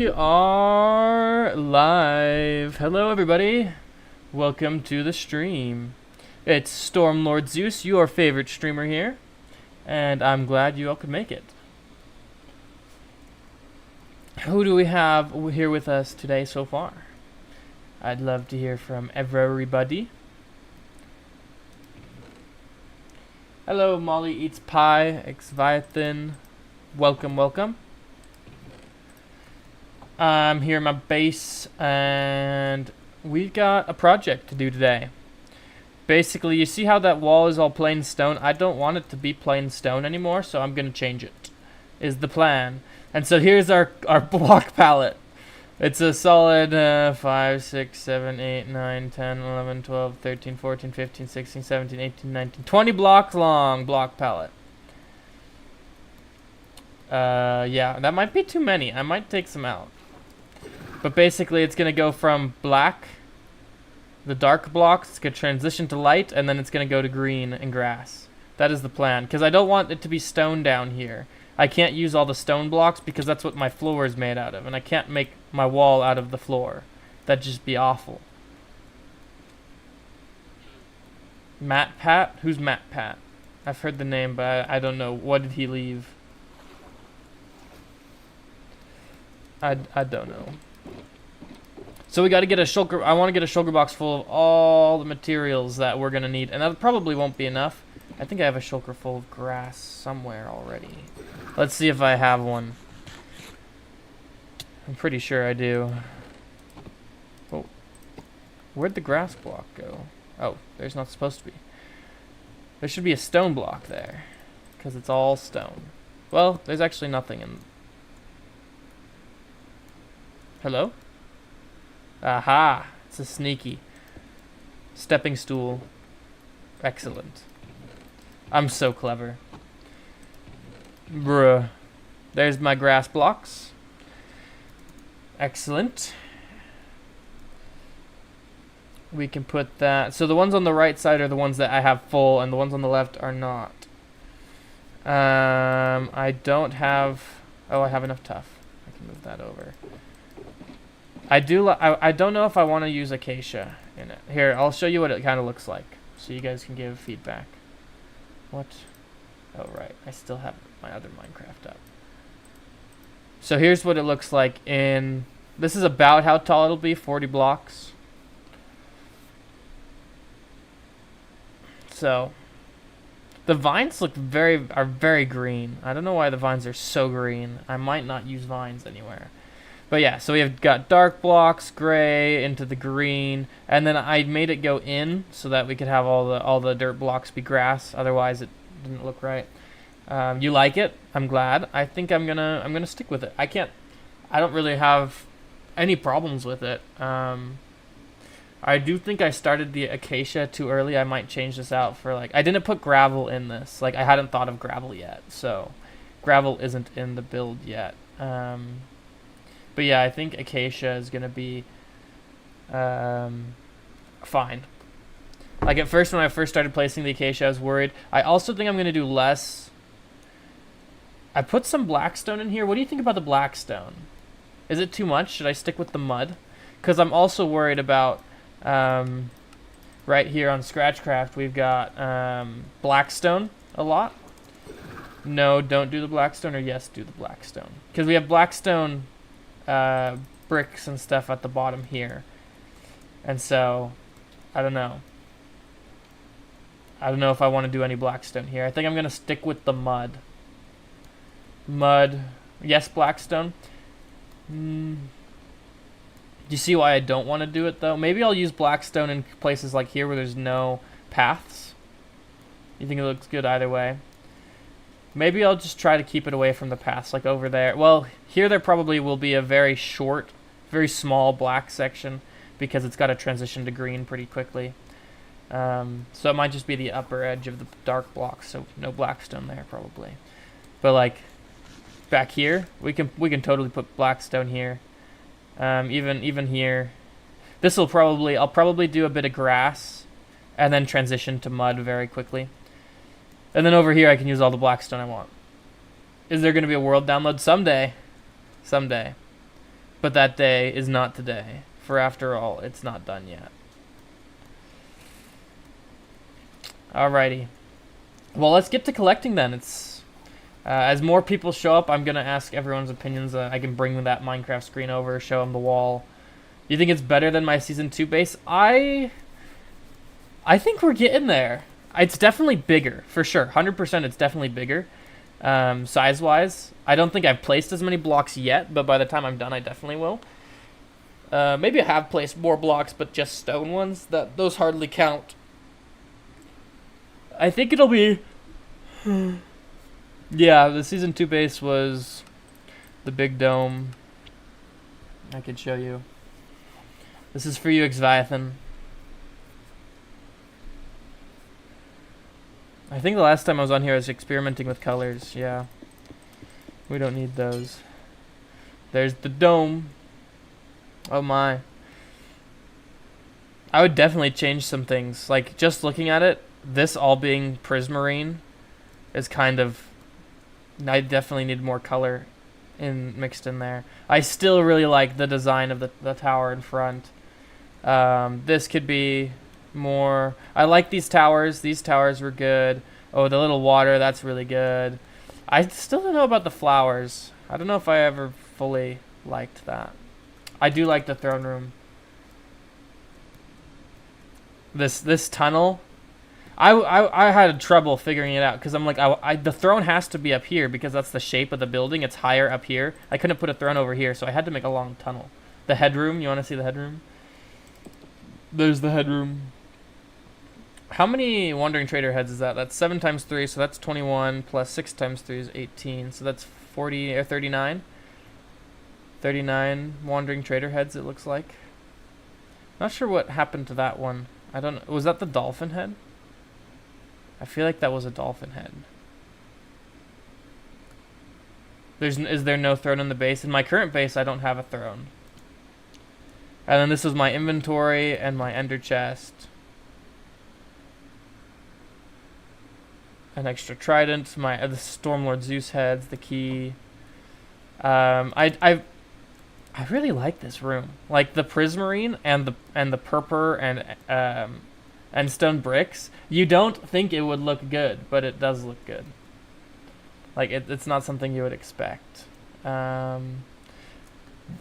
We are live. Hello, everybody. Welcome to the stream. It's Stormlord Zeus, your favorite streamer here, and I'm glad you all could make it. Who do we have here with us today so far? I'd love to hear from everybody. Hello, Molly Eats Pie, Exviathan. Welcome, welcome. I'm here in my base, and we've got a project to do today. Basically, you see how that wall is all plain stone? I don't want it to be plain stone anymore, so I'm going to change it, is the plan. And so here's our block palette. It's a solid 5, 6, 7, 8, 9, 10, 11, 12, 13, 14, 15, 16, 17, 18, 19, 20 blocks long block palette. Yeah, that might be too many. I might take some out. But basically, it's going to go from black, the dark blocks, it's going to transition to light, and then it's going to go to green and grass. That is the plan, because I don't want it to be stone down here. I can't use all the stone blocks because that's what my floor is made out of, and I can't make my wall out of the floor. That'd just be awful. Matt Pat? Who's Matt Pat? I've heard the name, but I don't know. What did he leave? I don't know. So we got to get a shulker. I want to get a shulker box full of all the materials that we're going to need. And that probably won't be enough. I think I have a shulker full of grass somewhere already. Let's see if I have one. I'm pretty sure I do. Oh. Where'd the grass block go? Oh, there's not supposed to be. There should be a stone block there, because it's all stone. Well, there's actually nothing in... Hello? Aha! It's a sneaky stepping stool. Excellent. I'm so clever. Bruh. There's my grass blocks. Excellent. We can put that... So the ones on the right side are the ones that I have full, and the ones on the left are not. I don't have... Oh, I have enough tough. I can move that over. I don't know if I want to use acacia in it. Here, I'll show you what it kind of looks like, so you guys can give feedback. What? Oh, right. I still have my other Minecraft up. So here's what it looks like in... This is about how tall it'll be, 40 blocks. So, the vines are very green. I don't know why the vines are so green. I might not use vines anywhere. But yeah, so we have got dark blocks, gray, into the green, and then I made it go in so that we could have all the dirt blocks be grass. Otherwise, it didn't look right. You like it? I'm glad. I think I'm gonna stick with it. I don't really have any problems with it. I do think I started the acacia too early. I might change this out for I didn't put gravel in this. I hadn't thought of gravel yet, so gravel isn't in the build yet. But yeah, I think acacia is going to be fine. At first, when I first started placing the acacia, I was worried. I also think I'm going to do less. I put some blackstone in here. What do you think about the blackstone? Is it too much? Should I stick with the mud? Because I'm also worried about, right here on ScratchCraft, we've got blackstone a lot. No, don't do the blackstone, or yes, do the blackstone. Because we have blackstone... bricks and stuff at the bottom here, and so I don't know if I want to do any blackstone here. I think I'm gonna stick with the mud. Yes, blackstone. Do you see why I don't want to do it though? Maybe I'll use blackstone in places like here where there's no paths. You think it looks good either way? Maybe I'll just try to keep it away from the paths, like over there. Well, here there probably will be a very short, very small black section because it's got to transition to green pretty quickly. So it might just be the upper edge of the dark blocks, so no blackstone there probably. But back here, we can totally put blackstone here. Even here. I'll probably do a bit of grass and then transition to mud very quickly. And then over here, I can use all the blackstone I want. Is there going to be a world download? Someday. Someday. But that day is not today. For after all, it's not done yet. Alrighty. Well, let's get to collecting then. It's as more people show up, I'm gonna ask everyone's opinions. I can bring that Minecraft screen over, show them the wall. You think it's better than my Season 2 base? I think we're getting there. It's definitely bigger, for sure. 100% it's definitely bigger, size-wise. I don't think I've placed as many blocks yet, but by the time I'm done, I definitely will. Maybe I have placed more blocks, but just stone ones. Those hardly count. I think it'll be... Yeah, the Season 2 base was the big dome. I could show you. This is for you, Xviathan. I think the last time I was on here I was experimenting with colors. Yeah. We don't need those. There's the dome. Oh my. I would definitely change some things. Like, just looking at it, this all being prismarine is kind of... I definitely need more color mixed in there. I still really like the design of the tower in front. This could be more... I like these towers. These towers were good. Oh, the little water, that's really good. I still don't know about the flowers. I don't know if I ever fully liked that. I do like the throne room. This tunnel, I had trouble figuring it out because I'm like, the throne has to be up here because that's the shape of the building. It's higher up here. I couldn't put a throne over here, so I had to make a long tunnel. The headroom, you want to see the headroom? There's the headroom. How many Wandering Trader heads is that? That's 7 times 3, so that's 21, plus 6 times 3 is 18, so that's 40 or 39. 39 Wandering Trader heads, it looks like. Not sure what happened to that one. I don't know. Was that the dolphin head? I feel like that was a dolphin head. Is there no throne in the base? In my current base, I don't have a throne. And then this is my inventory and my ender chest. An extra trident, the Stormlord Zeus heads, the key. I really like this room. Like the prismarine and the purple and stone bricks. You don't think it would look good, but it does look good. Like it's not something you would expect. I'm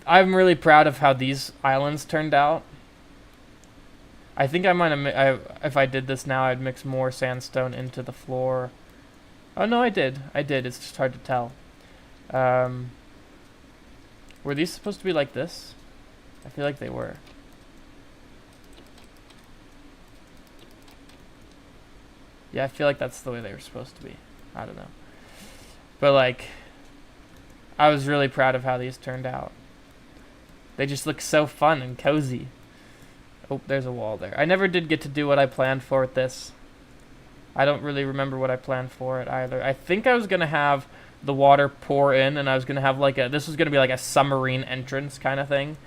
really proud of how these islands turned out. I think I might have, if I did this now, I'd mix more sandstone into the floor. Oh no, I did. It's just hard to tell. Were these supposed to be like this? I feel like they were. Yeah, I feel like that's the way they were supposed to be. I don't know. But like, I was really proud of how these turned out. They just look so fun and cozy. Oh, there's a wall there. I never did get to do what I planned for with this. I don't really remember what I planned for it either. I think I was going to have the water pour in, and I was going to have like this was going to be like a submarine entrance kind of thing.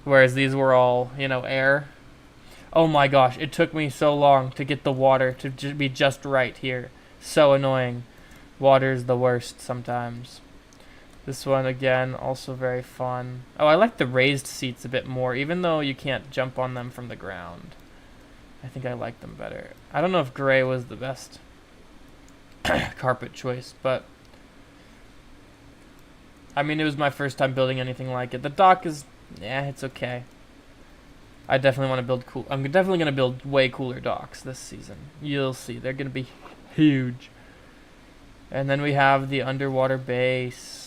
Whereas these were all, air. Oh my gosh, it took me so long to get the water to be just right here. So annoying. Water's the worst sometimes. This one, again, also very fun. Oh, I like the raised seats a bit more, even though you can't jump on them from the ground. I think I like them better. I don't know if gray was the best carpet choice, but... I mean, it was my first time building anything like it. The dock is... yeah, it's okay. I definitely want to build cool... I'm definitely going to build way cooler docks this season. You'll see. They're going to be huge. And then we have the underwater base.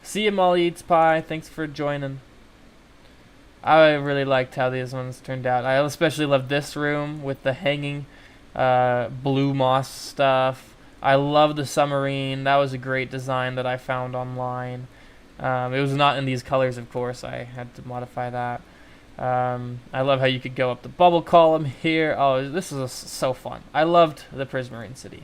See you, Molly Eats Pie. Thanks for joining. I really liked how these ones turned out. I especially love this room with the hanging blue moss stuff. I love the submarine. That was a great design that I found online. It was not in these colors, of course. I had to modify that. I love how you could go up the bubble column here. Oh, this is so fun. I loved the Prismarine City.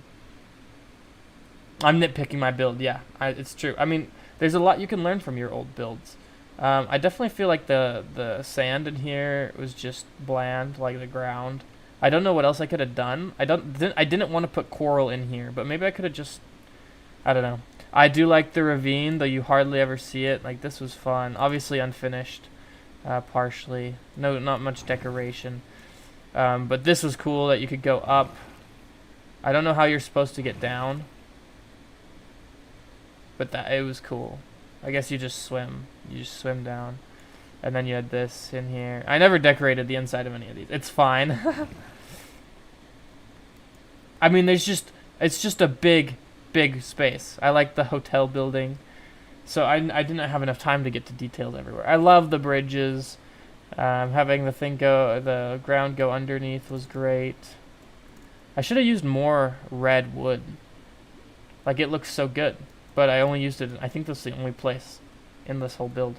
I'm nitpicking my build. Yeah, it's true. I mean, there's a lot you can learn from your old builds. I definitely feel like the sand in here was just bland, like the ground. I don't know what else I could have done. I didn't want to put coral in here, but maybe I could have just... I don't know. I do like the ravine, though you hardly ever see it. Like, this was fun. Obviously unfinished, partially. No, not much decoration. But this was cool that you could go up. I don't know how you're supposed to get down, but it was cool. I guess you just swim. You just swim down. And then you had this in here. I never decorated the inside of any of these. It's fine. I mean, it's just a big space. I like the hotel building. So I didn't have enough time to get to details everywhere. I love the bridges. Having the ground go underneath was great. I should have used more red wood. Like, it looks so good. But I only used it, I think this is the only place in this whole build.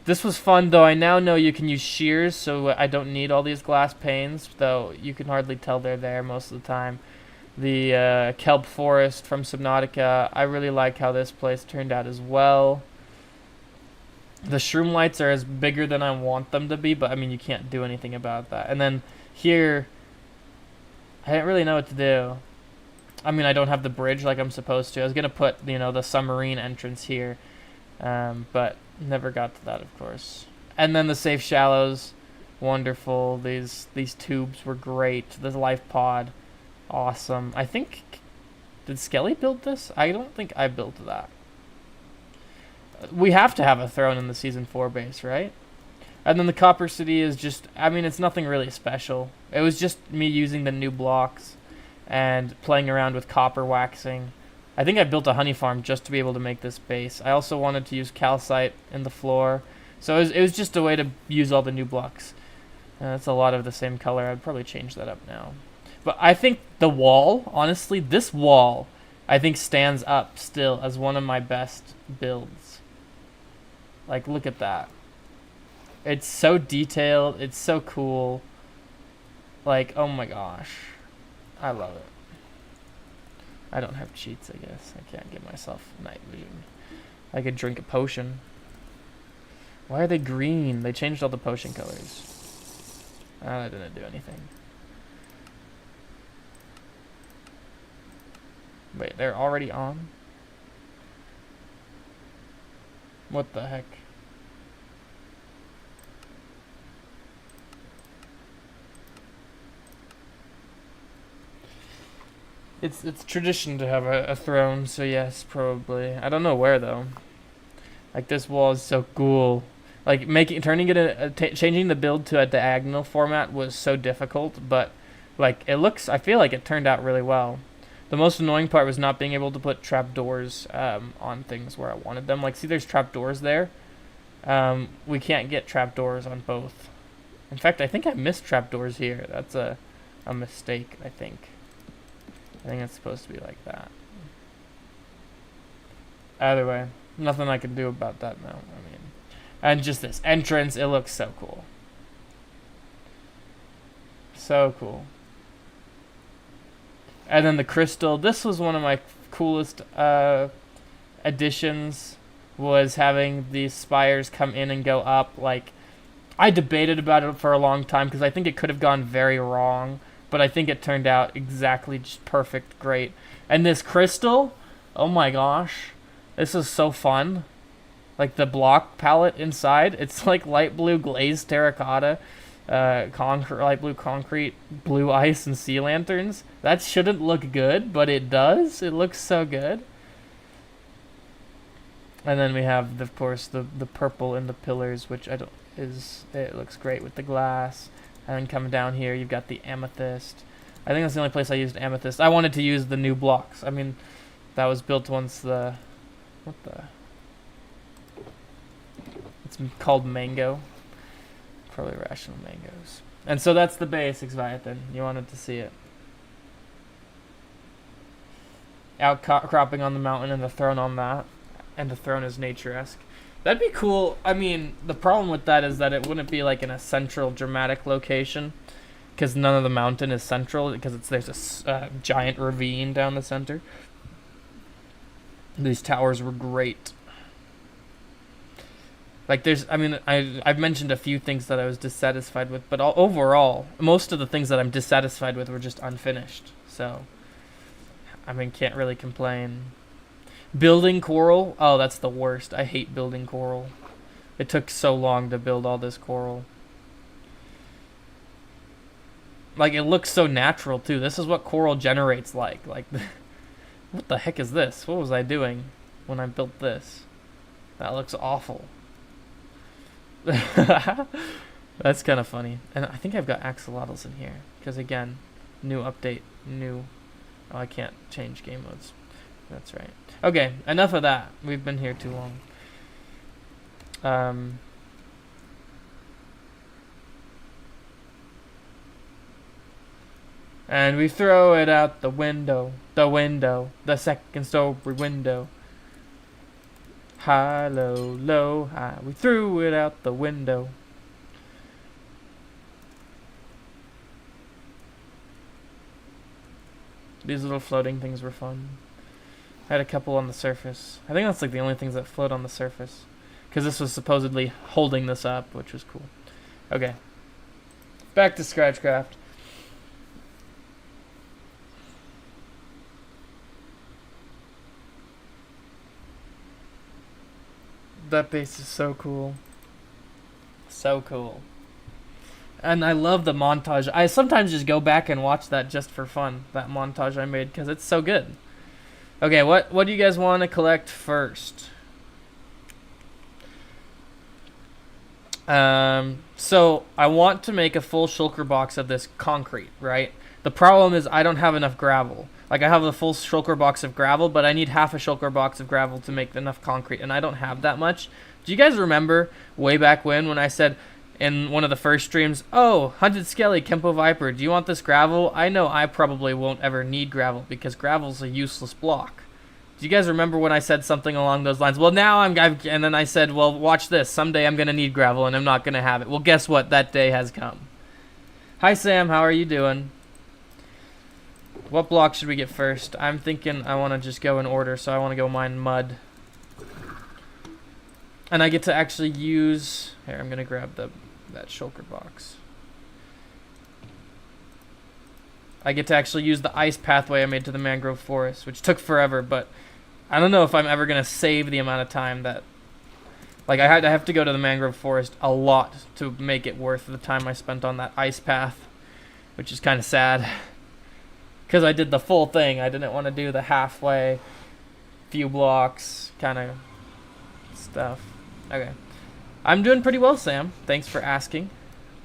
This was fun, though. I now know you can use shears, so I don't need all these glass panes, though you can hardly tell they're there most of the time. The kelp forest from Subnautica, I really like how this place turned out as well. The shroom lights are as bigger than I want them to be, but I mean, you can't do anything about that. And then here, I didn't really know what to do. I mean, I don't have the bridge like I'm supposed to. I was going to put, the submarine entrance here, but never got to that, of course. And then the safe shallows, wonderful. These tubes were great. The life pod, awesome. I think, did Skelly build this? I don't think I built that. We have to have a throne in the Season 4 base, right? And then the Copper City is just, I mean, it's nothing really special. It was just me using the new blocks and playing around with copper waxing. I think I built a honey farm just to be able to make this base. I also wanted to use calcite in the floor. So it was just a way to use all the new blocks. That's a lot of the same color. I'd probably change that up now. But I think the wall, honestly, this wall, I think stands up still as one of my best builds. Like, look at that. It's so detailed. It's so cool. Like, oh my gosh. I love it. I don't have cheats, I guess. I can't give myself night vision. I could drink a potion. Why are they green? They changed all the potion colors. That didn't do anything. Wait, they're already on? What the heck? It's tradition to have a throne, so yes, probably. I don't know where though. Like, this wall is so cool. Like, changing the build to a diagonal format was so difficult, but like, I feel like it turned out really well. The most annoying part was not being able to put trapdoors on things where I wanted them. Like, see, there's trapdoors there. We can't get trapdoors on both. In fact, I think I missed trapdoors here. That's a mistake, I think. I think it's supposed to be like that. Either way, nothing I can do about that now. I mean, and just this entrance, it looks so cool. So cool. And then the crystal. This was one of my coolest additions, was having these spires come in and go up. Like, I debated about it for a long time because I think it could have gone very wrong. But I think it turned out exactly just perfect, great. And this crystal, oh my gosh, this is so fun. Like, the block palette inside, it's like light blue glazed terracotta, light blue concrete, blue ice, and sea lanterns. That shouldn't look good, but it does. It looks so good. And then we have, of course, the purple in the pillars, which it looks great with the glass. And then coming down here, you've got the amethyst. I think that's the only place I used amethyst. I wanted to use the new blocks. I mean, that was built once it's called mango. Probably rational mangoes. And so that's the base, Exviathan. You wanted to see it. Outcropping on the mountain and the throne on that. And the throne is nature-esque. That'd be cool. I mean, the problem with that is that it wouldn't be like in a central dramatic location, because none of the mountain is central, because there's a giant ravine down the center. These towers were great. Like, I've mentioned a few things that I was dissatisfied with, but overall, most of the things that I'm dissatisfied with were just unfinished. So, I mean, can't really complain. Building coral? Oh, that's the worst. I hate building coral. It took so long to build all this coral. Like, it looks so natural, too. This is what coral generates like. Like, what the heck is this? What was I doing when I built this? That looks awful. That's kind of funny. And I think I've got axolotls in here. Because, again, new update, new... Oh, I can't change game modes. That's right. Okay, enough of that. We've been here too long. And we throw it out the window, the second story window. High, low, low, high. We threw it out the window. These little floating things were fun. I had a couple on the surface. I think that's like the only things that float on the surface. Because this was supposedly holding this up, which was cool. Okay. Back to ScratchCraft. That base is so cool. So cool. And I love the montage. I sometimes just go back and watch that just for fun. That montage I made, because it's so good. Okay, what do you guys want to collect first? So I want to make a full shulker box of this concrete, right? The problem is I don't have enough gravel. Like, I have a full shulker box of gravel, but I need half a shulker box of gravel to make enough concrete, and I don't have that much. Do you guys remember way back when I said in one of the first streams, oh, Hunted Skelly, Kempo Viper, do you want this gravel? I know I probably won't ever need gravel because gravel's a useless block. Do you guys remember when I said something along those lines? Well, now and then I said, well, watch this. Someday I'm going to need gravel and I'm not going to have it. Well, guess what? That day has come. Hi, Sam. How are you doing? What block should we get first? I'm thinking I want to just go in order, so I want to go mine mud. And I get to actually use... Here, I'm going to grab that shulker box. I get to actually use the ice pathway I made to the mangrove forest, which took forever, but I don't know if I'm ever going to save the amount of time that... Like, I have to go to the mangrove forest a lot to make it worth the time I spent on that ice path, which is kind of sad. Because I did the full thing. I didn't want to do the halfway, few blocks kind of stuff. Okay. I'm doing pretty well, Sam. Thanks for asking.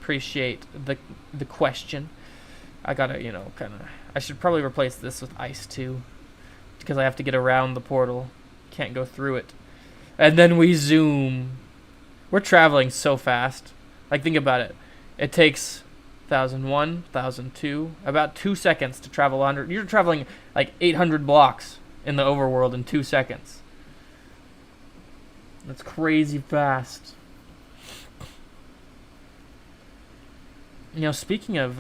Appreciate the question. I gotta, kind of... I should probably replace this with ice, too. Because I have to get around the portal. Can't go through it. And then we zoom. We're traveling so fast. Like, think about it. It takes 1,001, 1,002, about 2 seconds to travel 100. You're traveling like 800 blocks in the overworld in 2 seconds. That's crazy fast. Speaking of...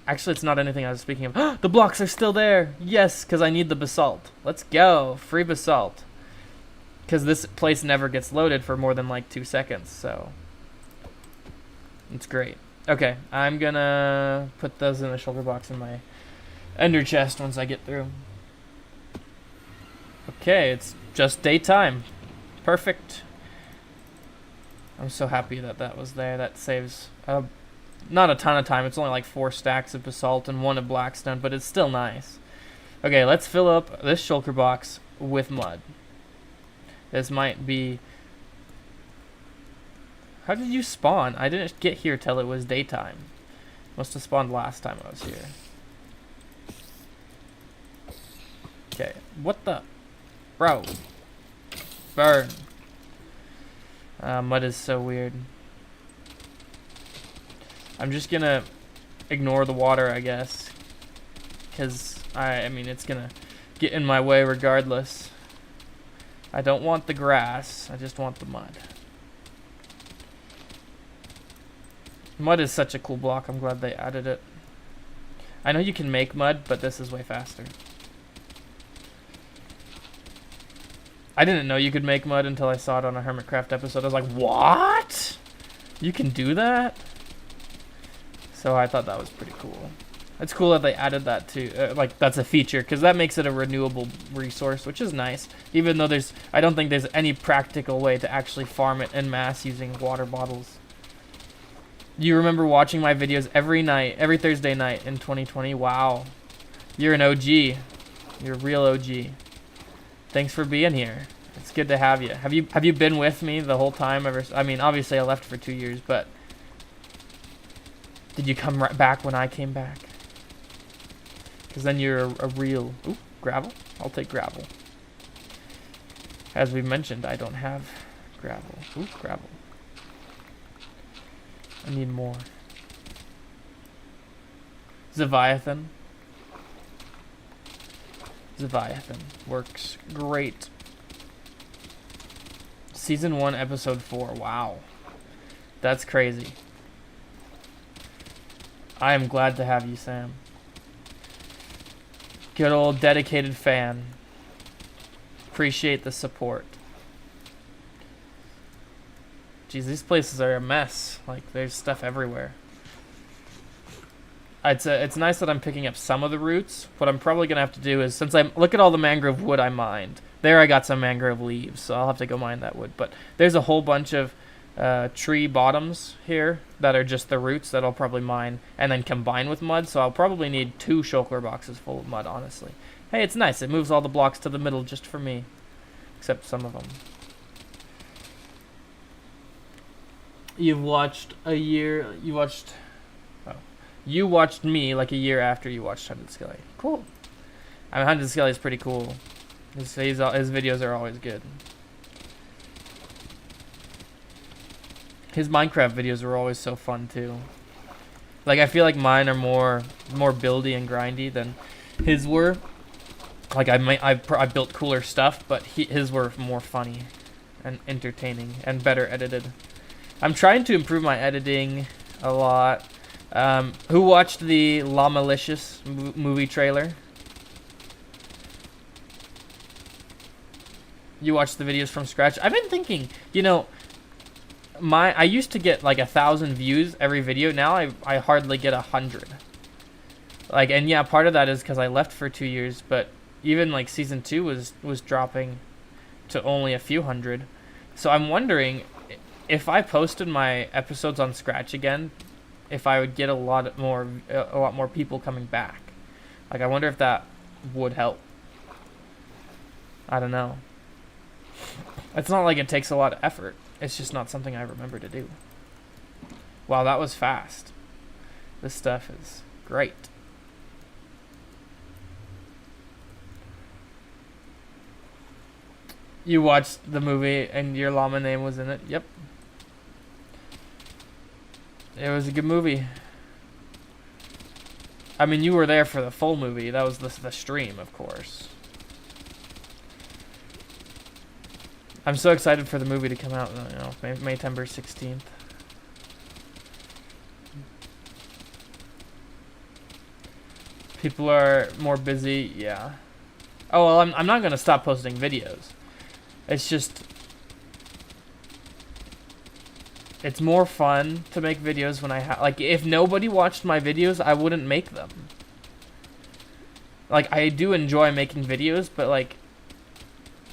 Actually, it's not anything I was speaking of. The blocks are still there! Yes, because I need the basalt. Let's go. Free basalt. Because this place never gets loaded for more than like 2 seconds, so... It's great. Okay, I'm gonna put those in the shulker box in my ender chest once I get through. Okay, it's just daytime. Perfect. I'm so happy that was there. That saves not a ton of time. It's only like 4 stacks of basalt and 1 of blackstone, but it's still nice. Okay, let's fill up this shulker box with mud. This might be... How did you spawn? I didn't get here till it was daytime. Must have spawned last time I was here. Okay, what the... Bro. Burn. Mud is so weird. I'm just gonna ignore the water, I guess. Because, I mean, it's gonna get in my way regardless. I don't want the grass. I just want the mud. Mud is such a cool block. I'm glad they added it. I know you can make mud, but this is way faster. I didn't know you could make mud until I saw it on a Hermitcraft episode. I was like, what? You can do that? So I thought that was pretty cool. It's cool that they added that to, like, that's a feature, because that makes it a renewable resource, which is nice. Even though I don't think there's any practical way to actually farm it en masse using water bottles. You remember watching my videos every Thursday night in 2020? Wow. You're an OG. You're a real OG. Thanks for being here. It's good to have you. Have you been with me the whole time ever? I mean, obviously I left for 2 years, but did you come right back when I came back? Because then you're a real... Ooh, gravel? I'll take gravel. As we mentioned, I don't have gravel. Ooh, gravel. I need more. Leviathan. Leviathan works great. Season 1, episode 4. Wow. That's crazy. I am glad to have you, Sam. Good old dedicated fan. Appreciate the support. Jeez, these places are a mess. Like, there's stuff everywhere. It's nice that I'm picking up some of the roots. What I'm probably going to have to do is, since look at all the mangrove wood I mined. There I got some mangrove leaves, so I'll have to go mine that wood. But there's a whole bunch of tree bottoms here that are just the roots that I'll probably mine and then combine with mud. So I'll probably need 2 shulker boxes full of mud, honestly. Hey, it's nice. It moves all the blocks to the middle just for me. Except some of them. You watched me like a year after you watched Hunted Skelly. Cool. I mean, Hunted Skelly is pretty cool. His videos are always good. His Minecraft videos are always so fun too. Like, I feel like mine are more buildy and grindy than his were. Like, I built cooler stuff, but his were more funny and entertaining and better edited. I'm trying to improve my editing a lot. Who watched the Wallificiation movie trailer? You watched the videos from scratch? I've been thinking, you know, I used to get like 1,000 views every video. Now I hardly get 100. Like, and yeah, part of that is because I left for 2 years, but even like season 2 was dropping to only a few hundred. So I'm wondering if I posted my episodes on Scratch again, if I would get a lot more people coming back. Like, I wonder if that would help. I don't know. It's not like it takes a lot of effort. It's just not something I remember to do. Wow, that was fast. This stuff is great. You watched the movie and your llama name was in it? Yep. It was a good movie. I mean, you were there for the full movie. That was the stream, of course. I'm so excited for the movie to come out, you know, May 16th. People are more busy, yeah. Oh, well, I'm not going to stop posting videos. It's just... It's more fun to make videos when I like, if nobody watched my videos, I wouldn't make them. Like, I do enjoy making videos, but like,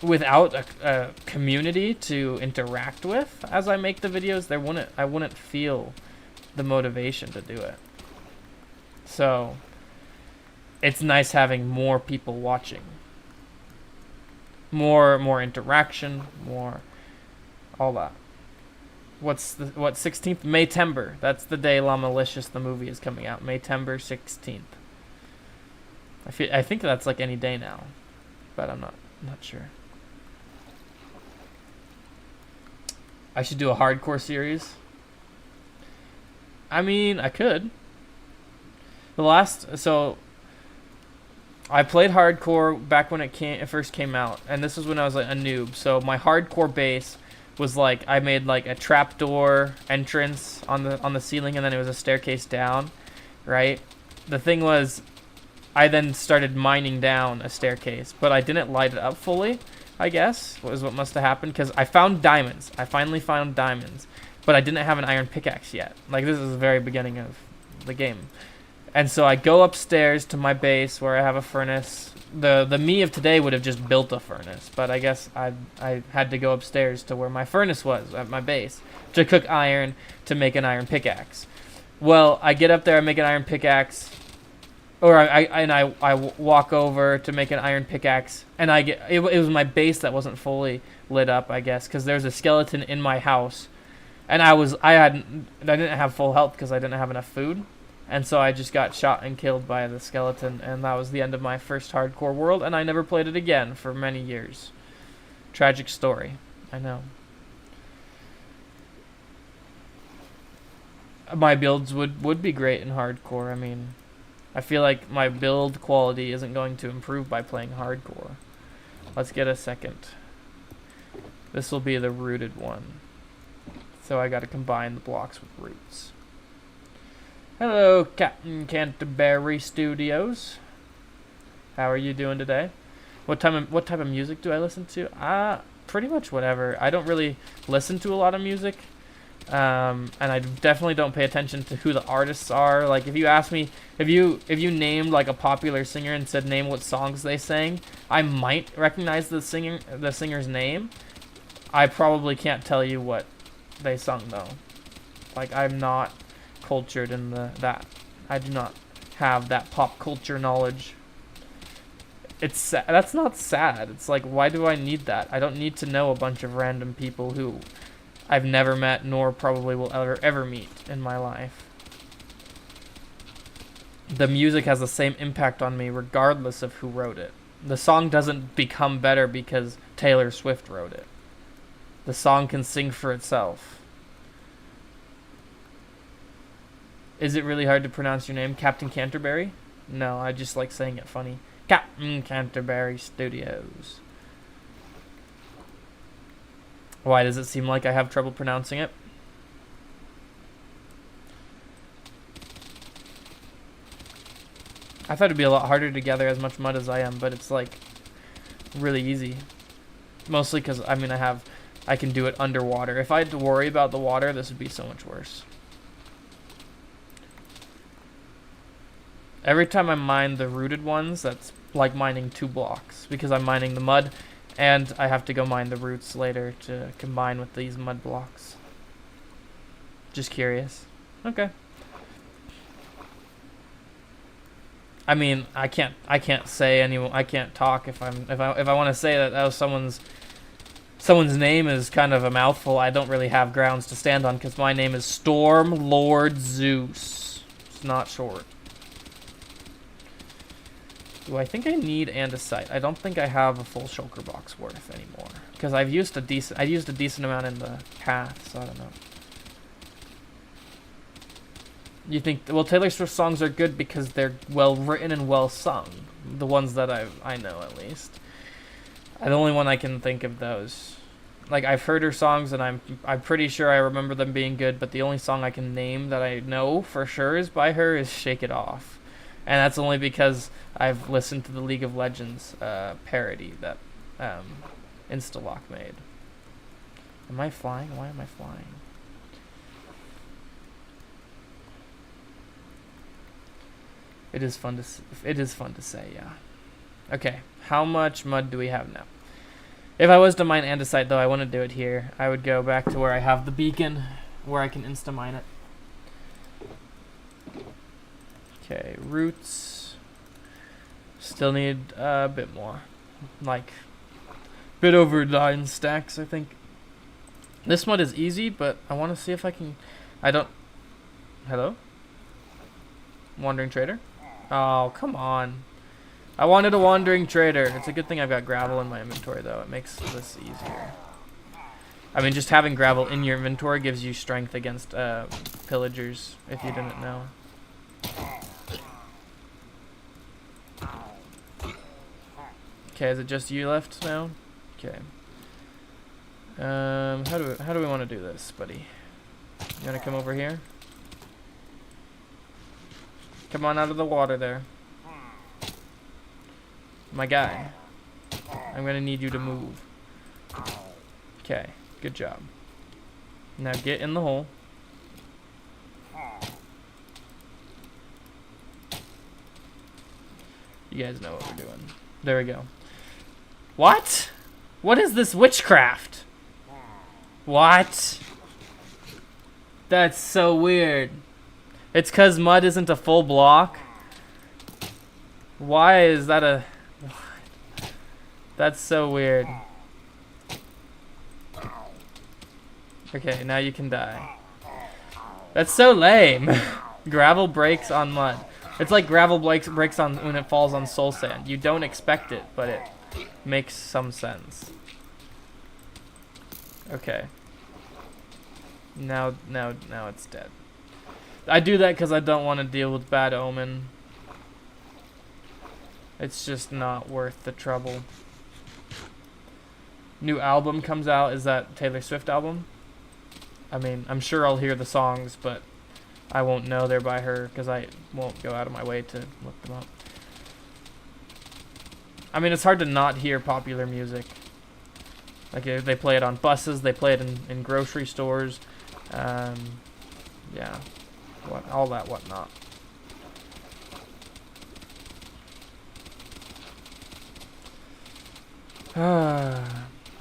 without a community to interact with as I make the videos, I wouldn't feel the motivation to do it. So it's nice having more people watching, more interaction, more all that. What 16th? Maytember. That's the day Wallificiation the movie is coming out. Maytember 16th. I think that's like any day now, but I'm not sure. I should do a hardcore series. I mean, I could. So I played hardcore back when it first came out, and this was when I was like a noob. So my hardcore base was like, I made like a trapdoor entrance on the ceiling, and then it was a staircase down, right? The thing was, I then started mining down a staircase, but I didn't light it up fully, I guess, was what must have happened, because I found diamonds. I finally found diamonds, but I didn't have an iron pickaxe yet. Like, this is the very beginning of the game. And so I go upstairs to my base where I have a furnace. The me of today would have just built a furnace, but I guess I had to go upstairs to where my furnace was at my base to cook iron to make an iron pickaxe. Well, I get up there, I make an iron pickaxe, or I walk over to make an iron pickaxe, and it was my base that wasn't fully lit up, I guess, because there's a skeleton in my house, and I didn't have full health because I didn't have enough food. And so I just got shot and killed by the skeleton, and that was the end of my first hardcore world, and I never played it again for many years. Tragic story, I know. My builds would be great in hardcore. I mean, I feel like my build quality isn't going to improve by playing hardcore. Let's get a second. This will be the rooted one. So I gotta combine the blocks with roots. Hello, Captain Canterbury Studios. How are you doing today? What type of music do I listen to? Pretty much whatever. I don't really listen to a lot of music, and I definitely don't pay attention to who the artists are. Like, if you ask me, if you named like a popular singer and said name what songs they sang, I might recognize the singer's name. I probably can't tell you what they sung though. Like, I'm not cultured in that. I do not have that pop culture knowledge. That's not sad. It's like, why do I need that? I don't need to know a bunch of random people who I've never met nor probably will ever meet in my life. The music has the same impact on me regardless of who wrote it. The song doesn't become better because Taylor Swift wrote it. The song can sing for itself. Is it really hard to pronounce your name? Captain Canterbury? No, I just like saying it funny. Captain Canterbury Studios. Why does it seem like I have trouble pronouncing it? I thought it'd be a lot harder to gather as much mud as I am, but it's like really easy. Mostly because, I mean, I can do it underwater. If I had to worry about the water, this would be so much worse. Every time I mine the rooted ones, that's like mining 2 blocks, because I'm mining the mud, and I have to go mine the roots later to combine with these mud blocks. Just curious. Okay. I mean, I can't say anyone. I can't talk if I want to say that was someone's name is kind of a mouthful. I don't really have grounds to stand on because my name is Storm Lord Zeus. It's not short. Do I think I need andesite? I don't think I have a full shulker box worth anymore because I used a decent amount in the path, so I don't know. You think, well, Taylor Swift songs are good because they're well written and well sung. The ones that I know, at least. The only one I can think of those. Like, I've heard her songs and I'm pretty sure I remember them being good, but the only song I can name that I know for sure is by her is Shake It Off. And that's only because I've listened to the League of Legends parody that Instalock made. Am I flying? Why am I flying? It is fun to say, yeah. Okay, how much mud do we have now? If I was to mine andesite, though, I wouldn't do it here. I would go back to where I have the beacon, where I can insta-mine it. Okay, roots. Still need a bit more. Like, a bit over 9 stacks, I think. This mud is easy, but I want to see if I can... Hello? Wandering Trader? Oh, come on. I wanted a Wandering Trader. It's a good thing I've got gravel in my inventory, though. It makes this easier. I mean, just having gravel in your inventory gives you strength against pillagers, if you didn't know. Okay, is it just you left now? Okay. How do we want to do this, buddy? You want to come over here? Come on out of the water there. My guy. I'm gonna need you to move. Okay, good job. Now get in the hole. You guys know what we're doing. There we go. What? What is this witchcraft? What? That's so weird. It's because mud isn't a full block. Why is that a... That's so weird. Okay, now you can die. That's so lame. Gravel breaks on mud. It's like gravel breaks on when it falls on soul sand. You don't expect it, but it makes some sense. Okay. Now it's dead. I do that because I don't want to deal with bad omen. It's just not worth the trouble. New album comes out. Is that Taylor Swift album? I mean, I'm sure I'll hear the songs, but I won't know they're by her because I won't go out of my way to look them up. I mean, it's hard to not hear popular music. Like, they play it on buses, they play it in grocery stores. Yeah, all that whatnot.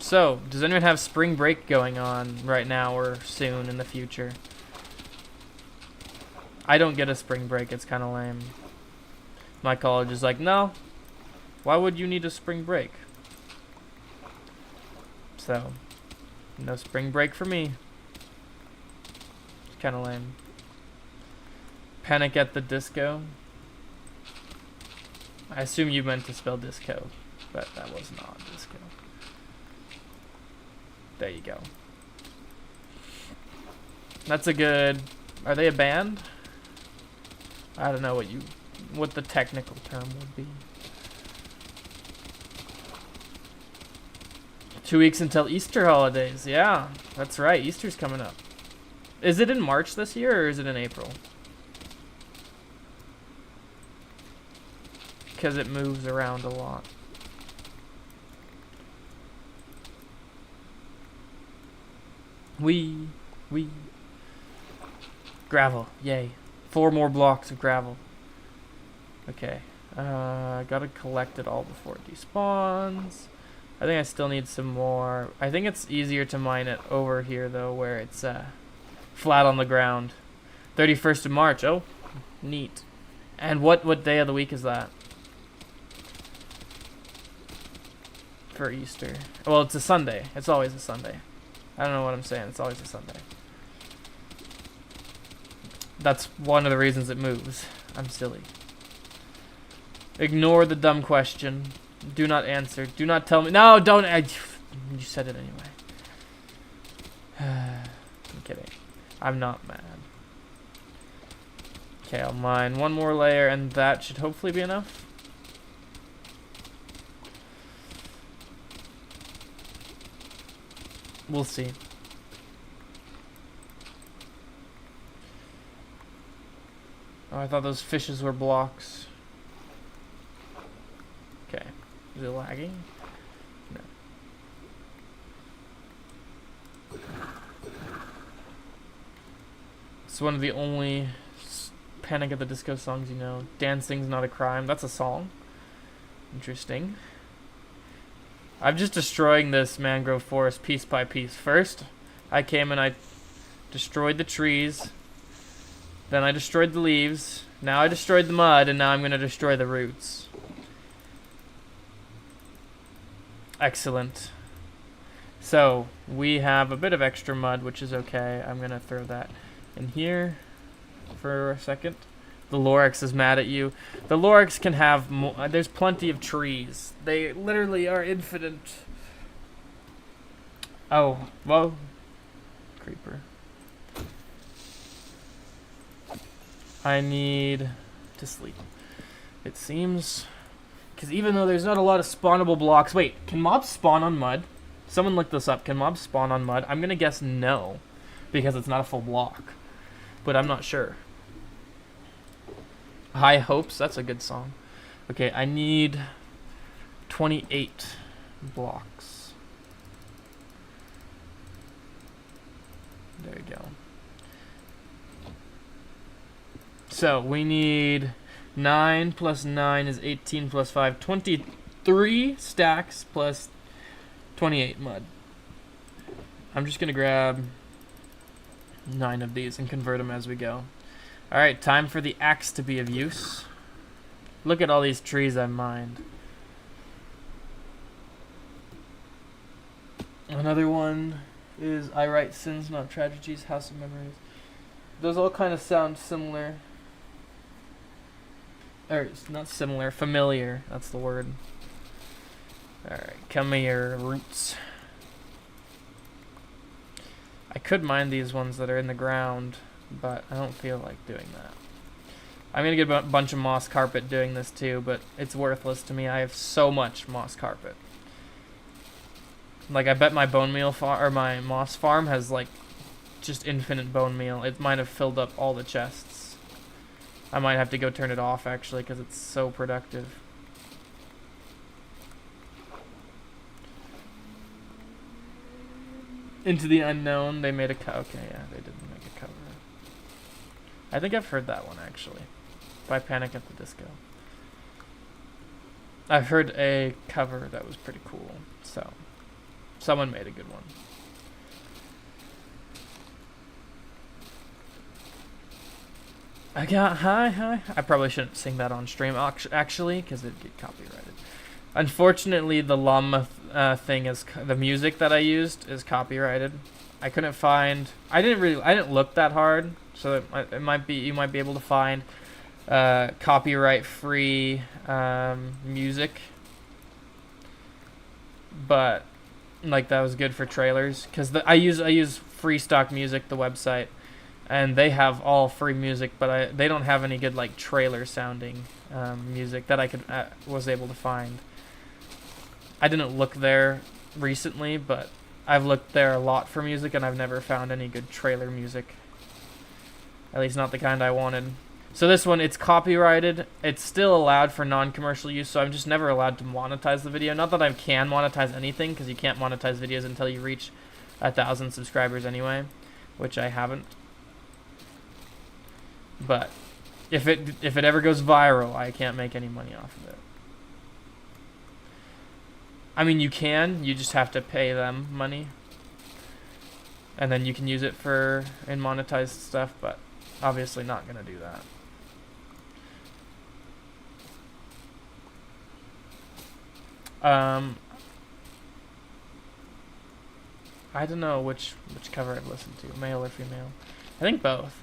So, does anyone have spring break going on right now or soon in the future? I don't get a spring break, it's kind of lame. My college is like, no, why would you need a spring break? So, no spring break for me. It's kind of lame. Panic at the Disco. I assume you meant to spell disco, but that was not disco. There you go. That's a good... Are they a band? I don't know what the technical term would be. 2 weeks until Easter holidays. Yeah, that's right. Easter's coming up. Is it in March this year or is it in April? Because it moves around a lot. We gravel, yay. 4 more blocks of gravel. Okay, gotta collect it all before it despawns. I think I still need some more. I think it's easier to mine it over here though, where it's flat on the ground. 31st of March, oh, neat. And what day of the week is that? For Easter. Well, it's a Sunday. It's always a Sunday. I don't know what I'm saying. It's always a Sunday. That's one of the reasons it moves. I'm silly. Ignore the dumb question. Do not answer. Do not tell me. No, don't. You said it anyway. I'm kidding. I'm not mad. Okay, I'll mine one more layer, and that should hopefully be enough. We'll see. Oh, I thought those fishes were blocks. Okay. Is it lagging? No. It's one of the only Panic at the Disco songs you know. Dancing's Not a Crime. That's a song. Interesting. I'm just destroying this mangrove forest piece by piece. First, I came and I destroyed the trees. Then I destroyed the leaves. Now I destroyed the mud, and now I'm going to destroy the roots. Excellent. So, we have a bit of extra mud, which is okay. I'm going to throw that in here for a second. The Lorax is mad at you. The Lorax can have more. There's plenty of trees. They literally are infinite. Oh, whoa. Creeper. I need to sleep. It seems. Because even though there's not a lot of spawnable blocks. Wait, can mobs spawn on mud? Someone look this up. Can mobs spawn on mud? I'm going to guess no. Because it's not a full block. But I'm not sure. High Hopes, that's a good song. Okay, I need 28 blocks. There we go. So, we need 9 plus 9 is 18 plus 5, 23 stacks plus 28 mud. I'm just going to grab 9 of these and convert them as we go. Alright, time for the axe to be of use. Look at all these trees I've mined. Another one is I Write Sins, Not Tragedies, House of Memories. Those all kind of sound similar. Or, not similar, familiar. That's the word. Alright, come here, roots. I could mine these ones that are in the ground, but I don't feel like doing that. I'm going to get a bunch of moss carpet doing this too, but it's worthless to me. I have so much moss carpet. Like, I bet my bone meal farm, or my moss farm has, like, just infinite bone meal. It might have filled up all the chests. I might have to go turn it off, actually, because it's so productive. Into the Unknown, they made a cover. Okay, yeah, they didn't make a cover. I think I've heard that one, actually, by Panic at the Disco. I've heard a cover that was pretty cool, so someone made a good one. I probably shouldn't sing that on stream, actually, because it'd get copyrighted. Unfortunately, the llama thing is the music that I used is copyrighted. I couldn't find. I didn't look that hard, so it might be you might be able to find copyright-free music, but like that was good for trailers because I use Free Stock Music, the website, and they have all free music, but they don't have any good like trailer sounding music that I was able to find. I didn't look there recently, but I've looked there a lot for music, and I've never found any good trailer music. At least not the kind I wanted. So this one, it's copyrighted. It's still allowed for non-commercial use, so I'm just never allowed to monetize the video. Not that I can monetize anything, because you can't monetize videos until you reach 1,000 subscribers anyway, which I haven't. But if it ever goes viral, I can't make any money off of it. I mean, you just have to pay them money. And then you can use it in monetized stuff, but obviously not going to do that. I don't know which cover I've listened to, male or female. I think both.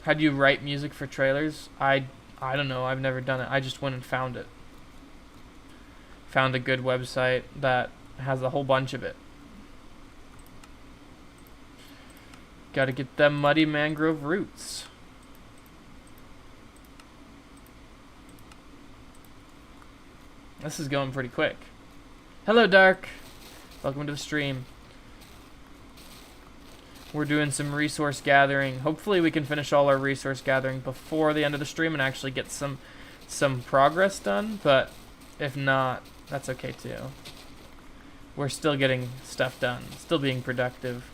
How do you write music for trailers? I don't know, I've never done it. I just went and found it. Found a good website that has a whole bunch of it. Gotta get them muddy mangrove roots. This is going pretty quick. Hello, Dark. Welcome to the stream. We're doing some resource gathering. Hopefully we can finish all our resource gathering before the end of the stream and actually get some progress done, but if not, that's okay too. We're still getting stuff done, still being productive.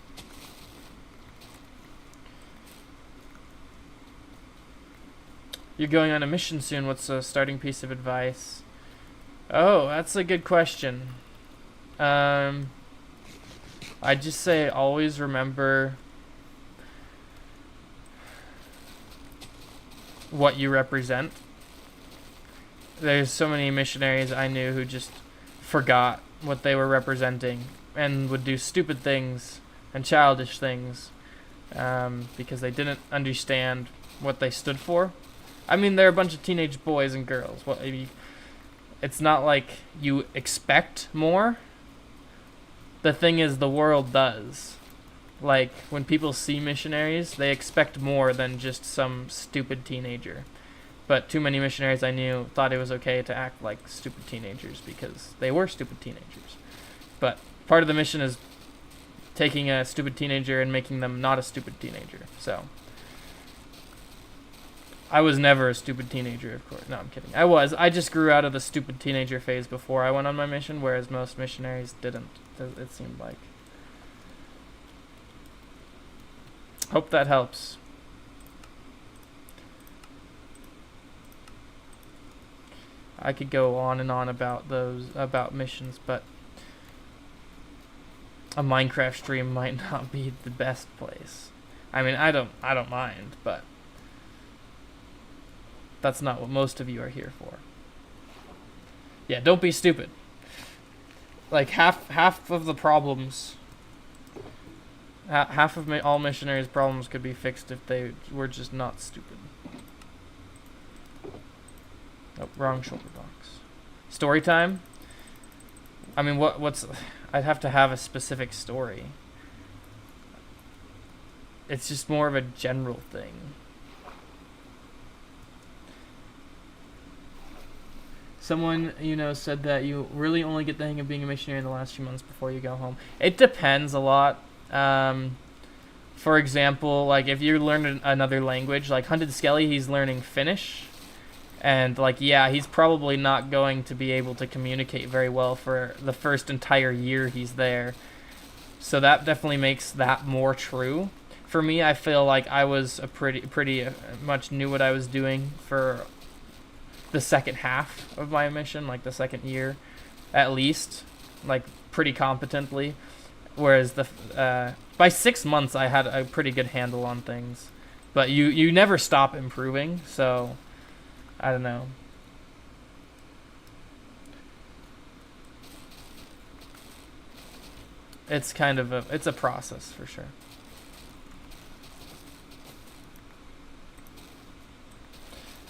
You're going on a mission soon. What's a starting piece of advice? Oh, that's a good question. I'd just say always remember what you represent. There's so many missionaries I knew who just forgot what they were representing and would do stupid things and childish things because they didn't understand what they stood for. I mean, they're a bunch of teenage boys and girls. Well, it's not like you expect more. The thing is, the world does. Like, when people see missionaries, they expect more than just some stupid teenager. But too many missionaries I knew thought it was okay to act like stupid teenagers because they were stupid teenagers. But part of the mission is taking a stupid teenager and making them not a stupid teenager. So I was never a stupid teenager, of course. No, I'm kidding. I just grew out of the stupid teenager phase before I went on my mission, whereas most missionaries didn't, it seemed like. Hope that helps. I could go on and on about about missions, but a Minecraft stream might not be the best place. I mean, I don't mind, but that's not what most of you are here for. Yeah, don't be stupid. Like half of the problems, half of all missionaries' problems could be fixed if they were just not stupid. Oh, wrong shoulder box. Story time? I mean, what's... I'd have to have a specific story. It's just more of a general thing. Someone, said that you really only get the hang of being a missionary in the last few months before you go home. It depends a lot. For example, like if you learn another language, like Hunted Skelly, he's learning Finnish. And he's probably not going to be able to communicate very well for the first entire year he's there. So that definitely makes that more true. For me, I feel like I was pretty much knew what I was doing for the second half of my mission, like the second year, at least, like pretty competently. Whereas by 6 months, I had a pretty good handle on things. But you never stop improving, so I don't know. It's kind of it's a process for sure.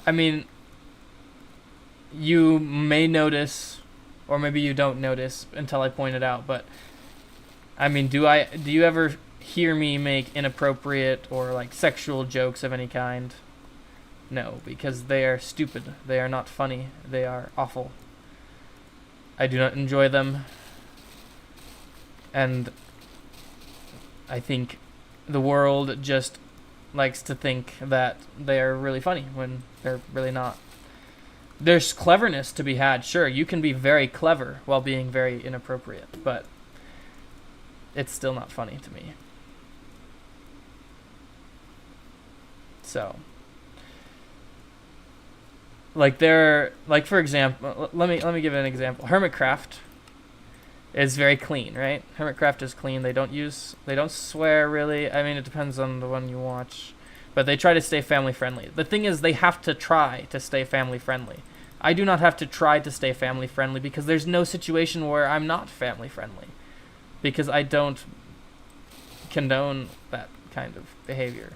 I mean, you may notice, or maybe you don't notice until I point it out, but I mean, do you ever hear me make inappropriate or like sexual jokes of any kind? No, because they are stupid. They are not funny. They are awful. I do not enjoy them. And I think the world just likes to think that they are really funny when they're really not. There's cleverness to be had, sure. You can be very clever while being very inappropriate, but it's still not funny to me. So, for example, let me give an example. Hermitcraft is very clean, right? Hermitcraft is clean. They don't swear really. I mean, it depends on the one you watch, but they try to stay family friendly. The thing is, they have to try to stay family friendly. I do not have to try to stay family friendly because there's no situation where I'm not family friendly, because I don't condone that kind of behavior.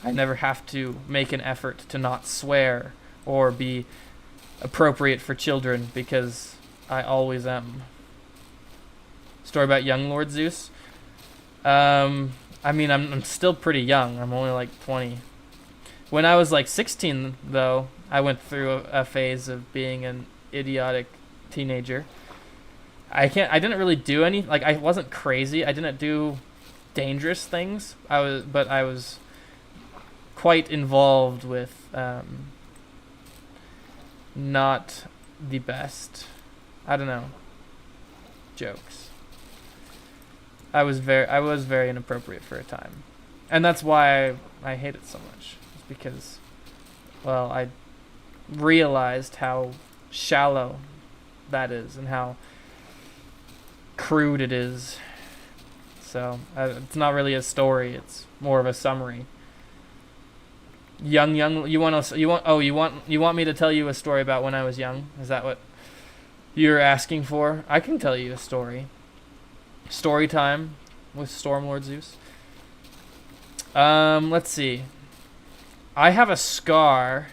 I never have to make an effort to not swear or be appropriate for children because I always am. Story about young Lord Zeus. I mean, I'm still pretty young. I'm only like 20. When I was like 16, though, I went through a phase of being an idiotic teenager. I didn't really do any, like, I wasn't crazy. I didn't do dangerous things. I was quite involved with not the best, I don't know, jokes. I was very inappropriate for a time, and that's why I hate it so much. It's because, well, I realized how shallow that is and how crude it is. So it's not really a story; it's more of a summary. Young. You want me to tell you a story about when I was young? Is that what you're asking for? I can tell you a story. Story time with Stormlord Zeus. Let's see. I have a scar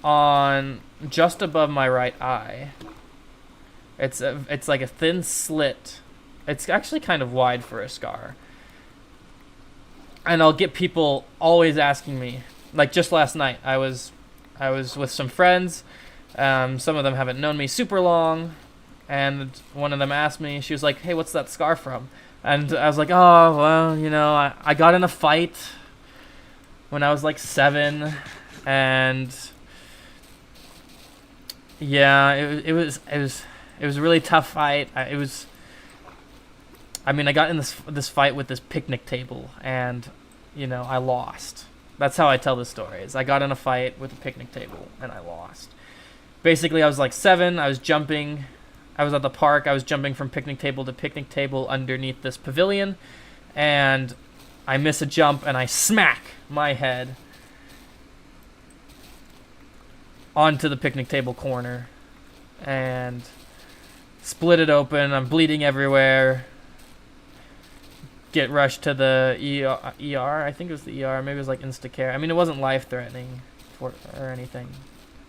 on just above my right eye. It's like a thin slit. It's actually kind of wide for a scar. And I'll get people always asking me, like just last night, I was with some friends. Some of them haven't known me super long, and one of them asked me, she was like, "Hey, what's that scar from?" And I was like, "Oh, well, I got in a fight when I was like 7, and yeah, it was a really tough fight. I got in this fight with this picnic table, and I lost. That's how I tell the story. Is I got in a fight with a picnic table and I lost. Basically, I was like 7. I was jumping. I was at the park. I was jumping from picnic table to picnic table underneath this pavilion, and I miss a jump and I smack my head onto the picnic table corner and split it open. I'm bleeding everywhere. Get rushed to the ER. I think it was the ER. Maybe it was like Instacare. I mean, it wasn't life-threatening or anything,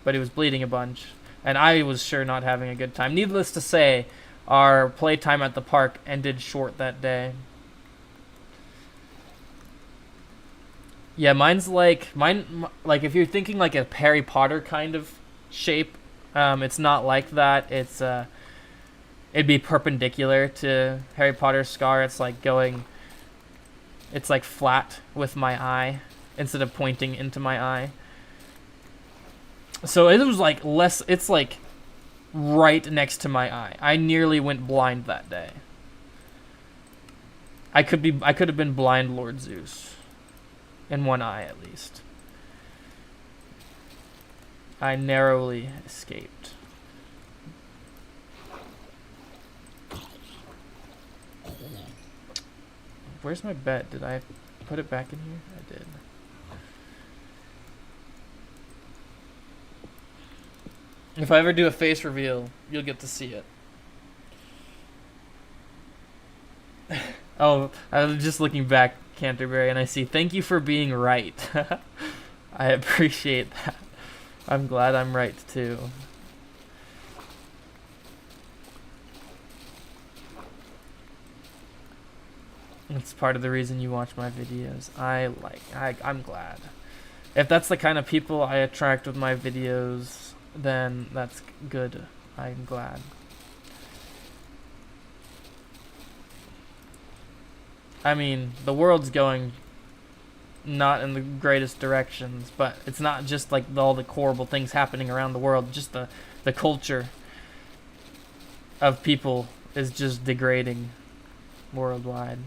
but it was bleeding a bunch. And I was sure not having a good time. Needless to say, our playtime at the park ended short that day. Yeah, mine's like if you're thinking like a Harry Potter kind of shape, it's not like that. It'd be perpendicular to Harry Potter's scar. It's like flat with my eye instead of pointing into my eye. So it was like less. It's like right next to my eye. I nearly went blind that day. I could have been blind Lord Zeus. In one eye, at least. I narrowly escaped. Where's my bet? Did I put it back in here? I did. If I ever do a face reveal, you'll get to see it. Oh, I was just looking back, Canterbury, and I see, thank you for being right. I appreciate that. I'm glad I'm right, too. It's part of the reason you watch my videos. I'm glad. If that's the kind of people I attract with my videos, then that's good. I'm glad. I mean, the world's going not in the greatest directions, but it's not just like all the horrible things happening around the world. Just the culture of people is just degrading worldwide,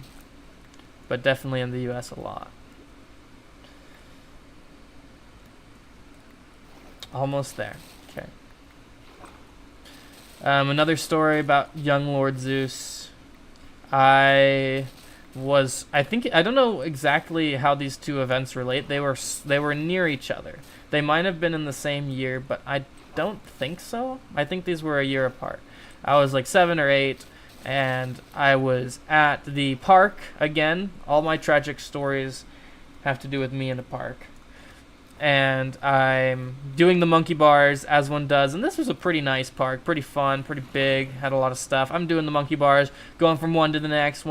but definitely in the US a lot. Almost there. Okay. Another story about young Lord Zeus. I don't know exactly how these two events relate. They were near each other. They might have been in the same year, but I don't think so. I think these were a year apart. I was like 7 or 8, and I was at the park again. All my tragic stories have to do with me in the park. And I'm doing the monkey bars as one does, and this was a pretty nice park, pretty fun, pretty big, had a lot of stuff. I'm doing the monkey bars, going from one to the next,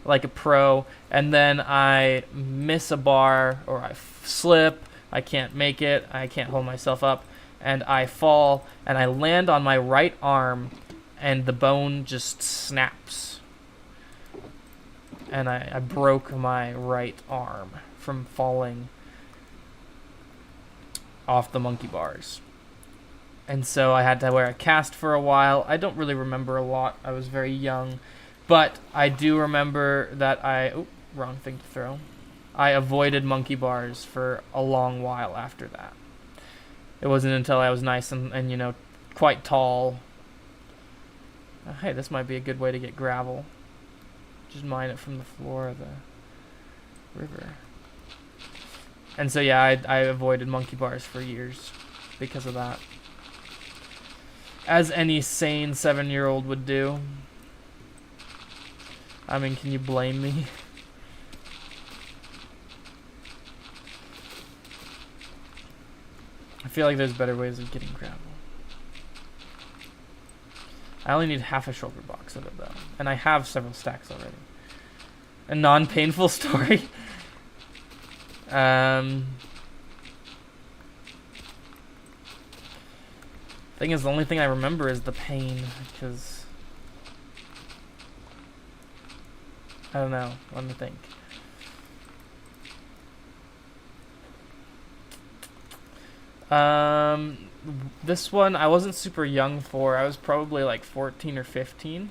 like a pro, and then I miss a bar, or I slip, I can't make it, I can't hold myself up, and I fall, and I land on my right arm, and the bone just snaps. And I broke my right arm from falling off the monkey bars. And so I had to wear a cast for a while. I don't really remember a lot. I was very young. But I do remember that wrong thing to throw. I avoided monkey bars for a long while after that. It wasn't until I was nice and quite tall. Hey, this might be a good way to get gravel. Just mine it from the floor of the river. And so yeah, I avoided monkey bars for years because of that. As any sane 7-year-old would do. I mean, can you blame me? I feel like there's better ways of getting gravel. I only need half a shoulder box of it though. And I have several stacks already. A non-painful story. Thing is, the only thing I remember is the pain, because I don't know. Let me think. This one I wasn't super young for. I was probably like 14 or 15.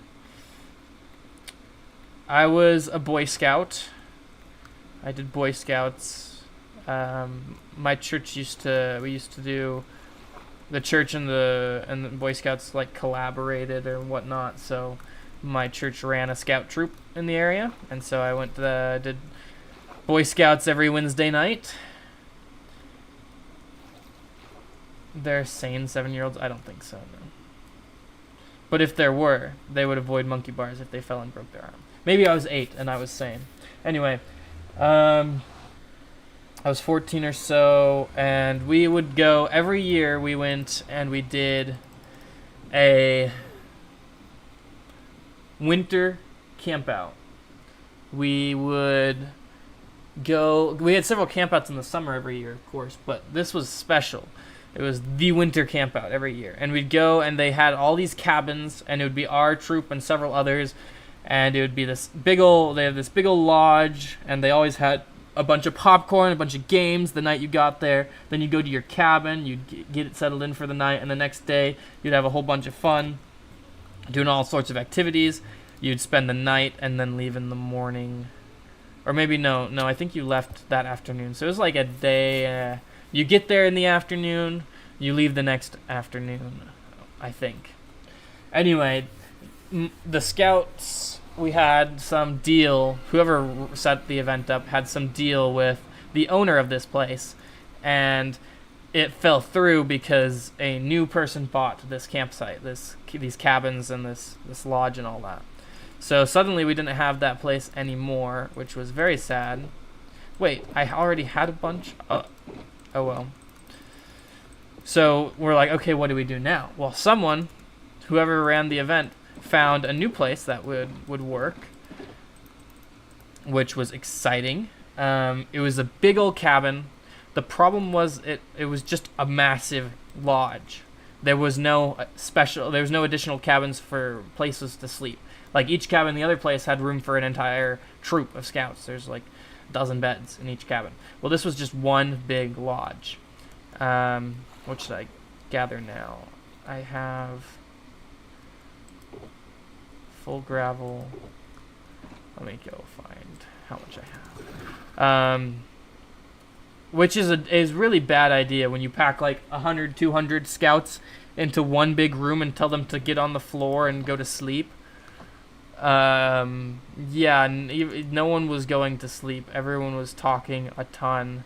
I was a Boy Scout. I did Boy Scouts My church we used to do, the church and the Boy Scouts like collaborated or whatnot. So my church ran a scout troop in the area, and so I went to did Boy Scouts every Wednesday night. They're sane 7-year-olds? I don't think so, no. But if there were, they would avoid monkey bars if they fell and broke their arm. Maybe I was 8 and I was sane. Anyway, I was 14 or so, and we would go every year. We went and we did a winter camp out. We would go. We had several campouts in the summer every year, of course, but this was special. It was the winter camp out every year. And we'd go, and they had all these cabins, and it would be our troop and several others, and it would be this big old, they had this big old lodge, and they always had a bunch of popcorn, a bunch of games the night you got there. Then you'd go to your cabin, you'd get it settled in for the night, and the next day you'd have a whole bunch of fun, doing all sorts of activities. You'd spend the night and then leave in the morning. Or maybe no, I think you left that afternoon. So it was like a day. You get there in the afternoon, you leave the next afternoon, I think. Anyway, the scouts, we had some deal, whoever set the event up had some deal with the owner of this place, and it fell through because a new person bought this campsite, these cabins and this lodge and all that. So suddenly we didn't have that place anymore, which was very sad. Wait, I already had a bunch? Oh well. So we're like, okay, what do we do now? Well, whoever ran the event, found a new place that would work, which was exciting. It was a big old cabin. The problem was it was just a massive lodge. There was no additional cabins for places to sleep. Like each cabin, the other place had room for an entire troop of scouts. There's like a dozen beds in each cabin. Well, this was just one big lodge. What should I gather now? I have full gravel. Let me go find how much I have. Which is really bad idea when you pack like 100, 200 scouts into one big room and tell them to get on the floor and go to sleep. Yeah, no one was going to sleep. Everyone was talking a ton,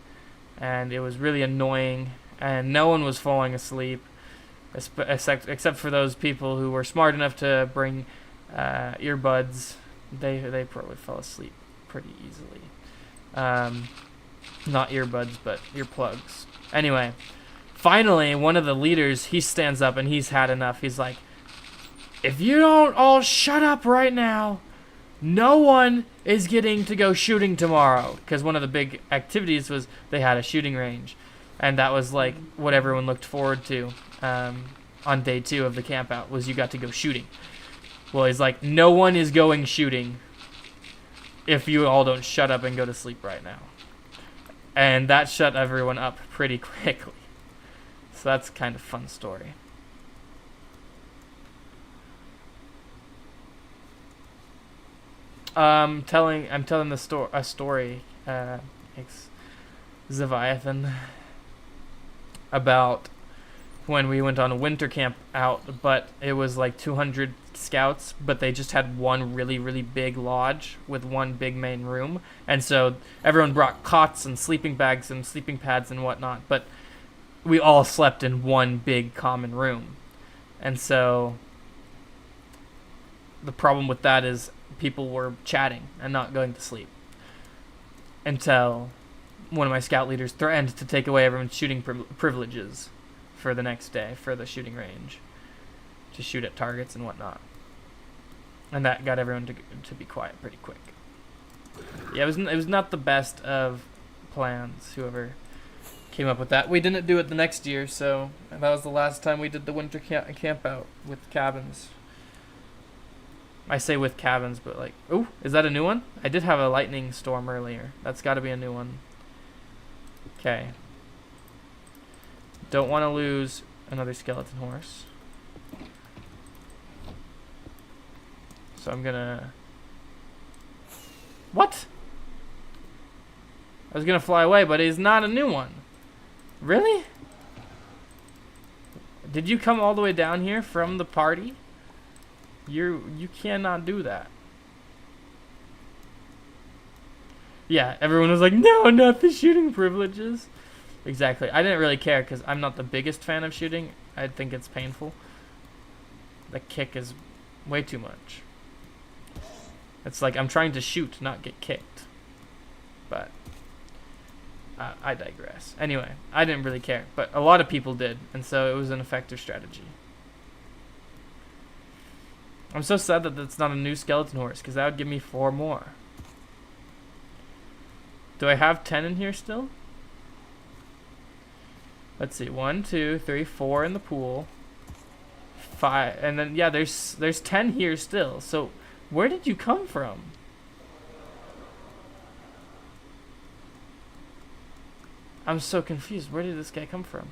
and it was really annoying, and no one was falling asleep, except for those people who were smart enough to bring earbuds. They probably fell asleep pretty easily. Not earbuds, but earplugs. Anyway, finally, one of the leaders, he stands up and he's had enough. He's like, if you don't all shut up right now, no one is getting to go shooting tomorrow. Because one of the big activities was they had a shooting range. And that was like what everyone looked forward to on day 2 of the camp out, was you got to go shooting. Well, he's like, no one is going shooting if you all don't shut up and go to sleep right now. And that shut everyone up pretty quickly. So that's kind of a fun story. I'm telling a story, Leviathan, about when we went on a winter camp out, but it was like 200 scouts, but they just had one really, really big lodge with one big main room. And so everyone brought cots and sleeping bags and sleeping pads and whatnot, but we all slept in one big common room. And so the problem with that is people were chatting and not going to sleep until one of my scout leaders threatened to take away everyone's shooting privileges for the next day for the shooting range, to shoot at targets and whatnot. And that got everyone to be quiet pretty quick. Yeah, it was not the best of plans, whoever came up with that. We didn't do it the next year, so that was the last time we did the winter camp out with cabins. I say with cabins, but like, ooh, is that a new one? I did have a lightning storm earlier. That's got to be a new one. Okay. Don't want to lose another skeleton horse. So I'm gonna... What? I was gonna fly away, but he's not a new one. Really? Did you come all the way down here from the party? You cannot do that. Yeah, everyone was like, no, not the shooting privileges. Exactly. I didn't really care because I'm not the biggest fan of shooting. I think it's painful. The kick is way too much. It's like I'm trying to shoot, not get kicked. But I digress. Anyway, I didn't really care, but a lot of people did, and so it was an effective strategy. I'm so sad that that's not a new skeleton horse, because that would give me 4 more. Do I have 10 in here still? Let's see, 1, 2, 3, 4 in the pool. 5, and then yeah, there's 10 here still. So where did you come from? I'm so confused. Where did this guy come from?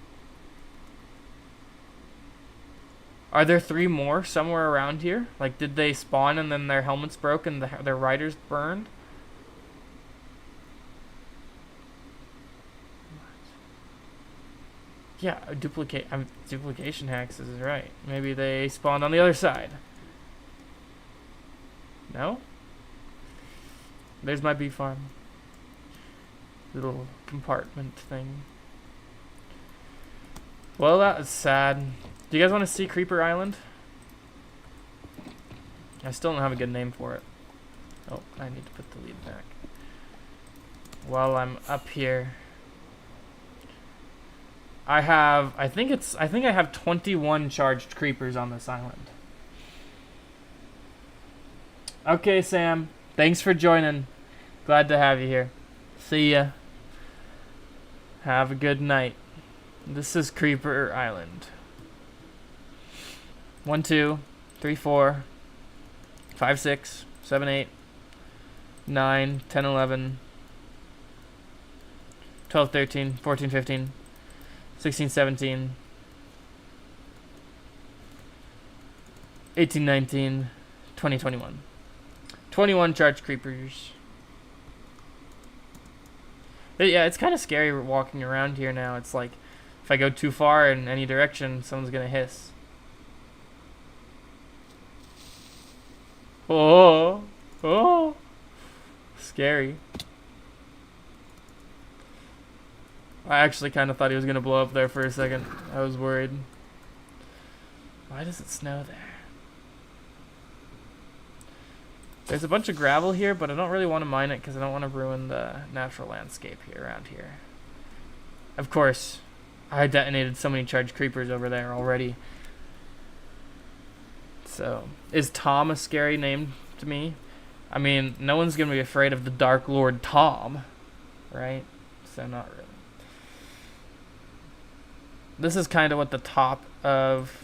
Are there 3 more somewhere around here? Like, did they spawn and then their helmets broke and their riders burned? Yeah, duplication hacks is right. Maybe they spawned on the other side. No? There's my bee farm. Little compartment thing. Well, that is sad. Do you guys want to see Creeper Island? I still don't have a good name for it. Oh, I need to put the lead back. While I'm up here, I think I have 21 charged creepers on this island. Okay, Sam. Thanks for joining. Glad to have you here. See ya. Have a good night. This is Creeper Island. 1, 2, 3, 4, 5, 6, 7, 8, 9, 10, 11, 12, 13, 14, 15, 16, 17, 18, 19, 20, 21. 21 charged creepers. But yeah, it's kind of scary walking around here now. It's like, if I go too far in any direction, someone's gonna hiss. Oh, oh, scary. I actually kind of thought he was gonna blow up there for a second. I was worried. Why does it snow there? There's a bunch of gravel here, but I don't really want to mine it because I don't want to ruin the natural landscape here around here. Of course, I detonated so many charged creepers over there already. So, is Tom a scary name to me? I mean, no one's going to be afraid of the Dark Lord Tom, right? So, not really. This is kind of what the top of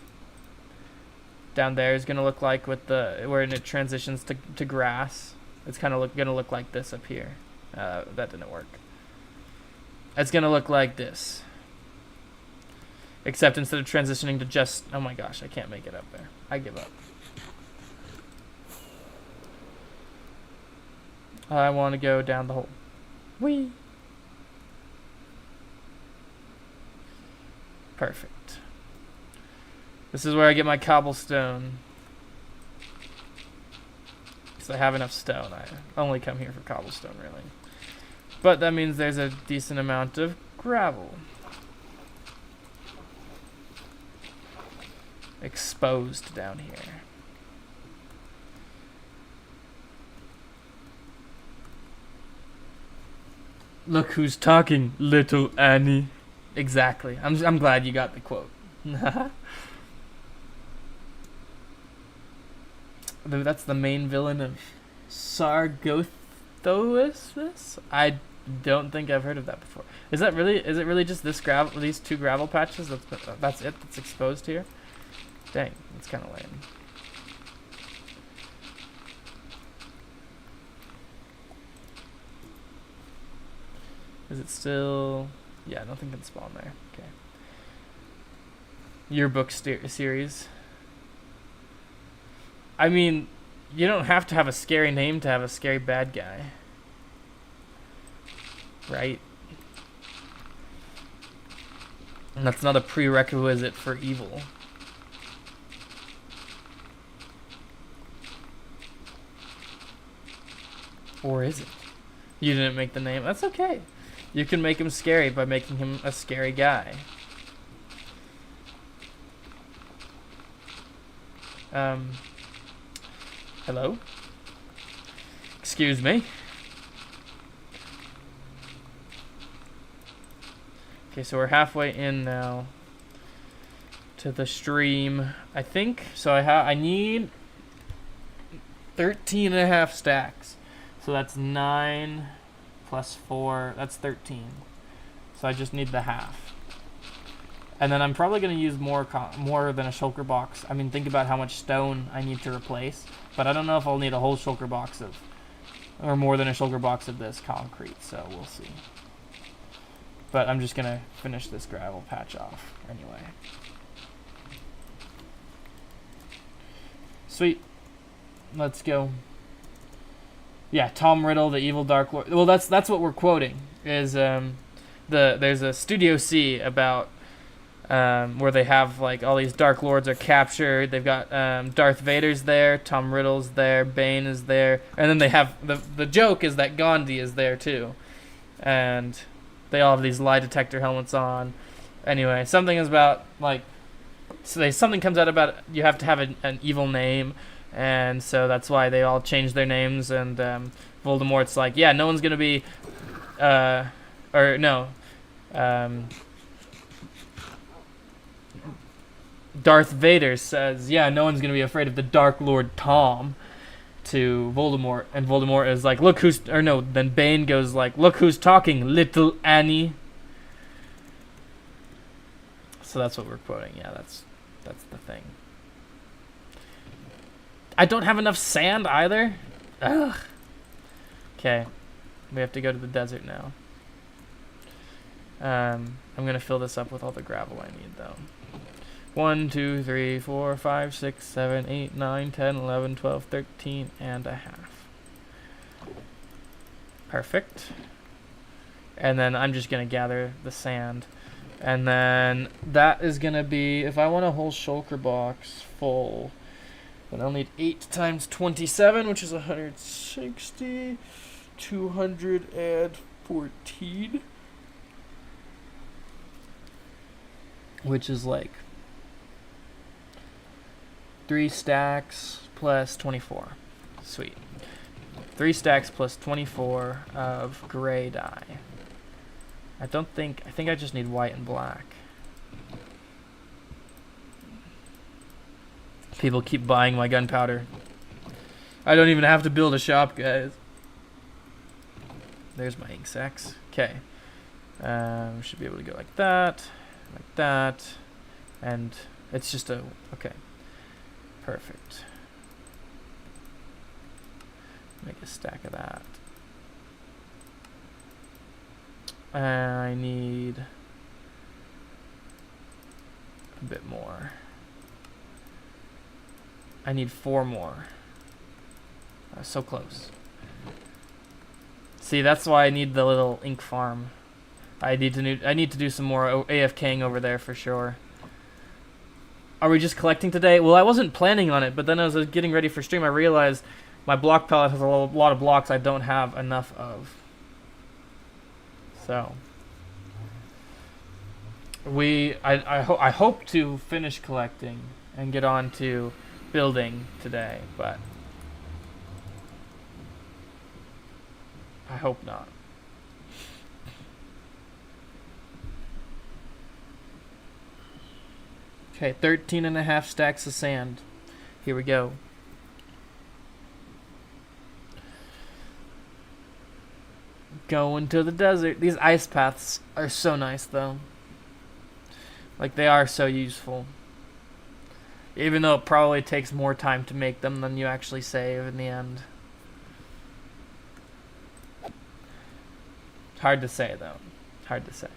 down there is going to look like with the where it transitions to grass. It's kind of going to look like this up here. That didn't work. It's going to look like this. Except instead of transitioning to just... Oh my gosh, I can't make it up there. I give up. I want to go down the hole. Whee! Perfect. This is where I get my cobblestone. Because I have enough stone. I only come here for cobblestone, really. But that means there's a decent amount of gravel exposed down here. Look who's talking, little Annie. Exactly. I'm glad you got the quote. That's the main villain of Sargothosis? I don't think I've heard of that before. Is it really just this gravel, these 2 gravel patches? That's it that's exposed here? Dang, that's kind of lame. Is it still... Yeah, nothing can spawn there. Okay. Yearbook series. I mean, you don't have to have a scary name to have a scary bad guy. right? And that's not a prerequisite for evil. Or is it? You didn't make the name. That's okay. You can make him scary by making him a scary guy. Hello? Excuse me? Okay, so we're halfway in now to the stream, I think. So I need 13 and a half stacks. So that's 9 plus 4, that's 13. So I just need the half. And then I'm probably going to use more than a shulker box. I mean, think about how much stone I need to replace. But I don't know if I'll need a whole shulker box of, or more than a shulker box of this concrete. So we'll see. But I'm just going to finish this gravel patch off anyway. Sweet. Let's go. Yeah, Tom Riddle, the evil Dark Lord. Well, that's what we're quoting. Is there's a Studio C about where they have like all these Dark Lords are captured. They've got Darth Vader's there, Tom Riddle's there, Bane is there, and then they have the joke is that Gandhi is there too, and they all have these lie detector helmets on. Anyway, something is about like something comes out about you have to have an evil name. And so that's why they all changed their names, and Voldemort's like, yeah, no one's gonna be, Darth Vader says, yeah, no one's gonna be afraid of the Dark Lord Tom, to Voldemort, and Voldemort is like, then Bane goes like, look who's talking, little Annie. So that's what we're quoting. Yeah, that's the thing. I don't have enough sand either. Ugh. Okay. We have to go to the desert now. I'm going to fill this up with all the gravel I need, though. 1, 2, 3, 4, 5, 6, 7, 8, 9, 10, 11, 12, 13 and a half. Perfect. And then I'm just going to gather the sand. And then that is going to be, if I want a whole shulker box full, then I'll need 8 times 27, which is 160, 214, which is like 3 stacks plus 24. Sweet. 3 stacks plus 24 of gray dye. I think I just need white and black. People keep buying my gunpowder. I don't even have to build a shop, guys. There's my ink sacks. Okay. Should be able to go like that, and it's just a, okay. Perfect. Make a stack of that. I need a bit more. I need 4 more. So close. See, that's why I need the little ink farm. I need to do some more AFKing over there for sure. Are we just collecting today? Well, I wasn't planning on it, but then as I was getting ready for stream, I realized my block palette has a lot of blocks I don't have enough of. So I hope to finish collecting and get on to building today, but I hope not. Okay, 13 and a half stacks of sand. Here we go. Going to the desert. These ice paths are so nice, though. Like, they are so useful. Even though it probably takes more time to make them than you actually save in the end. Hard to say, though. Hard to say.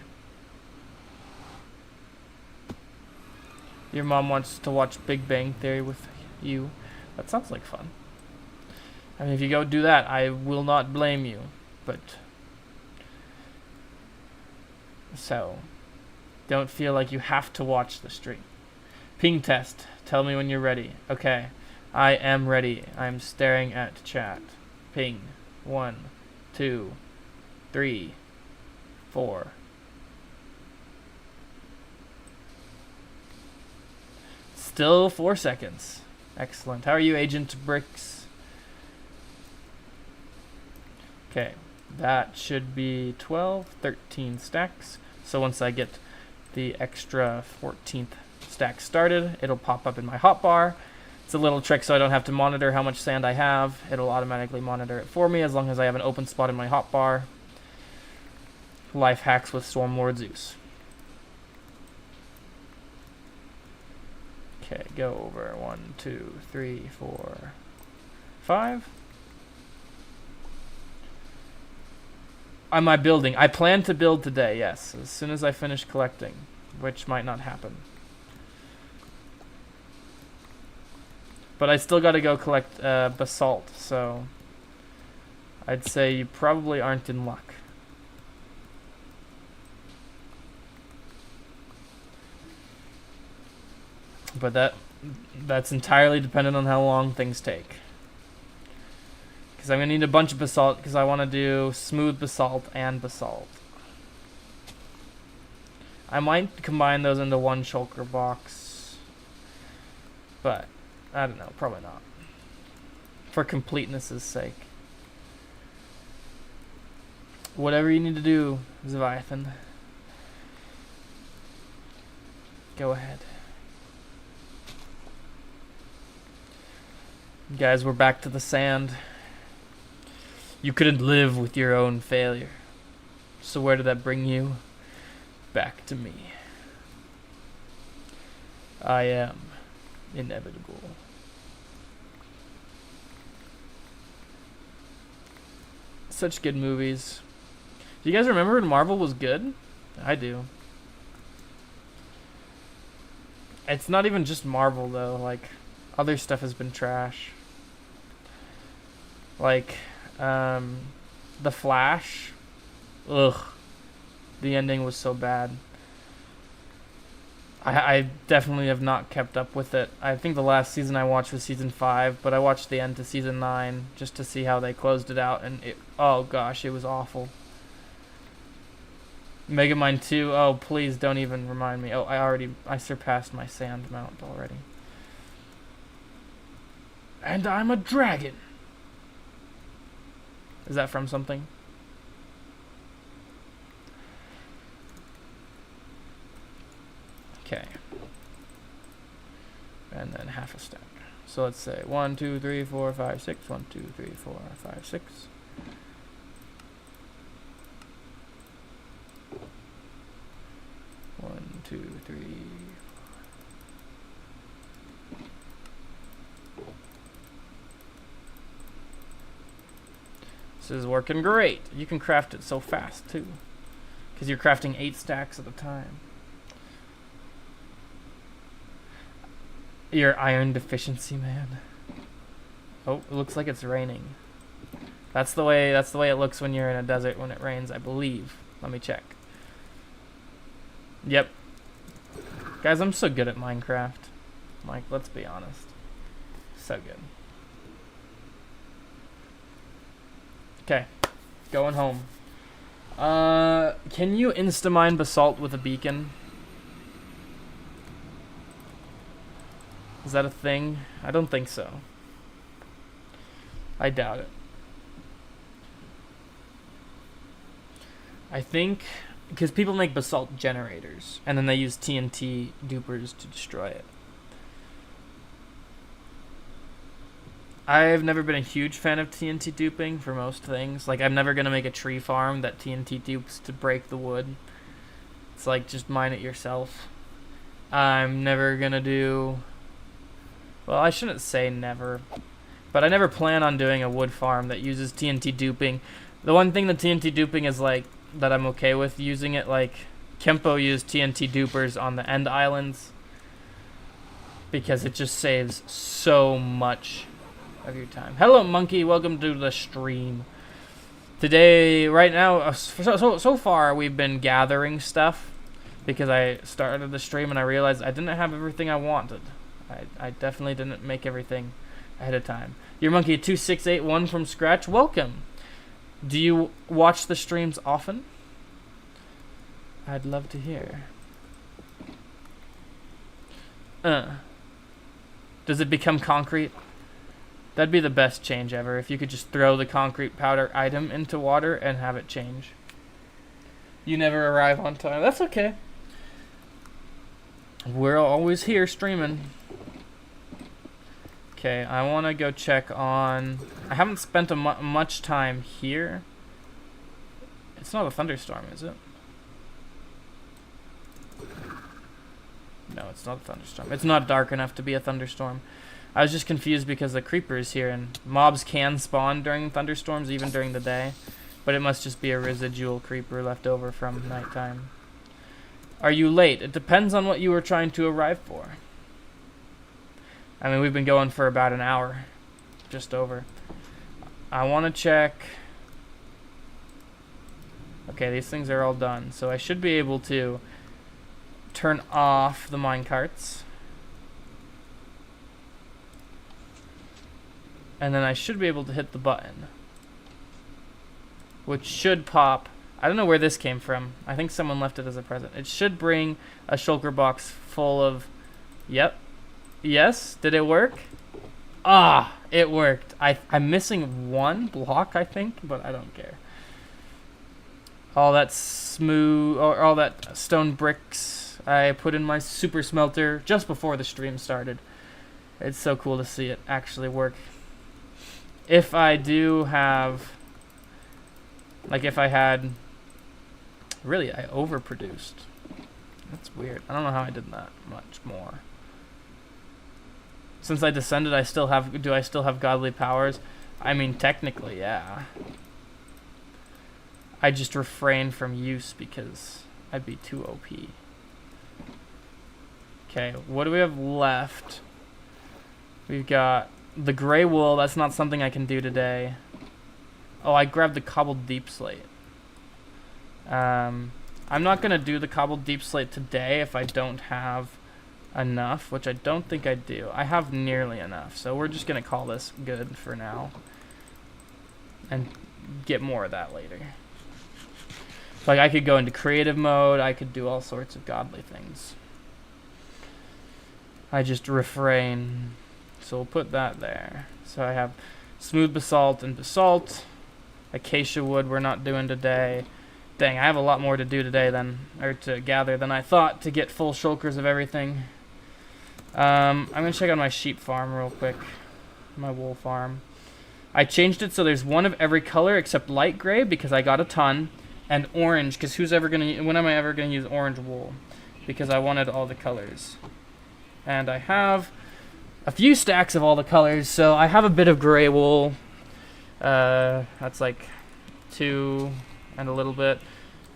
Your mom wants to watch Big Bang Theory with you. That sounds like fun. I mean, if you go do that, I will not blame you. But So, don't feel like you have to watch the stream. Ping test. Tell me when you're ready. Okay. I am ready. I'm staring at chat. Ping. 1, 2, 3, 4. Still 4 seconds. Excellent. How are you, Agent Bricks? Okay. That should be 12, 13 stacks. So once I get the extra 14th stack started, it'll pop up in my hotbar. It's a little trick so I don't have to monitor how much sand I have. It'll automatically monitor it for me as long as I have an open spot in my hotbar. Life hacks with Stormlord Zeus. Okay, go over 1, 2, 3, 4, 5. Am I building? I plan to build today, yes, as soon as I finish collecting, which might not happen. But I still got to go collect basalt, so I'd say you probably aren't in luck. But that's entirely dependent on how long things take. Because I'm going to need a bunch of basalt because I want to do smooth basalt and basalt. I might combine those into one shulker box. But, I don't know, probably not. For completeness' sake. Whatever you need to do, Leviathan. Go ahead. Guys, we're back to the sand. You couldn't live with your own failure. So where did that bring you? Back to me. I am inevitable. Such good movies. Do you guys remember when Marvel was good? I do. It's not even just Marvel though, like other stuff has been trash. Like The Flash. Ugh. The ending was so bad. I definitely have not kept up with it. I think the last season I watched was season 5, but I watched the end to season 9 just to see how they closed it out, and oh gosh, it was awful. Megamind 2, oh please don't even remind me. Oh, I surpassed my sand mount already. And I'm a dragon. Is that from something? Okay. And then half a stack. So let's say 1, 2, 3, 4, 5, 6. 1, 2, 3, 4, 5, 6. One, two, three. This is working great. You can craft it so fast too, because you're crafting 8 stacks at a time. Your iron deficiency, man. Oh, it looks like it's raining. That's the way it looks when you're in a desert when it rains, I believe. Let me check. Yep. Guys, I'm so good at Minecraft. Like, let's be honest. So good. Okay. Going home. Can you insta-mine basalt with a beacon? Is that a thing? I don't think so. I doubt it. I think because people make basalt generators and then they use TNT dupers to destroy it. I've never been a huge fan of TNT duping for most things. Like, I'm never going to make a tree farm that TNT dupes to break the wood. It's like, just mine it yourself. I'm never going to do... Well, I shouldn't say never. But I never plan on doing a wood farm that uses TNT duping. The one thing that TNT duping is like, that I'm okay with using it, like, Kempo used TNT dupers on the end islands. Because it just saves so much of your time. Hello, Monkey. Welcome to the stream. Today, right now, so far we've been gathering stuff because I started the stream and I realized I didn't have everything I wanted. I definitely didn't make everything ahead of time. Your monkey 2681 from Scratch, welcome. Do you watch the streams often? I'd love to hear. Does it become concrete? That'd be the best change ever, if you could just throw the concrete powder item into water and have it change. You never arrive on time. That's okay. We're always here streaming. Okay, I want to go check on... I haven't spent much time here. It's not a thunderstorm, is it? No, it's not a thunderstorm. It's not dark enough to be a thunderstorm. I was just confused because the creeper is here, and mobs can spawn during thunderstorms, even during the day. But it must just be a residual creeper left over from nighttime. Are you late? It depends on what you were trying to arrive for. I mean, we've been going for about an hour. Just over. I want to check... Okay, these things are all done. So I should be able to turn off the minecarts. And then I should be able to hit the button, which should pop. I don't know where this came from. I think someone left it as a present. It should bring a shulker box full of... Yep. Yes? Did it work? Ah! It worked. I'm missing one block, I think, but I don't care. All that smooth... or all that stone bricks I put in my super smelter just before the stream started. It's so cool to see it actually work. If I do have, like if I had, really I overproduced. That's weird. I don't know how I did that much more. Since I descended, do I still have godly powers? I mean, technically, yeah. I just refrain from use because I'd be too OP. Okay, what do we have left? We've got the gray wool. That's not something I can do today. Oh, I grabbed the cobbled deep slate. I'm not gonna do the cobbled deep slate today if I don't have enough, which I don't think I do. I have nearly enough, so we're just gonna call this good for now and get more of that later. Like, I could go into creative mode. I could do all sorts of godly things. I just refrain. So we'll put that there. So I have smooth basalt and basalt. Acacia wood we're not doing today. Dang, I have a lot more to do today to gather than I thought to get full shulkers of everything. I'm gonna check on my sheep farm real quick. My wool farm. I changed it so there's one of every color except light gray because I got a ton, and orange because when am I ever gonna use orange wool? Because I wanted all the colors. And I have a few stacks of all the colors, so I have a bit of gray wool. That's like 2 and a little bit.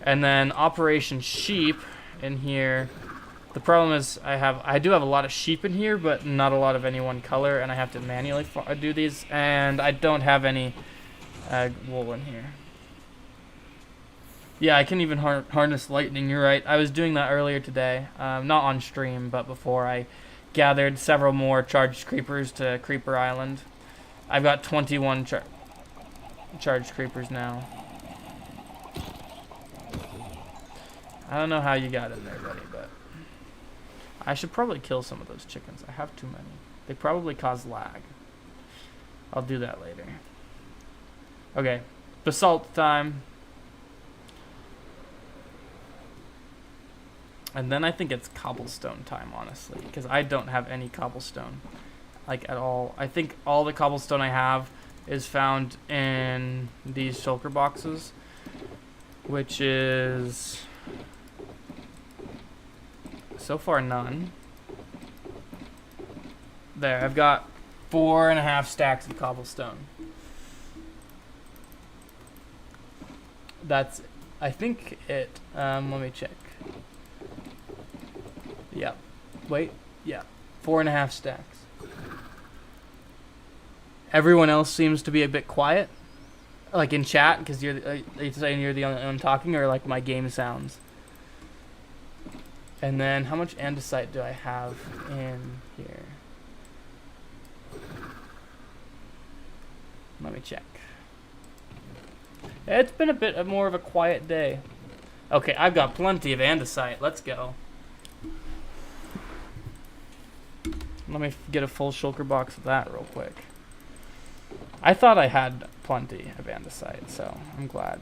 And then Operation Sheep in here. The problem is I do have a lot of sheep in here, but not a lot of any one color, and I have to manually do these, and I don't have any wool in here. Yeah, I can even harness lightning, you're right. I was doing that earlier today. Not on stream, but before I gathered several more charged creepers to Creeper Island. I've got 21 charged creepers now. I don't know how you got in there, buddy, but I should probably kill some of those chickens. I have too many. They probably cause lag. I'll do that later. Okay, basalt time. And then I think it's cobblestone time, honestly, because I don't have any cobblestone, like, at all. I think all the cobblestone I have is found in these shulker boxes, which is so far none. There, I've got 4.5 stacks of cobblestone. That's, I think, it. Let me check. Yeah. Wait. Yeah. 4.5 stacks. Everyone else seems to be a bit quiet. Like in chat, because you're saying you're the only one talking, or like my game sounds. And then how much andesite do I have in here? Let me check. It's been a bit more of a quiet day. Okay, I've got plenty of andesite. Let's go. Let me get a full shulker box of that real quick. I thought I had plenty of andesite, so I'm glad.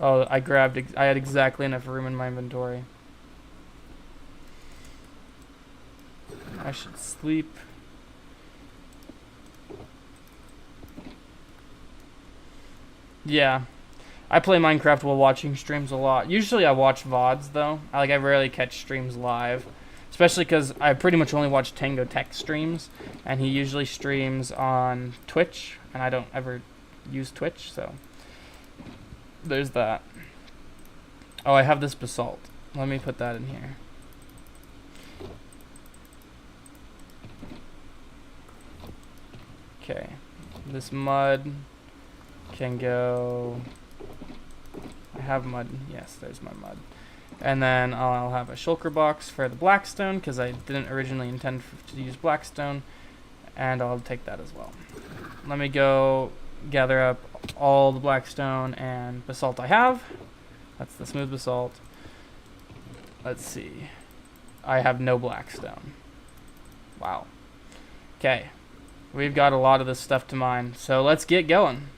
Oh, I had exactly enough room in my inventory. I should sleep. Yeah. I play Minecraft while watching streams a lot. Usually I watch VODs though. I rarely catch streams live. Especially because I pretty much only watch Tango Tech streams. And he usually streams on Twitch. And I don't ever use Twitch, so there's that. Oh, I have this basalt. Let me put that in here. Okay. This mud can go... I have mud. Yes, there's my mud. And then I'll have a shulker box for the blackstone, because I didn't originally intend to use blackstone. And I'll take that as well. Let me go gather up all the blackstone and basalt I have. That's the smooth basalt. Let's see. I have no blackstone. Wow. Okay. We've got a lot of this stuff to mine, so let's get going.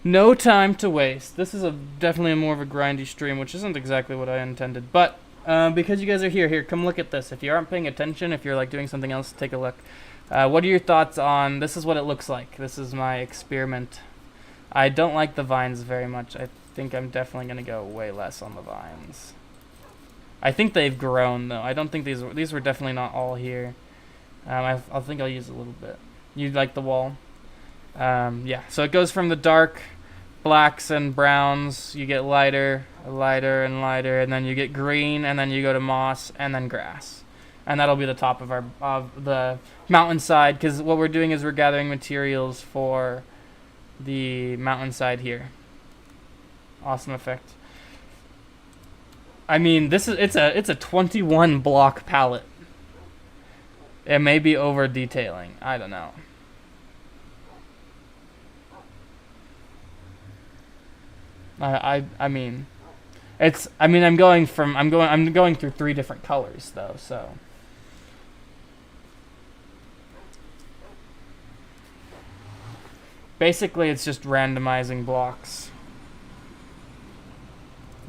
No time to waste. This is definitely more of a grindy stream, which isn't exactly what I intended. But because you guys are here, come look at this. If you aren't paying attention, if you're doing something else, take a look. What are your thoughts on, this is what it looks like. This is my experiment. I don't like the vines very much. I think I'm definitely going to go way less on the vines. I think they've grown, though. I don't think these were definitely not all here. I think I'll use a little bit. You like the wall? Yeah, so it goes from the dark blacks and browns. You get lighter, lighter, and lighter, and then you get green, and then you go to moss, and then grass. And that'll be the top of the mountainside, because what we're doing is we're gathering materials for the mountainside here. Awesome effect. I mean, it's a 21 block palette. It may be over detailing. I don't know. I mean, I'm going through 3 different colors though, so. Basically, it's just randomizing blocks.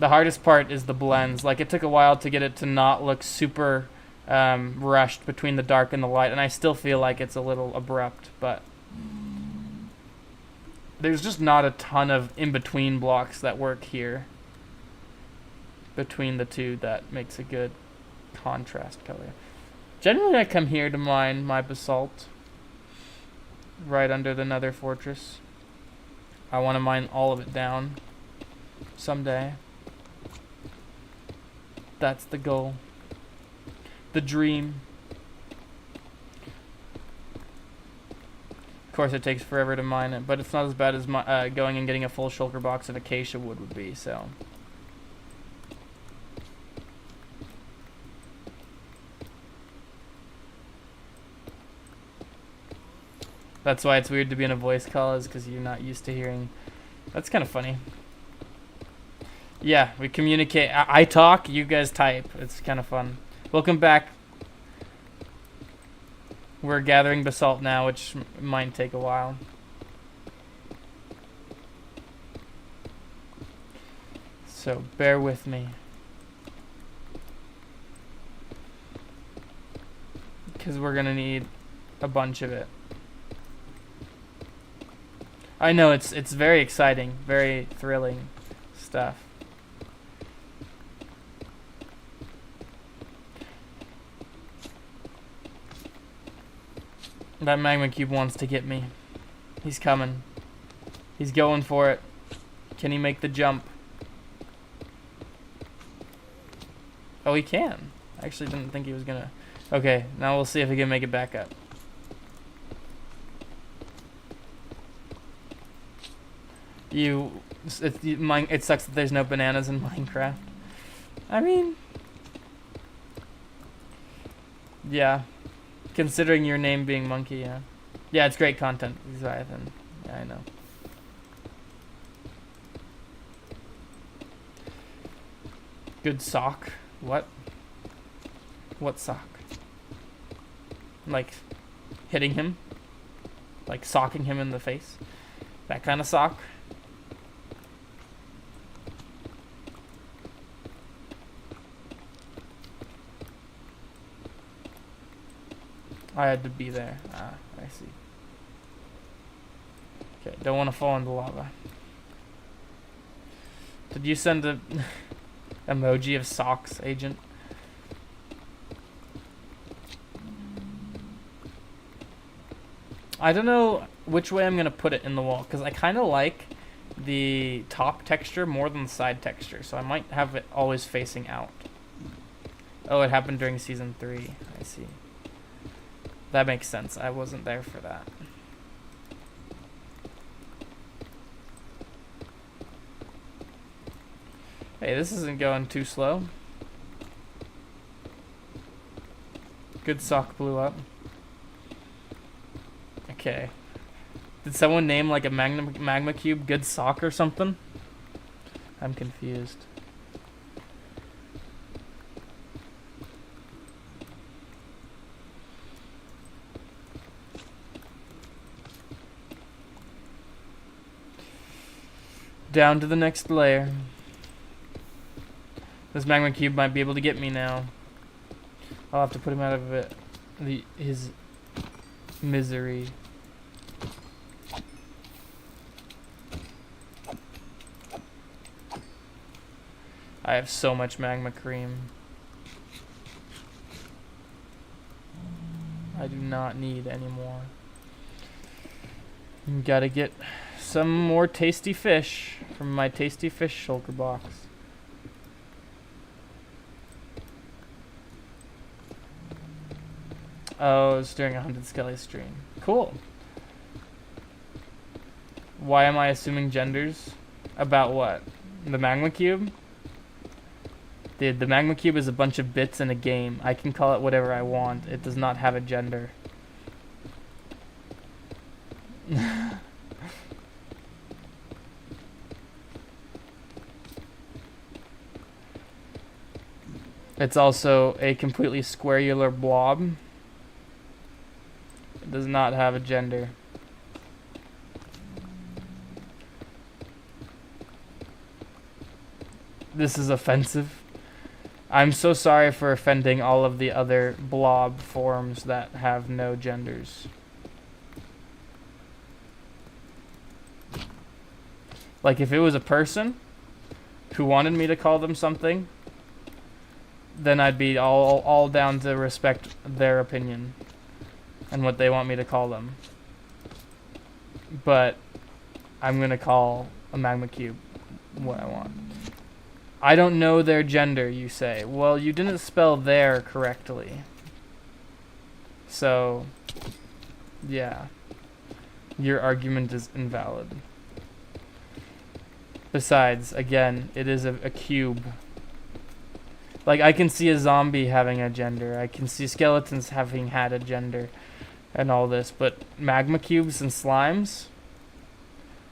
The hardest part is the blends. It took a while to get it to not look super rushed between the dark and the light, and I still feel like it's a little abrupt, but there's just not a ton of in-between blocks that work here between the two that makes a good contrast color. Generally, I come here to mine my basalt right under the Nether Fortress. I want to mine all of it down someday. That's the goal. The dream. Of course, it takes forever to mine it, but it's not as bad as going and getting a full shulker box of acacia wood would be, so. That's why it's weird to be in a voice call, is because you're not used to hearing. That's kind of funny. Yeah, we communicate. I talk, you guys type. It's kind of fun. Welcome back. We're gathering basalt now, which might take a while. So bear with me. Because we're going to need a bunch of it. I know, it's very exciting, very thrilling stuff. That magma cube wants to get me. He's coming. He's going for it. Can he make the jump? Oh, he can. Actually didn't think he was gonna. Okay, now we'll see if he can make it back up. It sucks that there's no bananas in Minecraft. I mean, yeah. Considering your name being Monkey, yeah. Yeah, it's great content, Leviathan. Yeah, I know. Good sock. What? What sock? Like, hitting him? Like, socking him in the face? That kind of sock? I had to be there. Ah, I see. Okay, don't want to fall into lava. Did you send a emoji of socks, Agent? I don't know which way I'm going to put it in the wall, because I kind of like the top texture more than the side texture, so I might have it always facing out. Oh, it happened during season 3. I see. That makes sense. I wasn't there for that. Hey, this isn't going too slow. Good sock blew up. Okay. Did someone name like a magma cube Good Sock or something? I'm confused. Down to the next layer. This magma cube might be able to get me now. I'll have to put him out of it. His misery. I have so much magma cream. I do not need any more. Gotta get some more tasty fish from my tasty fish shulker box. Oh, it's during a Hunted Skelly stream. Cool. Why am I assuming genders? About what? The magma cube? Dude, the magma cube is a bunch of bits in a game. I can call it whatever I want. It does not have a gender. It's also a completely squarular blob. It does not have a gender. This is offensive. I'm so sorry for offending all of the other blob forms that have no genders. Like if it was a person who wanted me to call them something, then I'd be all down to respect their opinion and what they want me to call them. But I'm gonna call a magma cube what I want. I don't know their gender, you say. Well, you didn't spell "their" correctly. So, yeah. Your argument is invalid. Besides, again, it is a cube. Like, I can see a zombie having a gender. I can see skeletons having had a gender and all this. But magma cubes and slimes?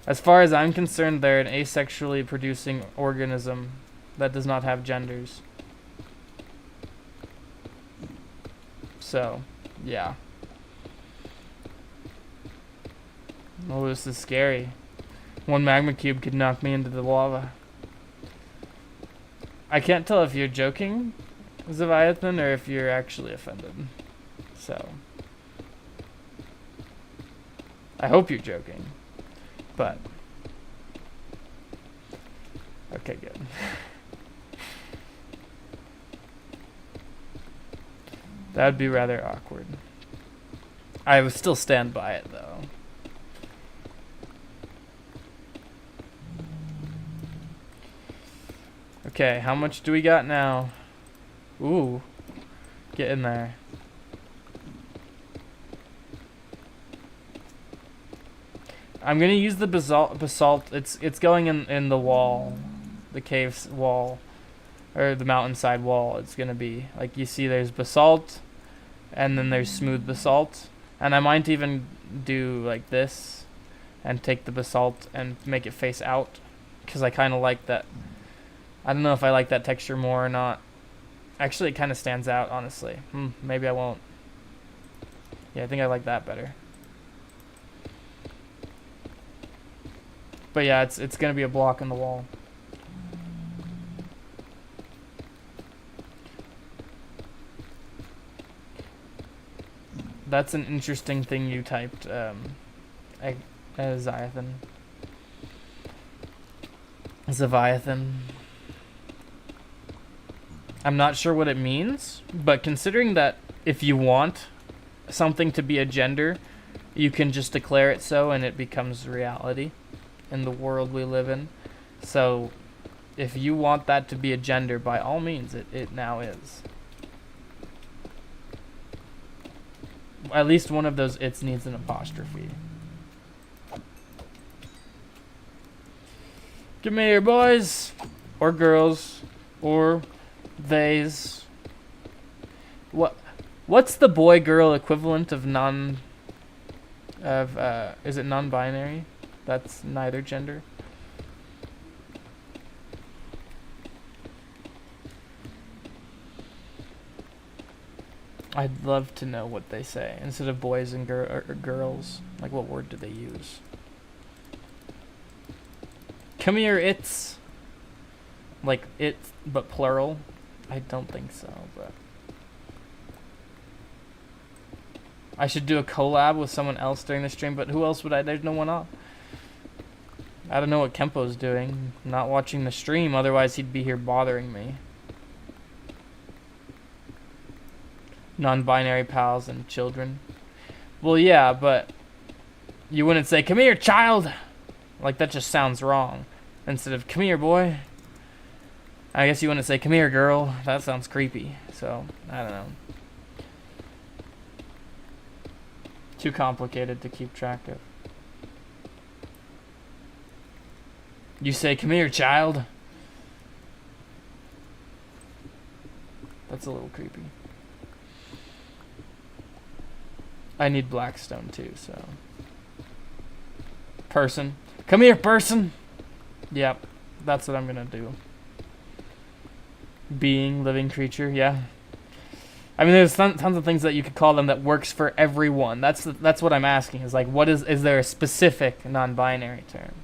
As far as I'm concerned, they're an asexually producing organism that does not have genders. So, yeah. Oh, this is scary. One magma cube could knock me into the lava. I can't tell if you're joking, Leviathan, or if you're actually offended. So, I hope you're joking. But, okay, good. That'd be rather awkward. I would still stand by it, though. Okay, how much do we got now? Ooh, Get in there. I'm gonna use the basalt. It's going in the wall, the cave's wall, or the mountainside wall. It's gonna be like you see. There's basalt, and then there's smooth basalt, and I might even do like this, and take the basalt and make it face out, because I kind of like that. I don't know if I like that texture more or not. Actually, it kind of stands out, honestly. Maybe I won't. Yeah, I think I like that better. But yeah, it's gonna be a block in the wall. That's an interesting thing you typed, Zavathan. Zavathan. I'm not sure what it means, but considering that if you want something to be a gender, you can just declare it so and it becomes reality in the world we live in. So if you want that to be a gender, by all means, it now is. At least one of those its needs an apostrophe. Come here, boys, or girls, or theys. What's the boy-girl equivalent of is it non-binary? That's neither gender. I'd love to know what they say instead of boys and girls. Like, what word do they use? Come here, it's like it, but plural. I don't think so, but I should do a collab with someone else during the stream. But who else would I? There's no one on. I don't know what Kempo's doing. I'm not watching the stream, otherwise he'd be here bothering me. Non-binary pals and children. Well, yeah, but you wouldn't say, "Come here, child." Like, that just sounds wrong. Instead of, "Come here, boy." I guess you wouldn't say, "Come here, girl." That sounds creepy. So, I don't know. Too complicated to keep track of. You say, "Come here, child." That's a little creepy. I need Blackstone too, so. Person. Come here, person! Yep, that's what I'm gonna do. Being, living creature, yeah. I mean, there's tons of things that you could call them that works for everyone. That's what I'm asking, is like, is there a specific non-binary term?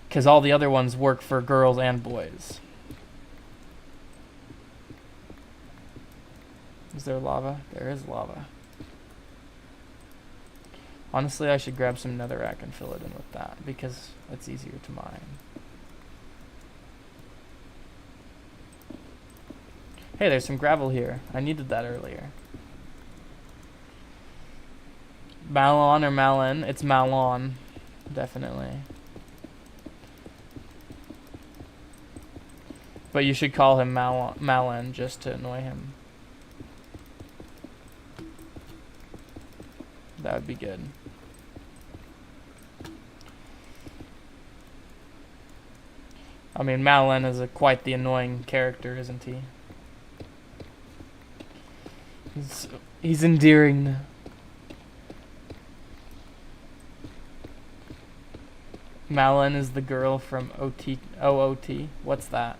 Because all the other ones work for girls and boys. Is there lava? There is lava. Honestly, I should grab some netherrack and fill it in with that, because it's easier to mine. Hey, there's some gravel here. I needed that earlier. Malon or Malin? It's Malon, definitely. But you should call him Malin just to annoy him. That would be good. I mean, Malin is quite the annoying character, isn't he? He's endearing. Malin is the girl from OOT. What's that?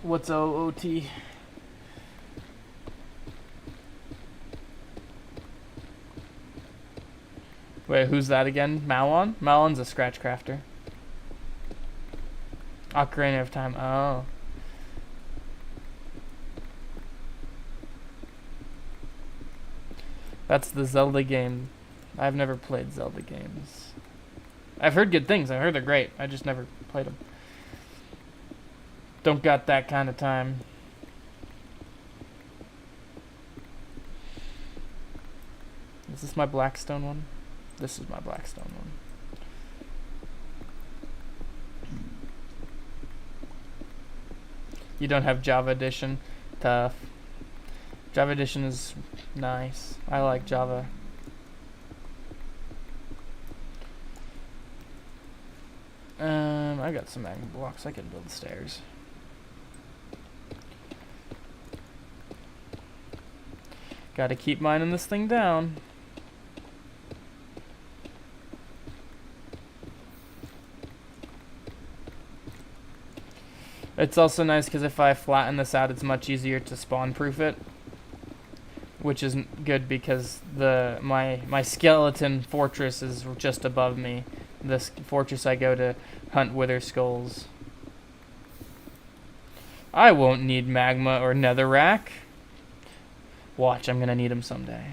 What's OOT? Wait, who's that again? Malon? Malon's a ScratchCrafter. Ocarina of Time. Oh. That's the Zelda game. I've never played Zelda games. I've heard good things. I've heard they're great. I just never played them. Don't got that kind of time. Is this my Blackstone one? This is my Blackstone one. You don't have Java Edition. tough. Java Edition is nice. I like Java. I got some magma blocks. I can build stairs. Gotta keep mining this thing down. It's also nice because if I flatten this out, it's much easier to spawn-proof it, which is good because my skeleton fortress is just above me. This fortress I go to hunt wither skulls. I won't need magma or netherrack. Watch, I'm gonna need them someday.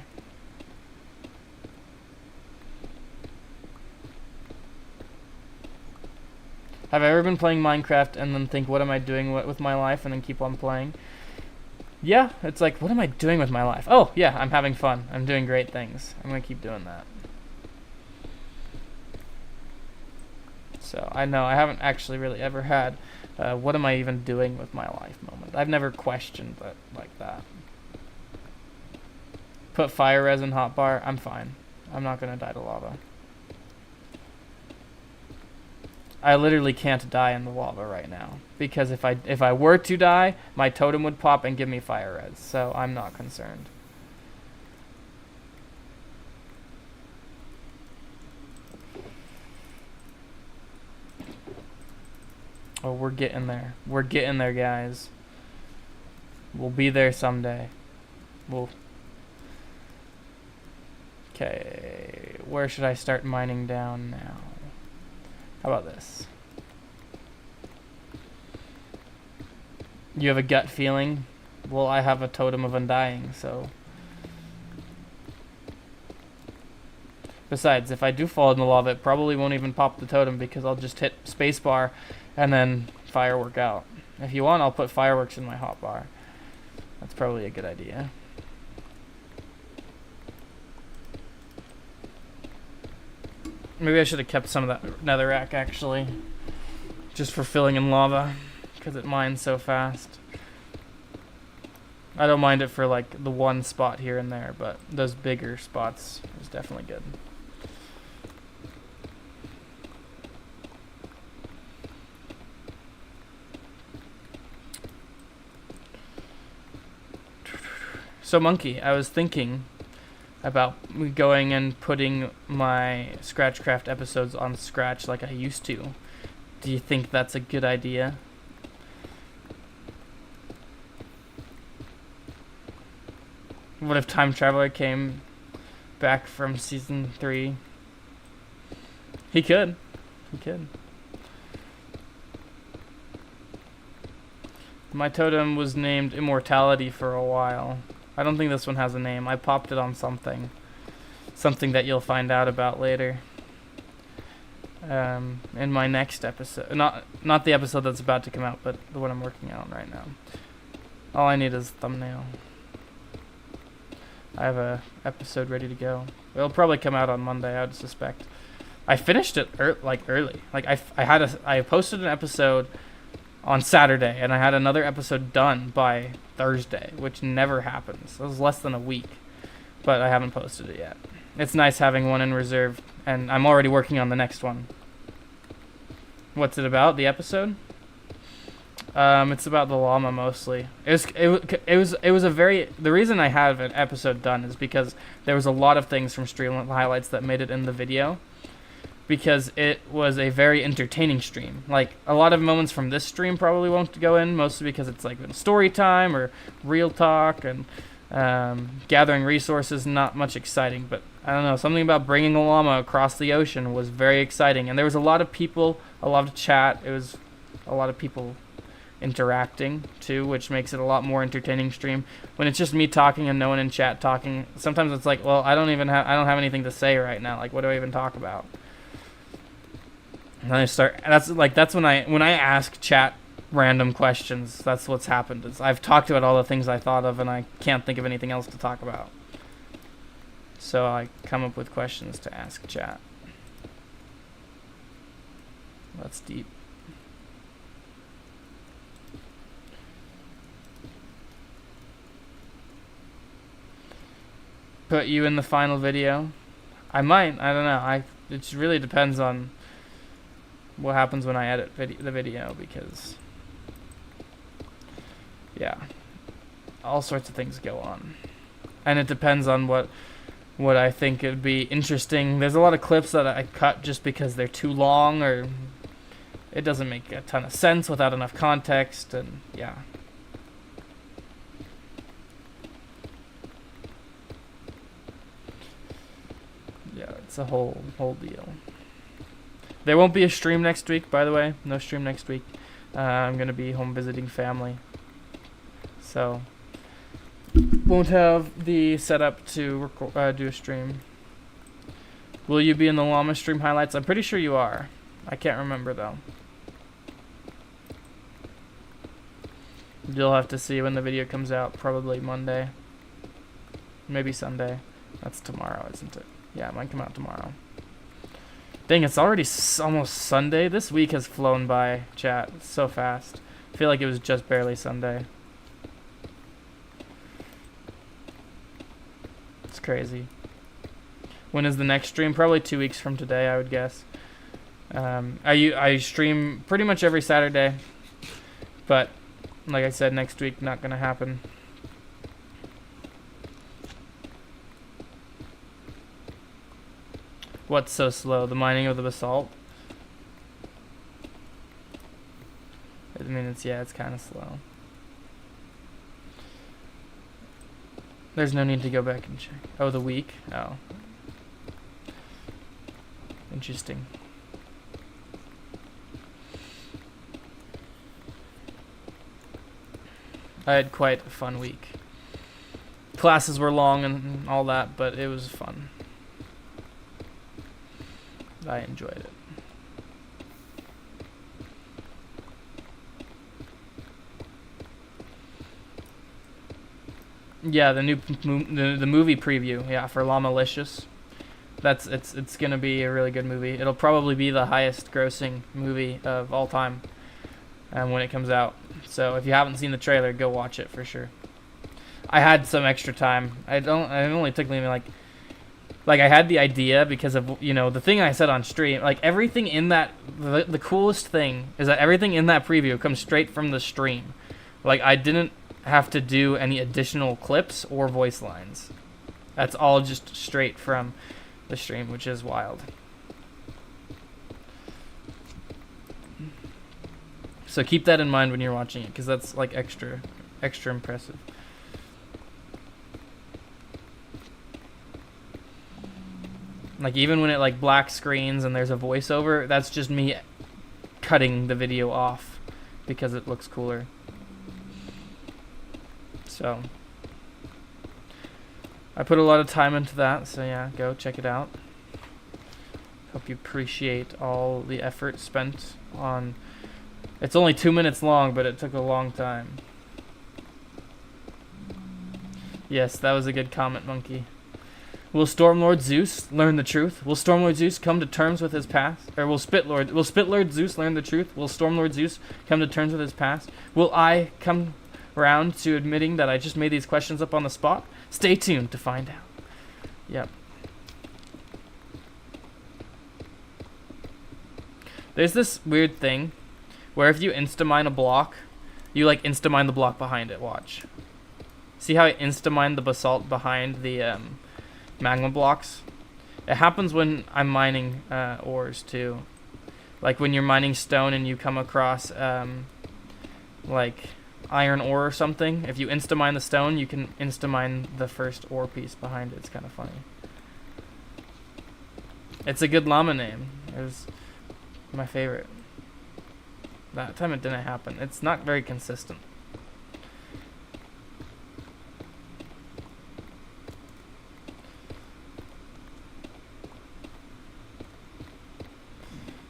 Have I ever been playing Minecraft and then think, what am I doing with my life, and then keep on playing? Yeah, it's like, what am I doing with my life? Oh, yeah, I'm having fun. I'm doing great things. I'm gonna keep doing that. So, I know, I haven't actually really ever had, what am I even doing with my life moment. I've never questioned it like that. Put fire resin hotbar, I'm fine. I'm not gonna die to lava. I literally can't die in the lava right now, because if I were to die, my totem would pop and give me fire res, so I'm not concerned. Oh, we're getting there. We're getting there, guys. We'll be there someday. Okay, where should I start mining down now? How about this? You have a gut feeling? Well, I have a totem of undying, so... Besides, if I do fall in the lava, it probably won't even pop the totem because I'll just hit spacebar and then firework out. If you want, I'll put fireworks in my hotbar. That's probably a good idea. Maybe I should have kept some of that netherrack, actually. Just for filling in lava, because it mines so fast. I don't mind it for, like, the one spot here and there, but those bigger spots is definitely good. So, Monkey, I was thinking about going and putting my ScratchCraft episodes on Scratch like I used to. Do you think that's a good idea? What if Time Traveler came back from season 3? He could. He could. My totem was named Immortality for a while. I don't think this one has a name. I popped it on something. Something that you'll find out about later. In my next episode. Not the episode that's about to come out, but the one I'm working on right now. All I need is a thumbnail. I have a episode ready to go. It'll probably come out on Monday, I would suspect. I finished it early. Like I posted an episode on Saturday, and I had another episode done by Thursday, which never happens. It was less than a week, but I haven't posted it yet. It's nice having one in reserve, and I'm already working on the next one. What's it about, the episode? It's about the llama mostly. It was a very... The reason I have an episode done is because there was a lot of things from stream highlights that made it in the video, because it was a very entertaining stream. Like, a lot of moments from this stream probably won't go in, mostly because it's like story time or real talk and gathering resources, not much exciting. But I don't know, something about bringing a llama across the ocean was very exciting. And there was a lot of people, a lot of chat. It was a lot of people interacting too, which makes it a lot more entertaining stream. When it's just me talking and no one in chat talking, sometimes it's like, well, I don't have anything to say right now. Like, what do I even talk about? And then I start. That's when I ask chat random questions. That's what's happened. I've talked about all the things I thought of, and I can't think of anything else to talk about. So I come up with questions to ask chat. That's deep. put you in the final video. I might. I don't know. It really depends on what happens when I edit the video, because yeah, all sorts of things go on, and it depends on what I think would be interesting. There's a lot of clips that I cut just because they're too long, or it doesn't make a ton of sense without enough context, and yeah. Yeah, it's a whole deal. There won't be a stream next week, by the way. No stream next week. I'm gonna be home visiting family, so won't have the setup to do a stream. Will you be in the llama stream highlights? I'm pretty sure you are. I can't remember though. You'll have to see when the video comes out. Probably Monday, maybe Sunday. That's tomorrow, isn't it? Yeah, it might come out tomorrow. Dang, it's already almost Sunday. This week has flown by, chat. It's so fast. I feel like it was just barely Sunday. It's crazy. When is the next stream? Probably 2 weeks from today, I would guess. I stream pretty much every Saturday, but like I said, next week not gonna happen. What's so slow? The mining of the basalt? I mean, it's kind of slow. There's no need to go back and check. Oh, the week? Oh. Interesting. I had quite a fun week. Classes were long and all that, but it was fun. I enjoyed it. Yeah, the movie preview, yeah, for Llamalicious. It's gonna be a really good movie. It'll probably be the highest grossing movie of all time when it comes out. So if you haven't seen the trailer, go watch it for sure. I had some extra time. It only took me like I had the idea because of, you know, the thing I said on stream. Like everything in that, the coolest thing is that everything in that preview comes straight from the stream. Like I didn't have to do any additional clips or voice lines. That's all just straight from the stream, which is wild. So keep that in mind when you're watching it, because that's like extra impressive. Like even when it like black screens and there's a voiceover, that's just me cutting the video off because it looks cooler. So I put a lot of time into that, so yeah, go check it out. Hope you appreciate all the effort spent on. It's only 2 minutes long, but it took a long time. Yes, that was a good comment, Monkey. Will Stormlord Zeus learn the truth? Will Stormlord Zeus come to terms with his past? Or will Spitlord Zeus learn the truth? Will Stormlord Zeus come to terms with his past? Will I come around to admitting that I just made these questions up on the spot? Stay tuned to find out. Yep. There's this weird thing where if you insta-mine a block, you like insta-mine the block behind it. Watch. See how I insta-mine the basalt behind the magma blocks? It happens when I'm mining ores too. Like when you're mining stone and you come across like iron ore or something, if you insta-mine the stone, you can insta-mine the first ore piece behind it. It's kind of funny. It's a good llama name. It was my favorite. That time it didn't happen. It's not very consistent.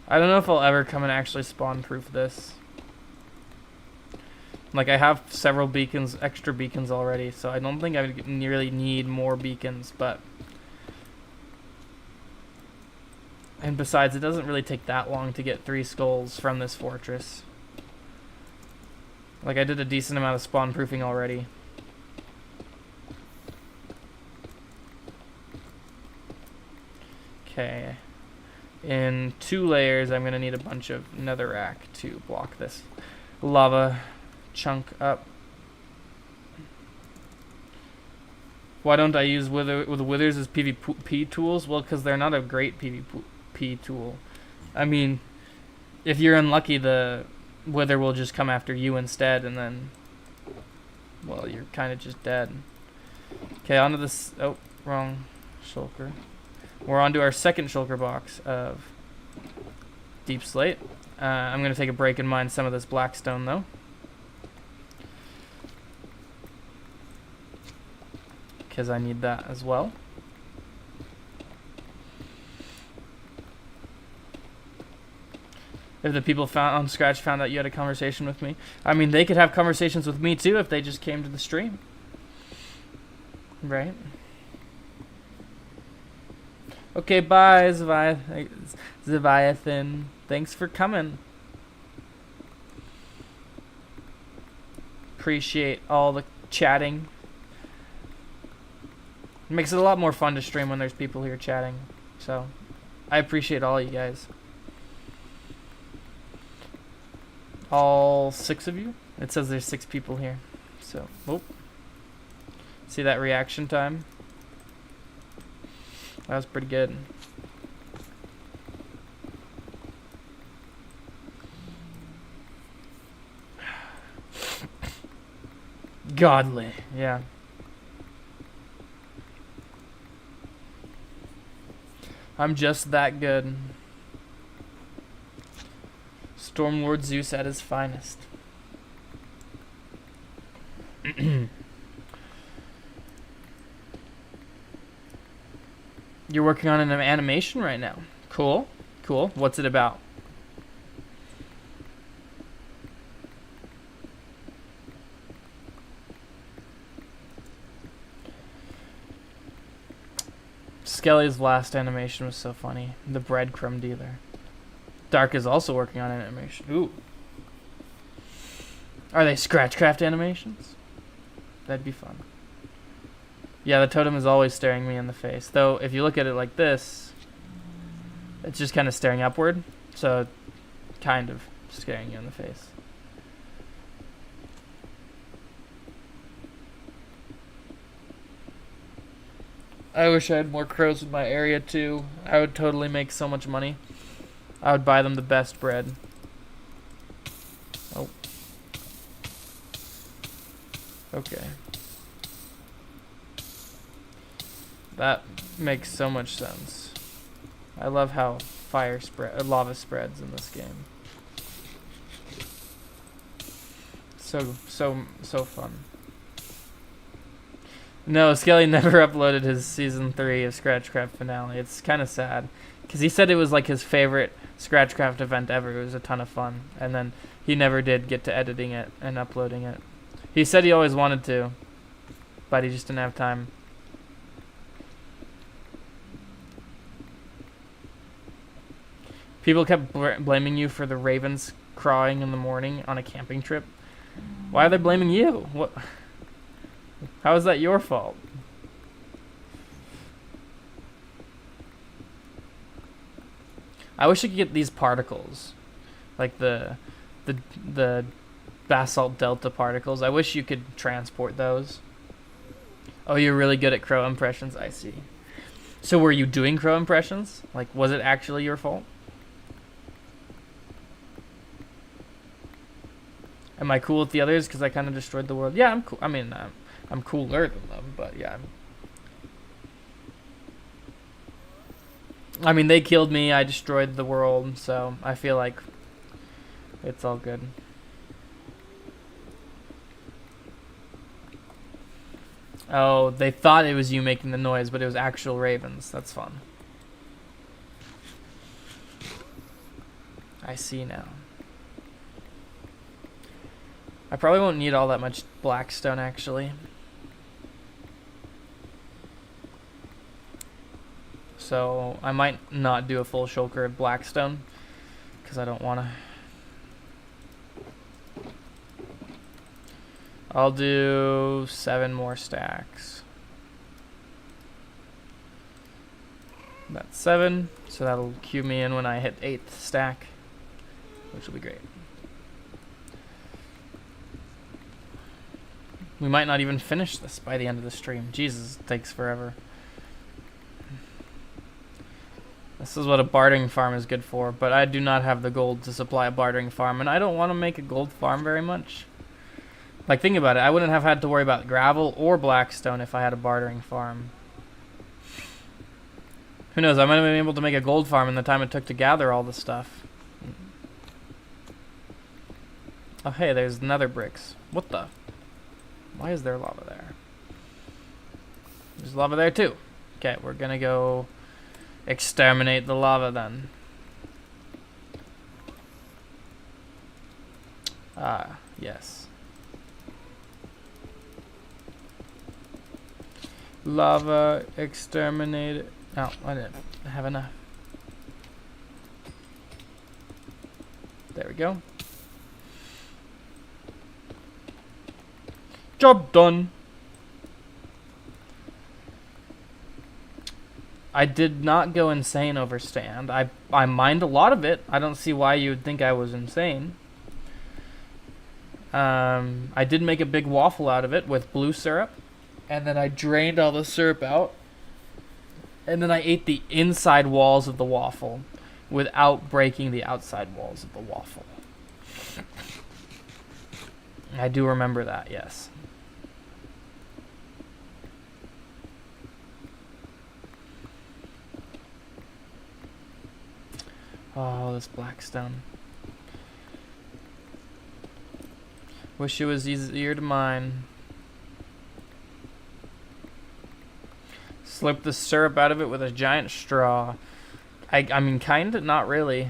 I don't know if I'll ever come and actually spawn proof this. Like I have several beacons, extra beacons already, so I don't think I would really need more beacons, but and besides, it doesn't really take that long to get 3 skulls from this fortress. Like I did a decent amount of spawn proofing already. Okay. In 2 layers, I'm gonna need a bunch of netherrack to block this lava chunk up. Why don't I use withers as PvP tools? Well, because they're not a great PvP tool. I mean, if you're unlucky, the wither will just come after you instead, and then, well, you're kind of just dead. Okay, onto this. Oh, wrong shulker. We're onto our second shulker box of deep slate. I'm going to take a break and mine some of this blackstone, though. Because I need that as well. If the people on Scratch found out you had a conversation with me, I mean, they could have conversations with me too if they just came to the stream. Right? Okay, bye, Zeviathan. Thanks for coming. Appreciate all the chatting. It makes it a lot more fun to stream when there's people here chatting. So, I appreciate all you guys. All 6 of you? It says there's 6 people here. So, oh. See that reaction time? That was pretty good. Godly, yeah. I'm just that good. Stormlord Zeus at his finest. You're working on an animation right now. Cool. Cool. What's it about? Skelly's last animation was so funny. The breadcrumb dealer. Dark is also working on an animation. Ooh. Are they ScratchCraft animations? That'd be fun. Yeah, the totem is always staring me in the face. Though, if you look at it like this, it's just kind of staring upward. So, kind of staring you in the face. I wish I had more crows in my area, too. I would totally make so much money. I would buy them the best bread. Oh. Okay. That makes so much sense. I love how lava spreads in this game. So fun. No, Skelly never uploaded his season 3 of ScratchCraft finale. It's kind of sad, because he said it was like his favorite ScratchCraft event ever. It was a ton of fun, and then he never did get to editing it and uploading it. He said he always wanted to, but he just didn't have time. People kept blaming you for the ravens crawling in the morning on a camping trip. Why are they blaming you? What? How is that your fault? I wish I could get these particles, like the basalt delta particles. I wish you could transport those. Oh, you're really good at crow impressions. I see. So were you doing crow impressions? Like, was it actually your fault? Am I cool with the others because I kind of destroyed the world? Yeah, I'm cool. I mean, I'm cooler than them, but yeah. I mean, they killed me. I destroyed the world, so I feel like it's all good. Oh, they thought it was you making the noise, but it was actual ravens. That's fun. I see now. I probably won't need all that much blackstone, actually. So I might not do a full shulker of blackstone, because I don't want to. I'll do 7 more stacks. That's 7, so that'll cue me in when I hit 8th stack, which will be great. We might not even finish this by the end of the stream. Jesus, it takes forever. This is what a bartering farm is good for, but I do not have the gold to supply a bartering farm, and I don't want to make a gold farm very much. Like, think about it. I wouldn't have had to worry about gravel or blackstone if I had a bartering farm. Who knows? I might have been able to make a gold farm in the time it took to gather all the stuff. Oh, hey, there's nether bricks. What the? Why is there lava there? There's lava there, too. Okay, we're gonna go exterminate the lava, then. Ah, yes. Lava exterminated. Oh, I didn't have enough. There we go. Job done. I did not go insane over stand. I mined a lot of it. I don't see why you would think I was insane. I did make a big waffle out of it with blue syrup. And then I drained all the syrup out. And then I ate the inside walls of the waffle without breaking the outside walls of the waffle. I do remember that, yes. Oh, this blackstone. Wish it was easier to mine. Slurp the syrup out of it with a giant straw. I mean, kinda, not really.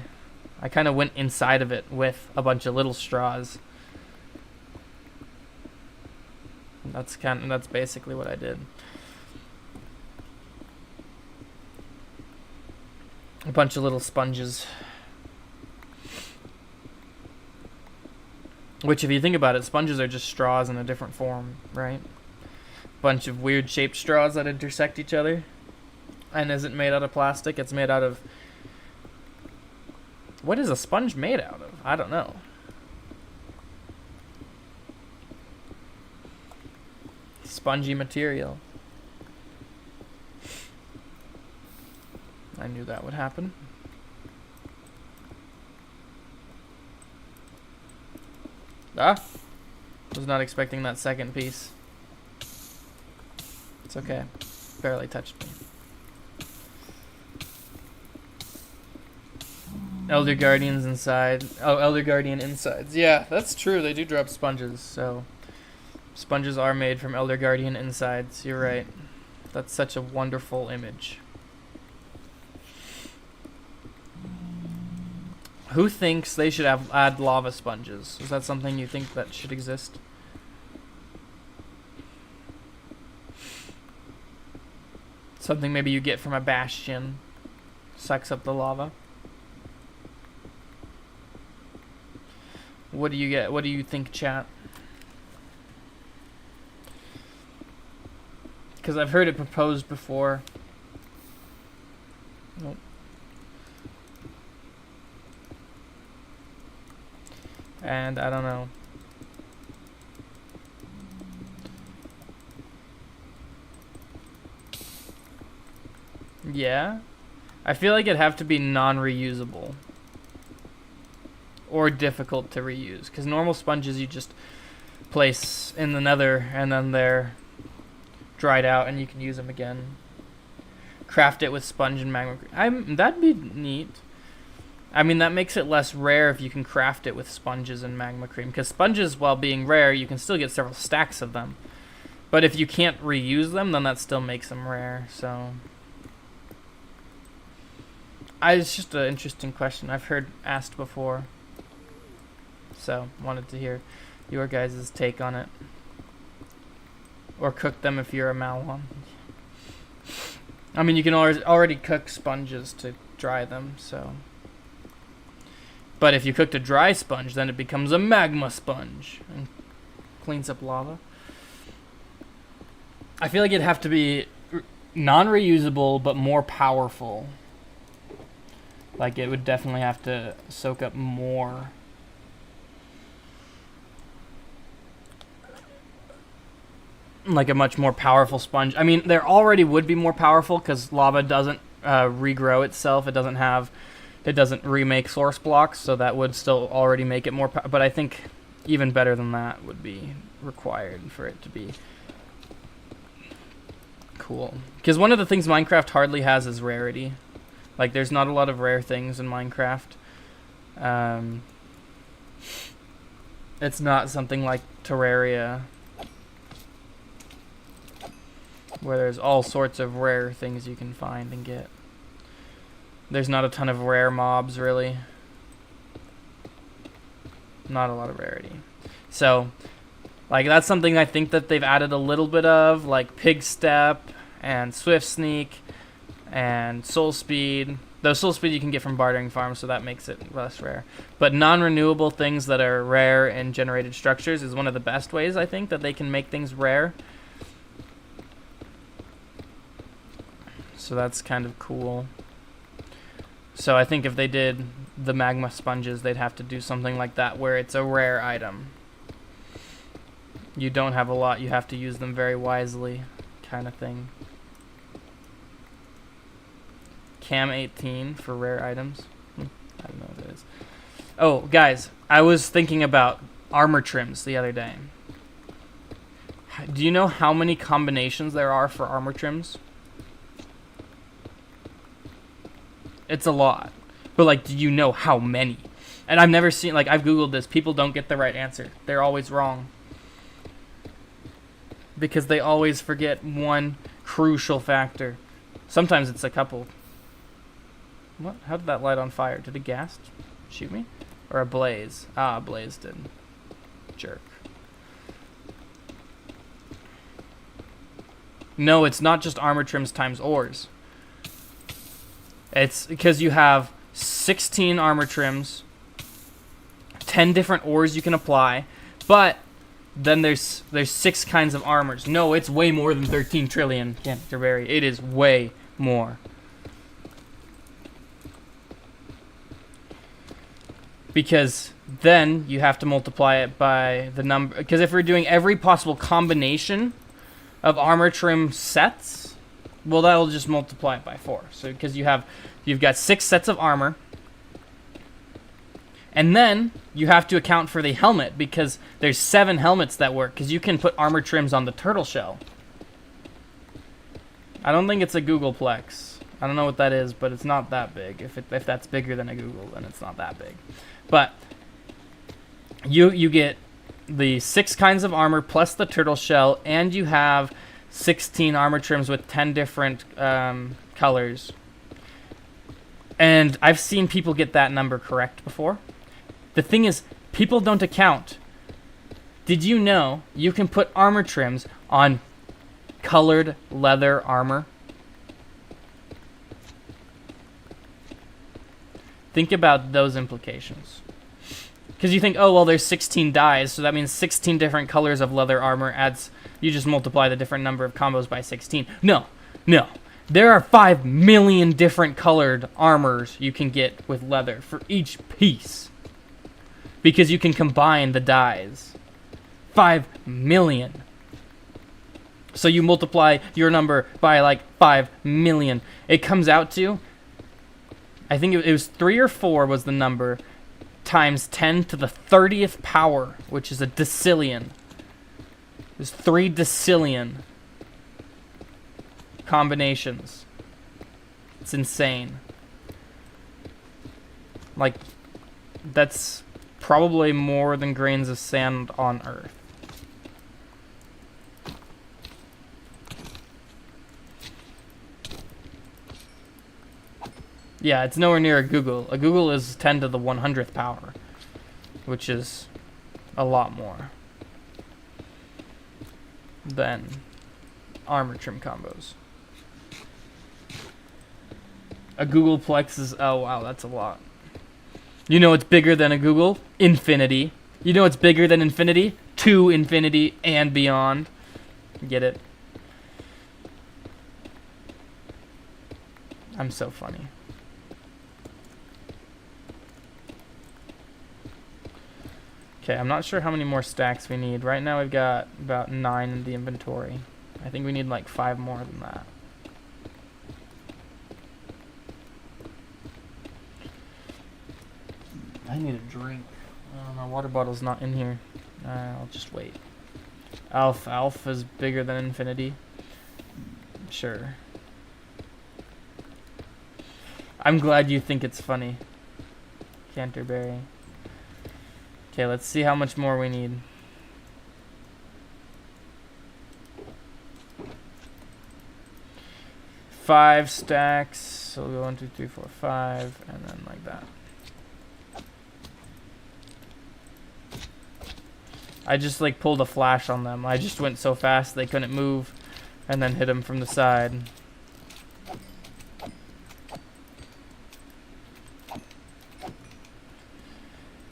I kind of went inside of it with a bunch of little straws. That's basically what I did. A bunch of little sponges. Which, if you think about it, sponges are just straws in a different form, right? Bunch of weird shaped straws that intersect each other. And isn't made out of plastic, it's made out of... What is a sponge made out of? I don't know. Spongy material. I knew that would happen. Ah! Was not expecting that second piece. It's okay. Barely touched me. Elder Guardians inside. Oh, Elder Guardian insides. Yeah, that's true. They do drop sponges, so... Sponges are made from Elder Guardian insides. You're right. That's such a wonderful image. Who thinks they should add lava sponges? Is that something you think that should exist? Something maybe you get from a bastion. Sucks up the lava. What do you get? What do you think, chat? Because I've heard it proposed before. Nope. And I don't know. Yeah. I feel like it'd have to be non-reusable. Or difficult to reuse. Because normal sponges you just place in the nether and then they're dried out and you can use them again. Craft it with sponge and magma. That'd be neat. I mean, that makes it less rare if you can craft it with sponges and magma cream. Because sponges, while being rare, you can still get several stacks of them. But if you can't reuse them, then that still makes them rare. So, it's just an interesting question I've heard asked before. So, wanted to hear your guys' take on it. Or cook them if you're a Malwan. I mean, you can already cook sponges to dry them, so... But if you cooked a dry sponge, then it becomes a magma sponge and cleans up lava. I feel like it'd have to be non-reusable, but more powerful. Like, it would definitely have to soak up more. Like a much more powerful sponge. I mean, there already would be more powerful because lava doesn't regrow itself. It doesn't remake source blocks, so that would still already make it more. But I think even better than that would be required for it to be cool. Because one of the things Minecraft hardly has is rarity. Like, there's not a lot of rare things in Minecraft. It's not something like Terraria, where there's all sorts of rare things you can find and get. There's not a ton of rare mobs, really. Not a lot of rarity. So, like, that's something I think that they've added a little bit of, like Pig Step and Swift Sneak and Soul Speed. Though Soul Speed you can get from bartering farms, so that makes it less rare. But non-renewable things that are rare in generated structures is one of the best ways, I think, that they can make things rare. So that's kind of cool. So I think if they did the magma sponges, they'd have to do something like that where it's a rare item. You don't have a lot, you have to use them very wisely, kind of thing. Cam 18 for rare items. I don't know what it is. Oh, guys, I was thinking about armor trims the other day. Do you know how many combinations there are for armor trims? It's a lot. But, like, do you know how many? And I've never seen, like, I've Googled this. People don't get the right answer. They're always wrong. Because they always forget one crucial factor. Sometimes it's a couple. What? How did that light on fire? Did a ghast shoot me? Or a blaze? Ah, a blaze did. Jerk. No, it's not just armor trims times ores. It's because you have 16 armor trims, 10 different ores you can apply, but then there's 6 kinds of armors. No, it's way more than 13 trillion, Canterbury. It is way more. Because then you have to multiply it by the number. Because if we're doing every possible combination of armor trim sets, well, that'll just multiply it by 4. So because you've got 6 sets of armor, and then you have to account for the helmet because there's 7 helmets that work. Because you can put armor trims on the turtle shell. I don't think it's a Googleplex. I don't know what that is, but it's not that big. If that's bigger than a Google, then it's not that big. But you get the 6 kinds of armor plus the turtle shell, and you have 16 armor trims with 10 different colors. And I've seen people get that number correct before. The thing is, people don't account. Did you know you can put armor trims on colored leather armor? Think about those implications. Because you think, oh, well, there's 16 dyes, so that means 16 different colors of leather armor adds... You just multiply the different number of combos by 16. No. There are 5 million different colored armors you can get with leather for each piece. Because you can combine the dyes. 5 million. So you multiply your number by like 5 million. It comes out to... I think it was 3 or 4 was the number, times 10 to the 30th power, which is a decillion. There's 3 decillion combinations. It's insane. Like, that's probably more than grains of sand on Earth. Yeah, it's nowhere near a Google. A Google is 10 to the 100th power, which is a lot more than armor trim combos. A Googleplex is... Oh, wow, that's a lot. You know what's bigger than a Google? Infinity. You know what's bigger than infinity? To infinity and beyond. Get it? I'm so funny. Okay, I'm not sure how many more stacks we need. Right now we've got about 9 in the inventory. I think we need like 5 more than that. I need a drink. My water bottle's not in here. I'll just wait. Alpha is bigger than infinity. Sure. I'm glad you think it's funny. Canterbury. Okay, let's see how much more we need. Five stacks. So we'll go 1, 2, 3, 4, 5, and then like that. I just like pulled a flash on them. I just went so fast they couldn't move, and then hit them from the side.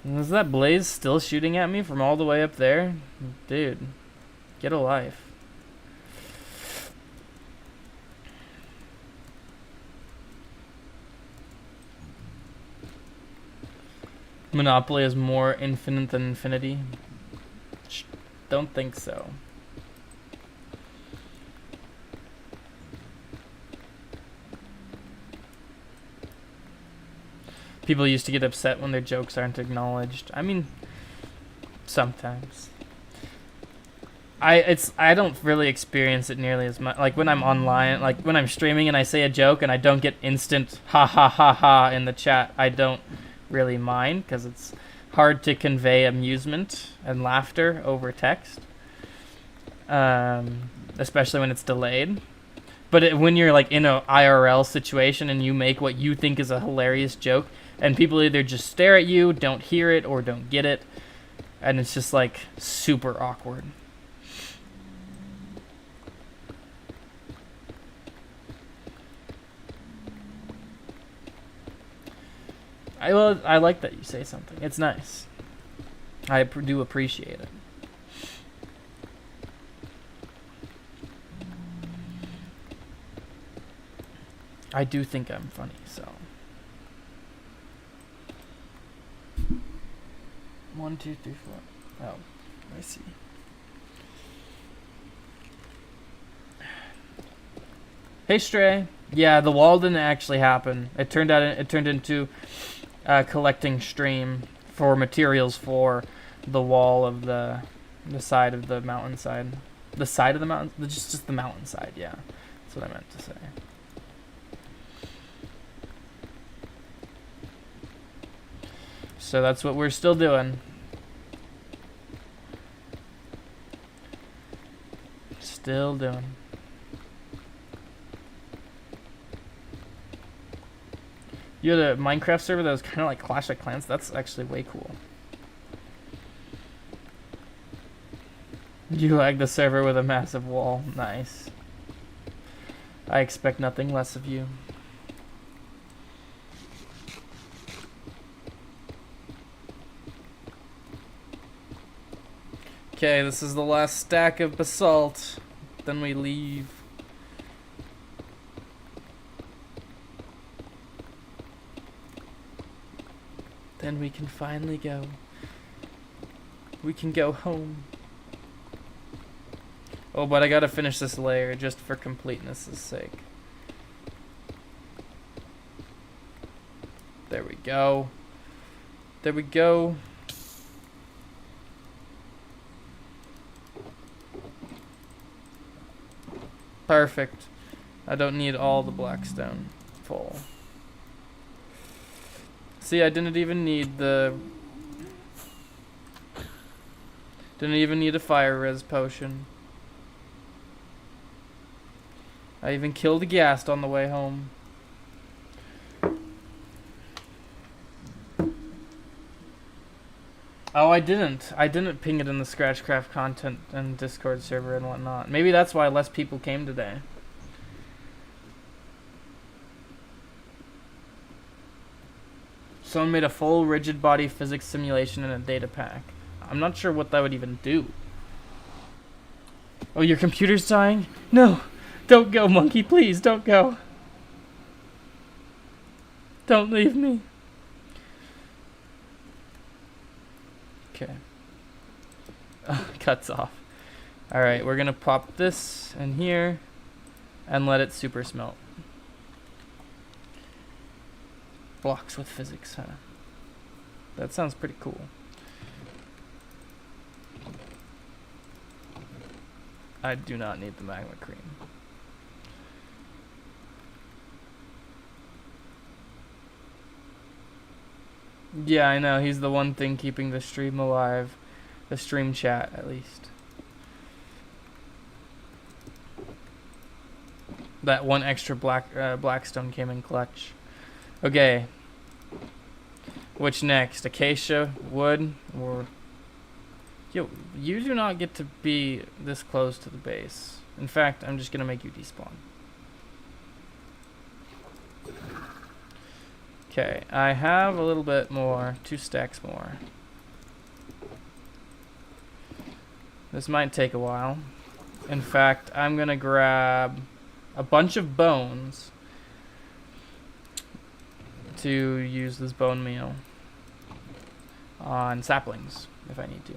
Is that blaze still shooting at me from all the way up there? Dude, get a life. Monopoly is more infinite than infinity? Don't think so. People used to get upset when their jokes aren't acknowledged. I mean, sometimes. I don't really experience it nearly as much. Like when I'm online, like when I'm streaming and I say a joke and I don't get instant ha ha ha ha in the chat, I don't really mind because it's hard to convey amusement and laughter over text, especially when it's delayed. But when you're like in a IRL situation and you make what you think is a hilarious joke, and people either just stare at you, don't hear it, or don't get it, and it's just like super awkward. I like that you say something. It's nice. I do appreciate it. I do think I'm funny, so. 1, 2, 3, 4. Oh, I see. Hey, Stray. Yeah, the wall didn't actually happen. It turned into a collecting stream for materials for the wall of the side of the mountainside. The side of the mountain, just the mountainside. Yeah, that's what I meant to say. So that's what we're still doing. Still doing. You had a Minecraft server that was kind of like Clash of Clans. That's actually way cool. You like the server with a massive wall. Nice. I expect nothing less of you. Okay, this is the last stack of basalt. Then we leave. Then we can finally go. We can go home. Oh, but I gotta finish this layer just for completeness' sake. There we go. There we go. Perfect. I don't need all the blackstone full. See, I didn't even need a fire res potion. I even killed a ghast on the way home. Oh, I didn't ping it in the ScratchCraft content and Discord server and whatnot. Maybe that's why less people came today. Someone made a full rigid body physics simulation in a data pack. I'm not sure what that would even do. Oh, your computer's dying? No! Don't go, monkey, please, don't go. Don't leave me. Okay. Cuts off. Alright, we're gonna pop this in here and let it super smelt. Blocks with physics, huh? That sounds pretty cool. I do not need the magma cream. Yeah, I know. He's the one thing keeping the stream alive. The stream chat, at least. That one extra blackstone came in clutch. Okay. Which next? Acacia, wood, or... Yo, you do not get to be this close to the base. In fact, I'm just going to make you despawn. Okay, I have a little bit more. 2 stacks more. This might take a while. In fact, I'm going to grab a bunch of bones to use this bone meal on saplings if I need to.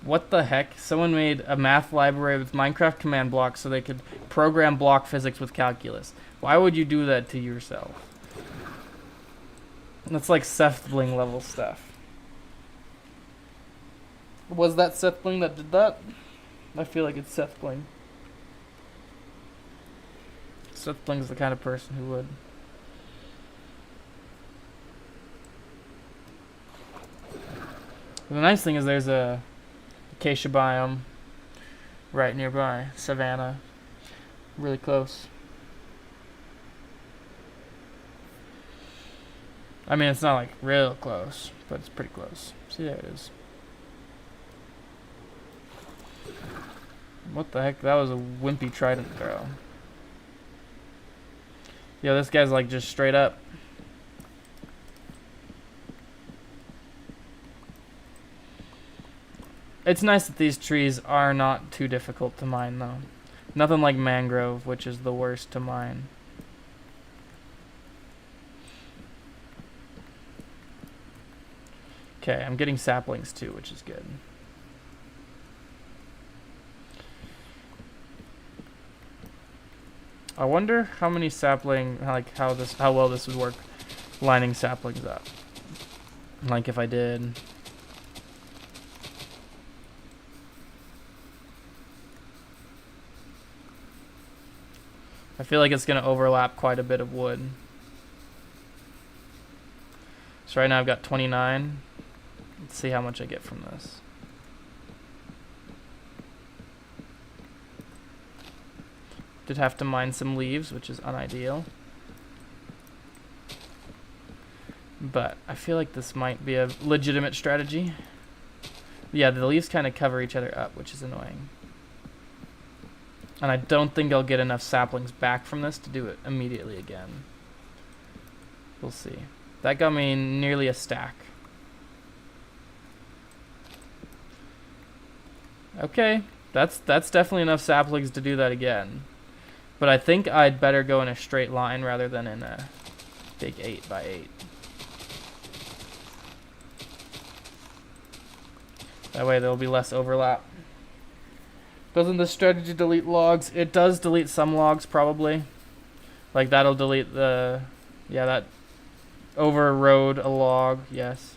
What the heck? Someone made a math library with Minecraft command blocks so they could program block physics with calculus. Why would you do that to yourself? That's like Sethbling level stuff. Was that Sethbling that did that? I feel like it's Sethbling. Sethbling's the kind of person who would. The nice thing is there's a acacia biome right nearby. Savannah. Really close. I mean, it's not like real close, but it's pretty close. See, there it is. What the heck? That was a wimpy trident throw. Yo, this guy's like just straight up. It's nice that these trees are not too difficult to mine, though. Nothing like mangrove, which is the worst to mine. Okay, I'm getting saplings too, which is good. I wonder how many sapling, like how well this would work lining saplings up. Like if I did... I feel like it's going to overlap quite a bit of wood. So right now I've got 29. Let's see how much I get from this. Did have to mine some leaves, which is unideal. But I feel like this might be a legitimate strategy. Yeah, the leaves kind of cover each other up, which is annoying. And I don't think I'll get enough saplings back from this to do it immediately again. We'll see. That got me nearly a stack. Okay, that's definitely enough saplings to do that again. But I think I'd better go in a straight line rather than in a big 8x8. That way there'll be less overlap. Doesn't this strategy delete logs? It does delete some logs, probably. Like, that'll delete the... Yeah, that overrode a log, yes.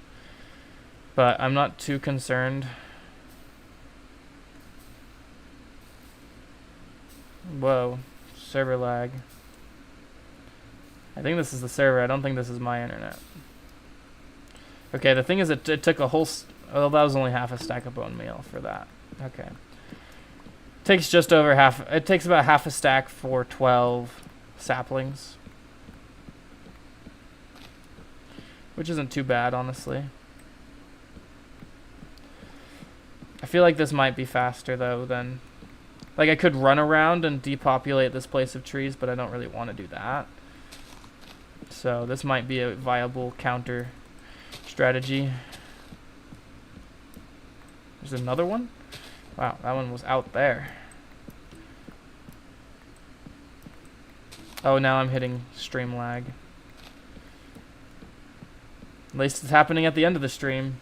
But I'm not too concerned. Whoa. Server lag. I think this is the server. I don't think this is my internet. Okay, the thing is it took a whole... Oh, that was only half a stack of bone meal for that. Okay. Takes just over half. It takes about half a stack for 12 saplings, which isn't too bad, honestly. I feel like this might be faster though than, like, I could run around and depopulate this place of trees, but I don't really want to do that. So this might be a viable counter strategy. There's another one. Wow, that one was out there. Oh, now I'm hitting stream lag. At least it's happening at the end of the stream.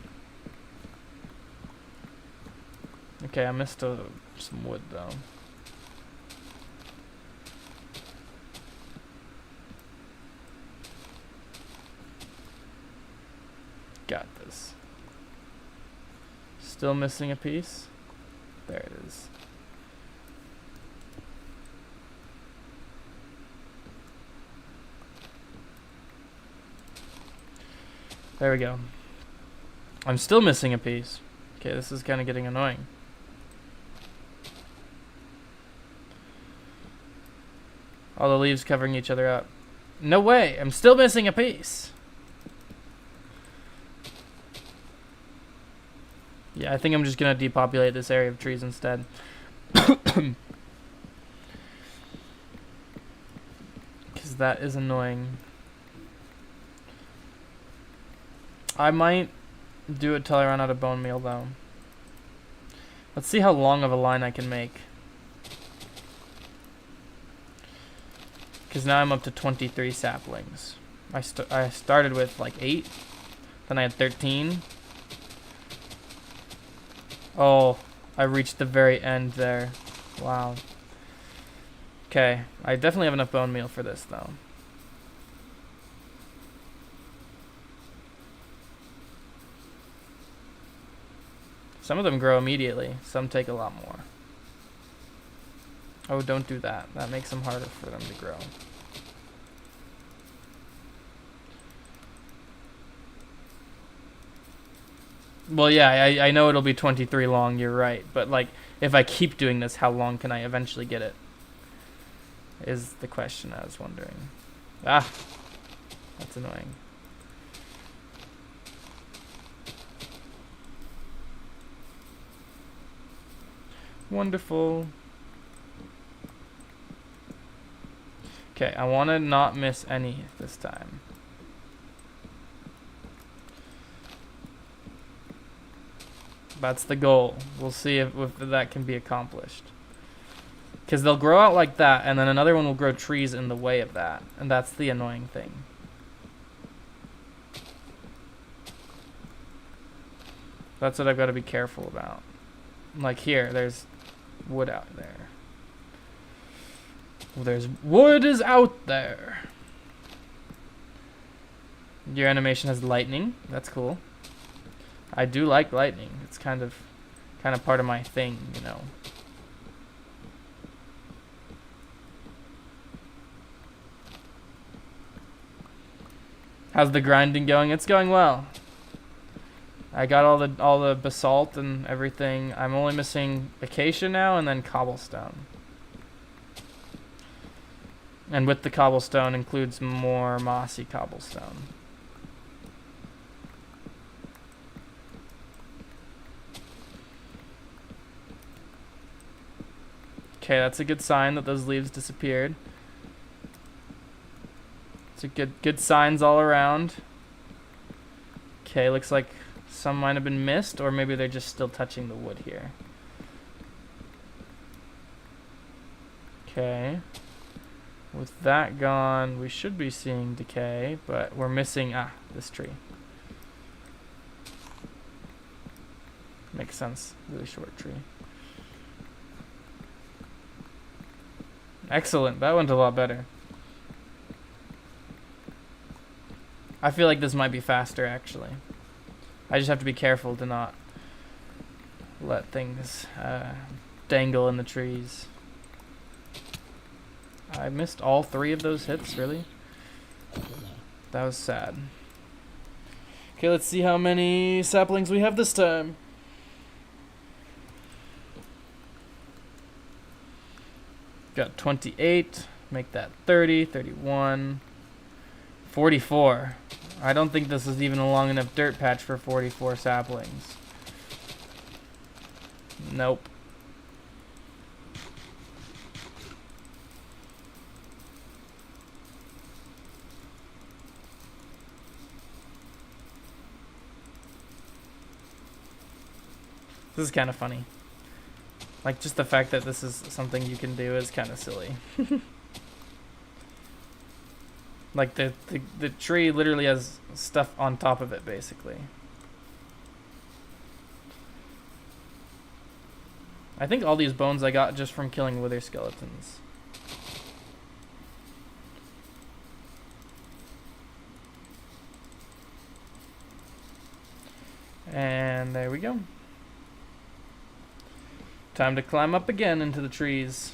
Okay, I missed some wood though. Got this. Still missing a piece. There it is. There we go. I'm still missing a piece. Okay, this is kind of getting annoying. All the leaves covering each other up. No way! I'm still missing a piece! Yeah, I think I'm just gonna depopulate this area of trees instead. Because that is annoying. I might do it till I run out of bone meal though. Let's see how long of a line I can make. Because now I'm up to 23 saplings. I started with like 8. Then I had 13. Oh, I reached the very end there. Wow. Okay, I definitely have enough bone meal for this though. Some of them grow immediately. Some take a lot more. Oh, don't do that. That makes them harder for them to grow. Well, yeah, I know it'll be 23 long, you're right. But, like, if I keep doing this, how long can I eventually get it? Is the question I was wondering. Ah! That's annoying. Wonderful. Okay, I want to not miss any this time. That's the goal. We'll see if that can be accomplished. Because they'll grow out like that, and then another one will grow trees in the way of that. And that's the annoying thing. That's what I've got to be careful about. Like here, there's wood out there. Well, there's wood is out there. Your animation has lightning. That's cool. I do like lightning. It's kind of part of my thing, you know. How's the grinding going? It's going well. I got all the basalt and everything. I'm only missing acacia now and then cobblestone. And with the cobblestone includes more mossy cobblestone. Okay, that's a good sign that those leaves disappeared. It's a good signs all around. Okay, looks like some might have been missed, or maybe they're just still touching the wood here. Okay. With that gone, we should be seeing decay, but we're missing, this tree. Makes sense. Really short tree. Excellent. That went a lot better. I feel like this might be faster, actually. I just have to be careful to not let things dangle in the trees. I missed all 3 of those hits, really? That was sad. Okay, let's see how many saplings we have this time. Got 28, make that 30, 31, 44. I don't think this is even a long enough dirt patch for 44 saplings. Nope. This is kind of funny. Like, just the fact that this is something you can do is kind of silly. Like the tree literally has stuff on top of it, basically. I think all these bones I got just from killing wither skeletons. And there we go. Time to climb up again into the trees.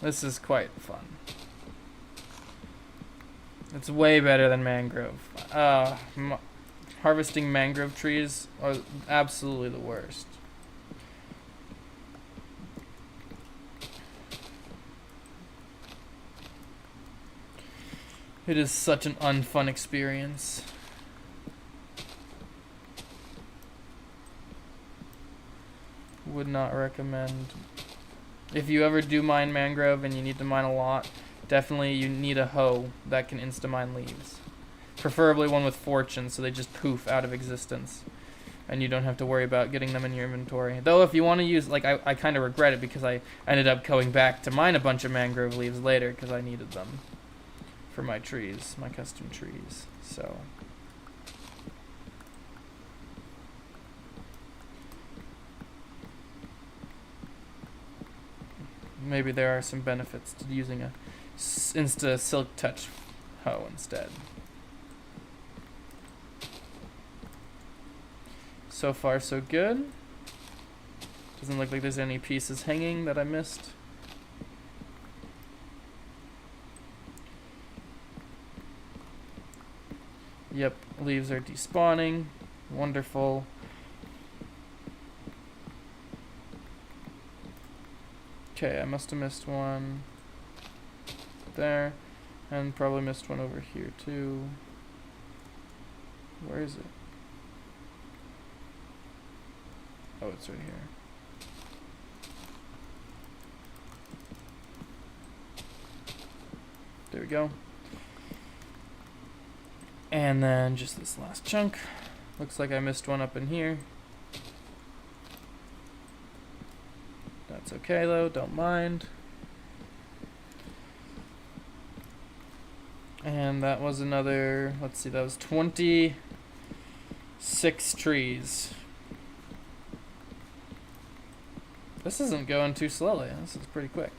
This is quite fun. It's way better than mangrove. Harvesting mangrove trees are absolutely the worst. It is such an unfun experience. Would not recommend. If you ever do mine mangrove and you need to mine a lot, definitely you need a hoe that can insta-mine leaves. Preferably one with fortune, so they just poof out of existence. And you don't have to worry about getting them in your inventory. Though if you want to use, like, I kind of regret it because I ended up going back to mine a bunch of mangrove leaves later because I needed them for my trees, my custom trees. So maybe there are some benefits to using a Insta Silk Touch hoe instead. So far, so good. Doesn't look like there's any pieces hanging that I missed. Yep, leaves are despawning. Wonderful. Okay, I must have missed one there, and probably missed one over here too. Where is it? Oh, it's right here. There we go. And then just this last chunk. Looks like I missed one up in here. That's okay though, don't mind. And that was another, let's see, that was 26 trees. This isn't going too slowly. This is pretty quick.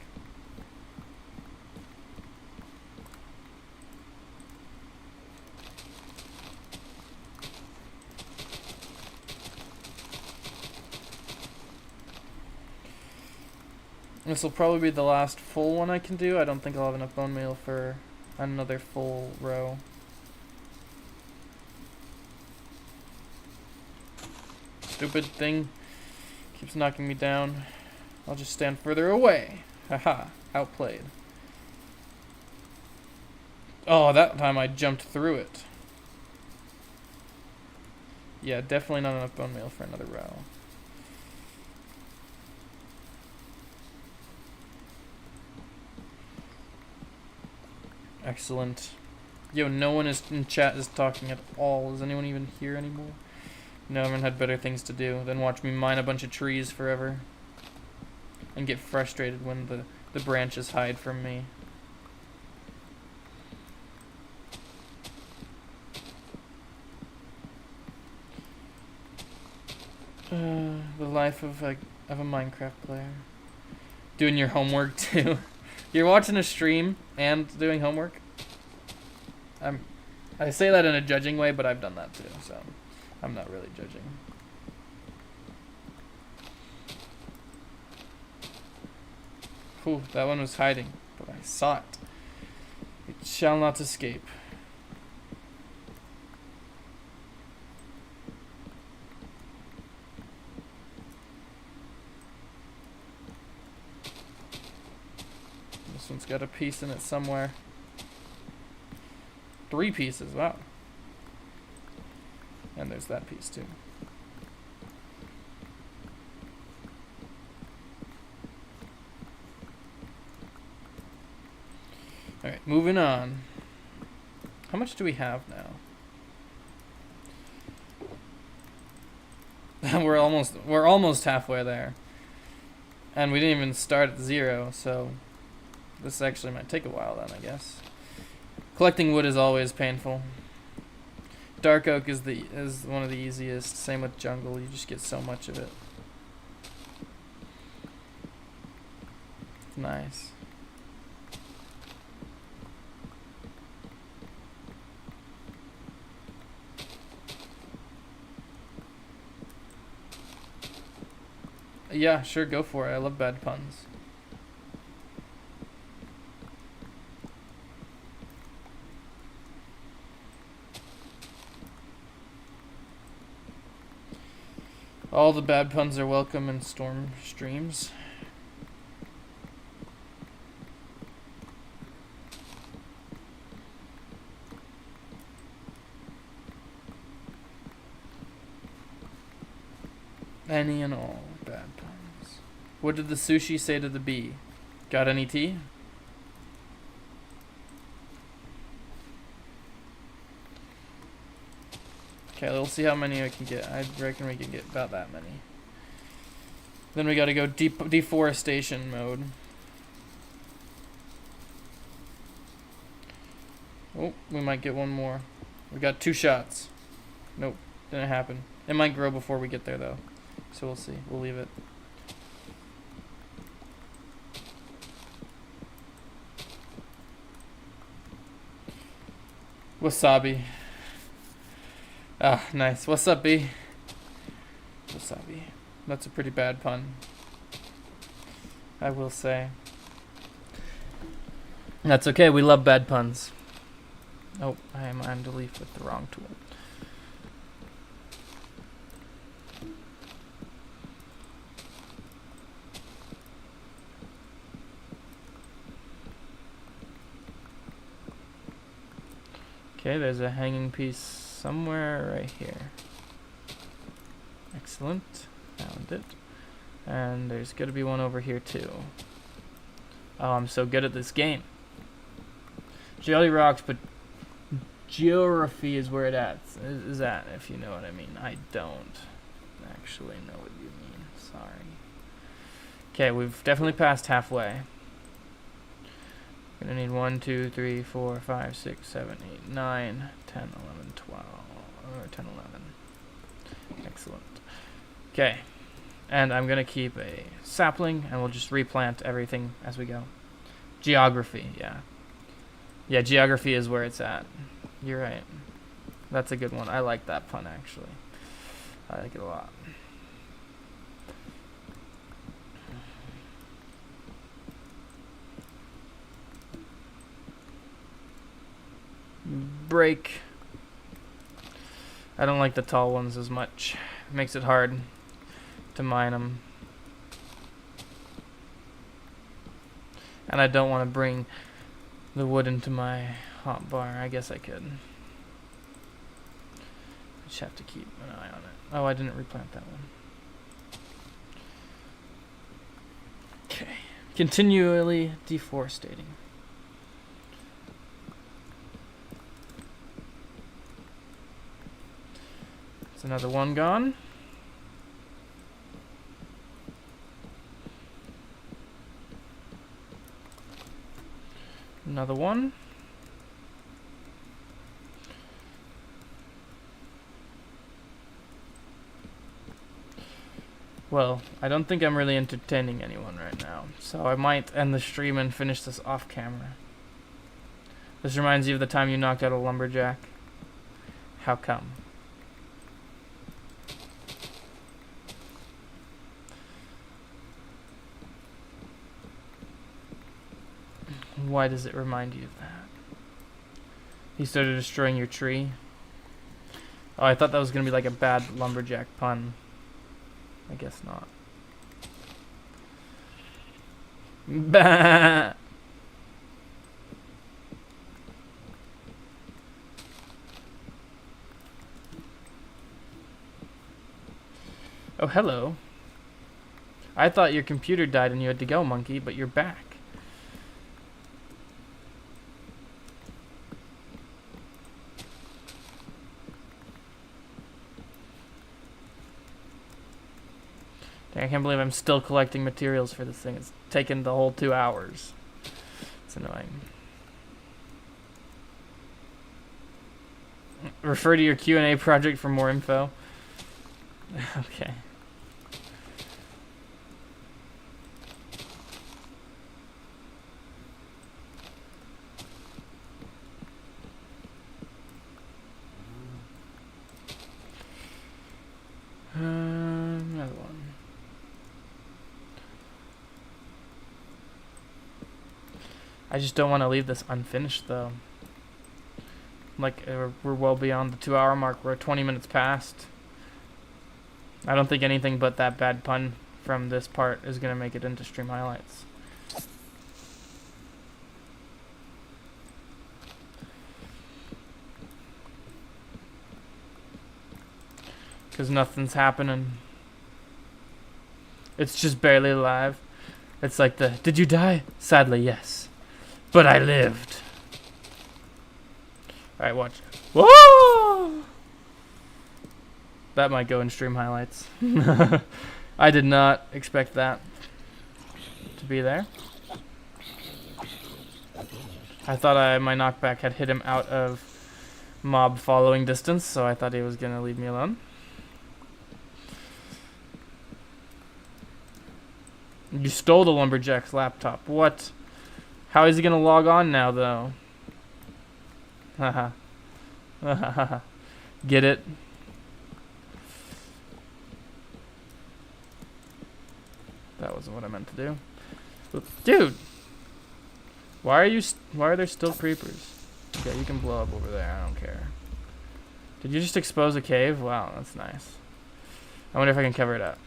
This will probably be the last full one I can do. I don't think I'll have enough bone meal for another full row. Stupid thing keeps knocking me down. I'll just stand further away. Haha, outplayed. Oh, that time I jumped through it. Yeah, definitely not enough bone meal for another row. Excellent. Yo, no one is in chat is talking at all. Is anyone even here anymore? No, everyone had better things to do than watch me mine a bunch of trees forever. And get frustrated when the branches hide from me. The life of a Minecraft player. Doing your homework too. You're watching a stream and doing homework? I say that in a judging way, but I've done that too, so I'm not really judging. Whew, that one was hiding, but I saw it. It shall not escape. This one's got a piece in it somewhere. 3 pieces, wow. And there's that piece too. Alright, moving on. How much do we have now? We're almost halfway there. And we didn't even start at 0, so this actually might take a while then, I guess. Collecting wood is always painful. Dark oak is one of the easiest. Same with jungle, you just get so much of it. Nice. Yeah, sure, go for it. I love bad puns. All the bad puns are welcome in storm streams. Any and all bad puns. What did the sushi say to the bee? Got any tea? Okay, we'll see how many I can get. I reckon we can get about that many. Then we gotta go deforestation mode. Oh, we might get one more. We got 2 shots. Nope, didn't happen. It might grow before we get there though. So we'll see. We'll leave it. Wasabi. Ah, nice. What's up, B? Wasabi. That's a pretty bad pun, I will say. That's okay. We love bad puns. Oh, I am on delete with the wrong tool. Okay, there's a hanging piece somewhere right here. Excellent. Found it. And there's going to be one over here too. Oh, I'm so good at this game. Jelly rocks, but geography is where it is at, if you know what I mean. I don't actually know what you mean. Sorry. Okay, we've definitely passed halfway. Gonna need 1, 2, 3, 4, 5, 6, 7, 8, 9, 10, 11, 12, or 10, 11. Excellent. Okay, and I'm gonna keep a sapling, and we'll just replant everything as we go. Geography, yeah. Yeah, geography is where it's at. You're right. That's a good one. I like that pun, actually. I like it a lot. Break. I don't like the tall ones as much. It makes it hard to mine them. And I don't want to bring the wood into my hotbar. I guess I could. I just have to keep an eye on it. Oh, I didn't replant that one. Okay. Continually deforesting. It's another one gone. Another one. Well, I don't think I'm really entertaining anyone right now, so I might end the stream and finish this off camera. This reminds you of the time you knocked out a lumberjack. How come? Why does it remind you of that? He started destroying your tree? Oh, I thought that was going to be like a bad lumberjack pun. I guess not. Bah! Oh, hello. I thought your computer died and you had to go, monkey, but you're back. Dang, I can't believe I'm still collecting materials for this thing. It's taken the whole 2 hours. It's annoying. Refer to your Q&A project for more info. Okay. Another one. I just don't want to leave this unfinished, though. Like, we're well beyond the 2 hour mark. We're 20 minutes past. I don't think anything but that bad pun from this part is going to make it into stream highlights. Because nothing's happening. It's just barely alive. It's like the, did you die? Sadly, yes. But I lived. Alright, watch. Whoa! That might go in stream highlights. I did not expect that to be there. I thought my knockback had hit him out of mob following distance, so I thought he was going to leave me alone. You stole the lumberjack's laptop. What? How is he going to log on now, though? Haha. Get it? That wasn't what I meant to do. Dude! Why are there still creepers? Okay, you can blow up over there. I don't care. Did you just expose a cave? Wow, that's nice. I wonder if I can cover it up.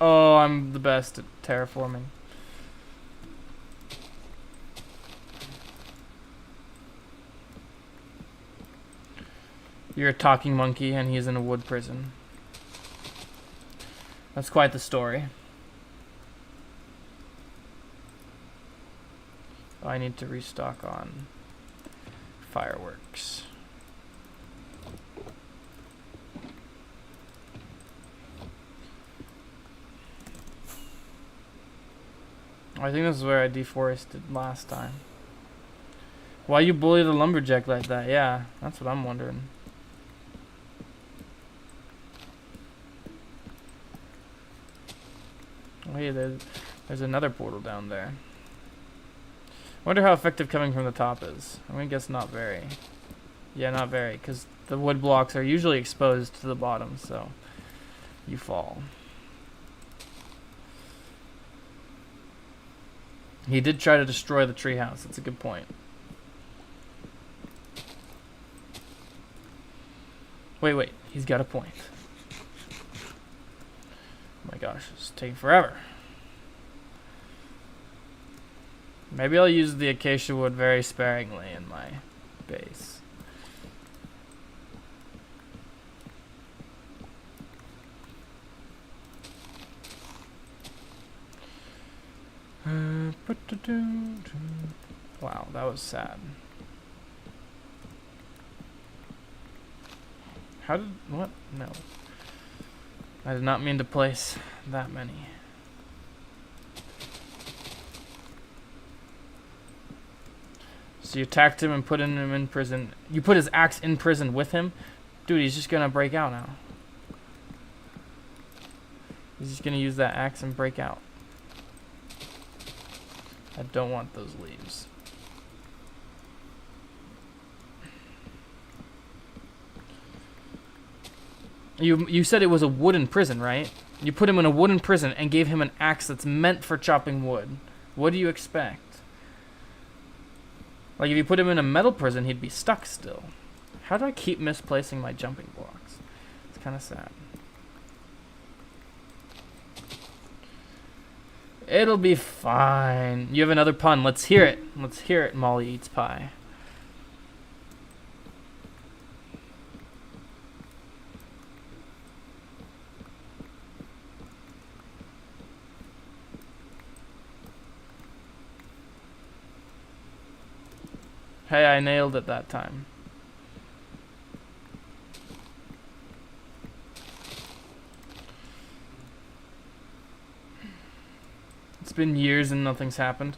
Oh, I'm the best at terraforming. You're a talking monkey and he's in a wood prison. That's quite the story. Oh, I need to restock on fireworks. I think this is where I deforested last time. Why you bully the lumberjack like that? Yeah, that's what I'm wondering. Oh, hey, there's another portal down there. I wonder how effective coming from the top is. I'm gonna guess not very. Yeah, not very, because the wood blocks are usually exposed to the bottom, so you fall. He did try to destroy the treehouse. That's a good point. Wait. He's got a point. Oh my gosh, it's taking forever. Maybe I'll use the acacia wood very sparingly in my base. Wow, that was sad. How did... what? No. I did not mean to place that many. So you attacked him and put him in prison. You put his axe in prison with him? Dude, he's just gonna break out now. He's just gonna use that axe and break out. I don't want those leaves. You said it was a wooden prison, right? You put him in a wooden prison and gave him an axe that's meant for chopping wood. What do you expect? Like, if you put him in a metal prison, he'd be stuck still. How do I keep misplacing my jumping blocks? It's kind of sad. It'll be fine. You have another pun. Let's hear it. Let's hear it, Molly Eats Pie. Hey, I nailed it that time. It's been years and nothing's happened.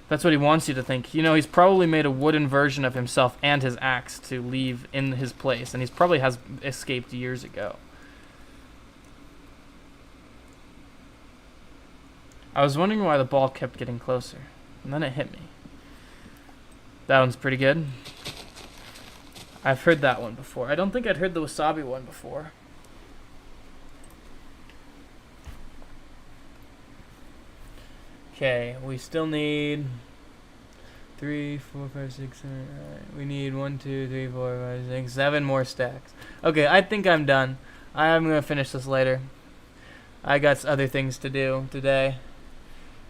That's what he wants you to think. You know, he's probably made a wooden version of himself and his axe to leave in his place, and he's probably has escaped years ago. I was wondering why the ball kept getting closer, and then it hit me. That one's pretty good. I've heard that one before. I don't think I'd heard the wasabi one before. Okay, we still need 3, 4, 5, 6, 7. We need 1, 2, 3, 4, 5, 6, 7 more stacks. Okay, I think I'm done. I'm gonna finish this later. I got other things to do today.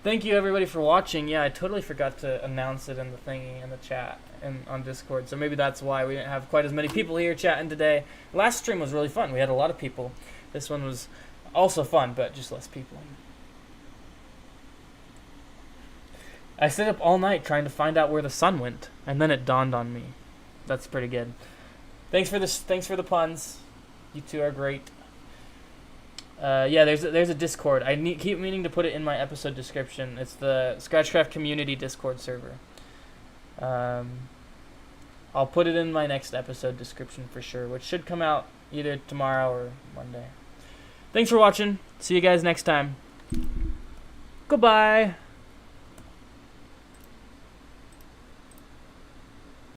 Thank you everybody for watching. Yeah, I totally forgot to announce it in the thingy in the chat and on Discord. So maybe that's why we didn't have quite as many people here chatting today. Last stream was really fun. We had a lot of people. This one was also fun, but just less people. I stayed up all night trying to find out where the sun went, and then it dawned on me. That's pretty good. Thanks for this. Thanks for the puns. You two are great. Yeah, there's a Discord. I keep meaning to put it in my episode description. It's the ScratchCraft community Discord server. I'll put it in my next episode description for sure, which should come out either tomorrow or Monday. Thanks for watching. See you guys next time. Goodbye.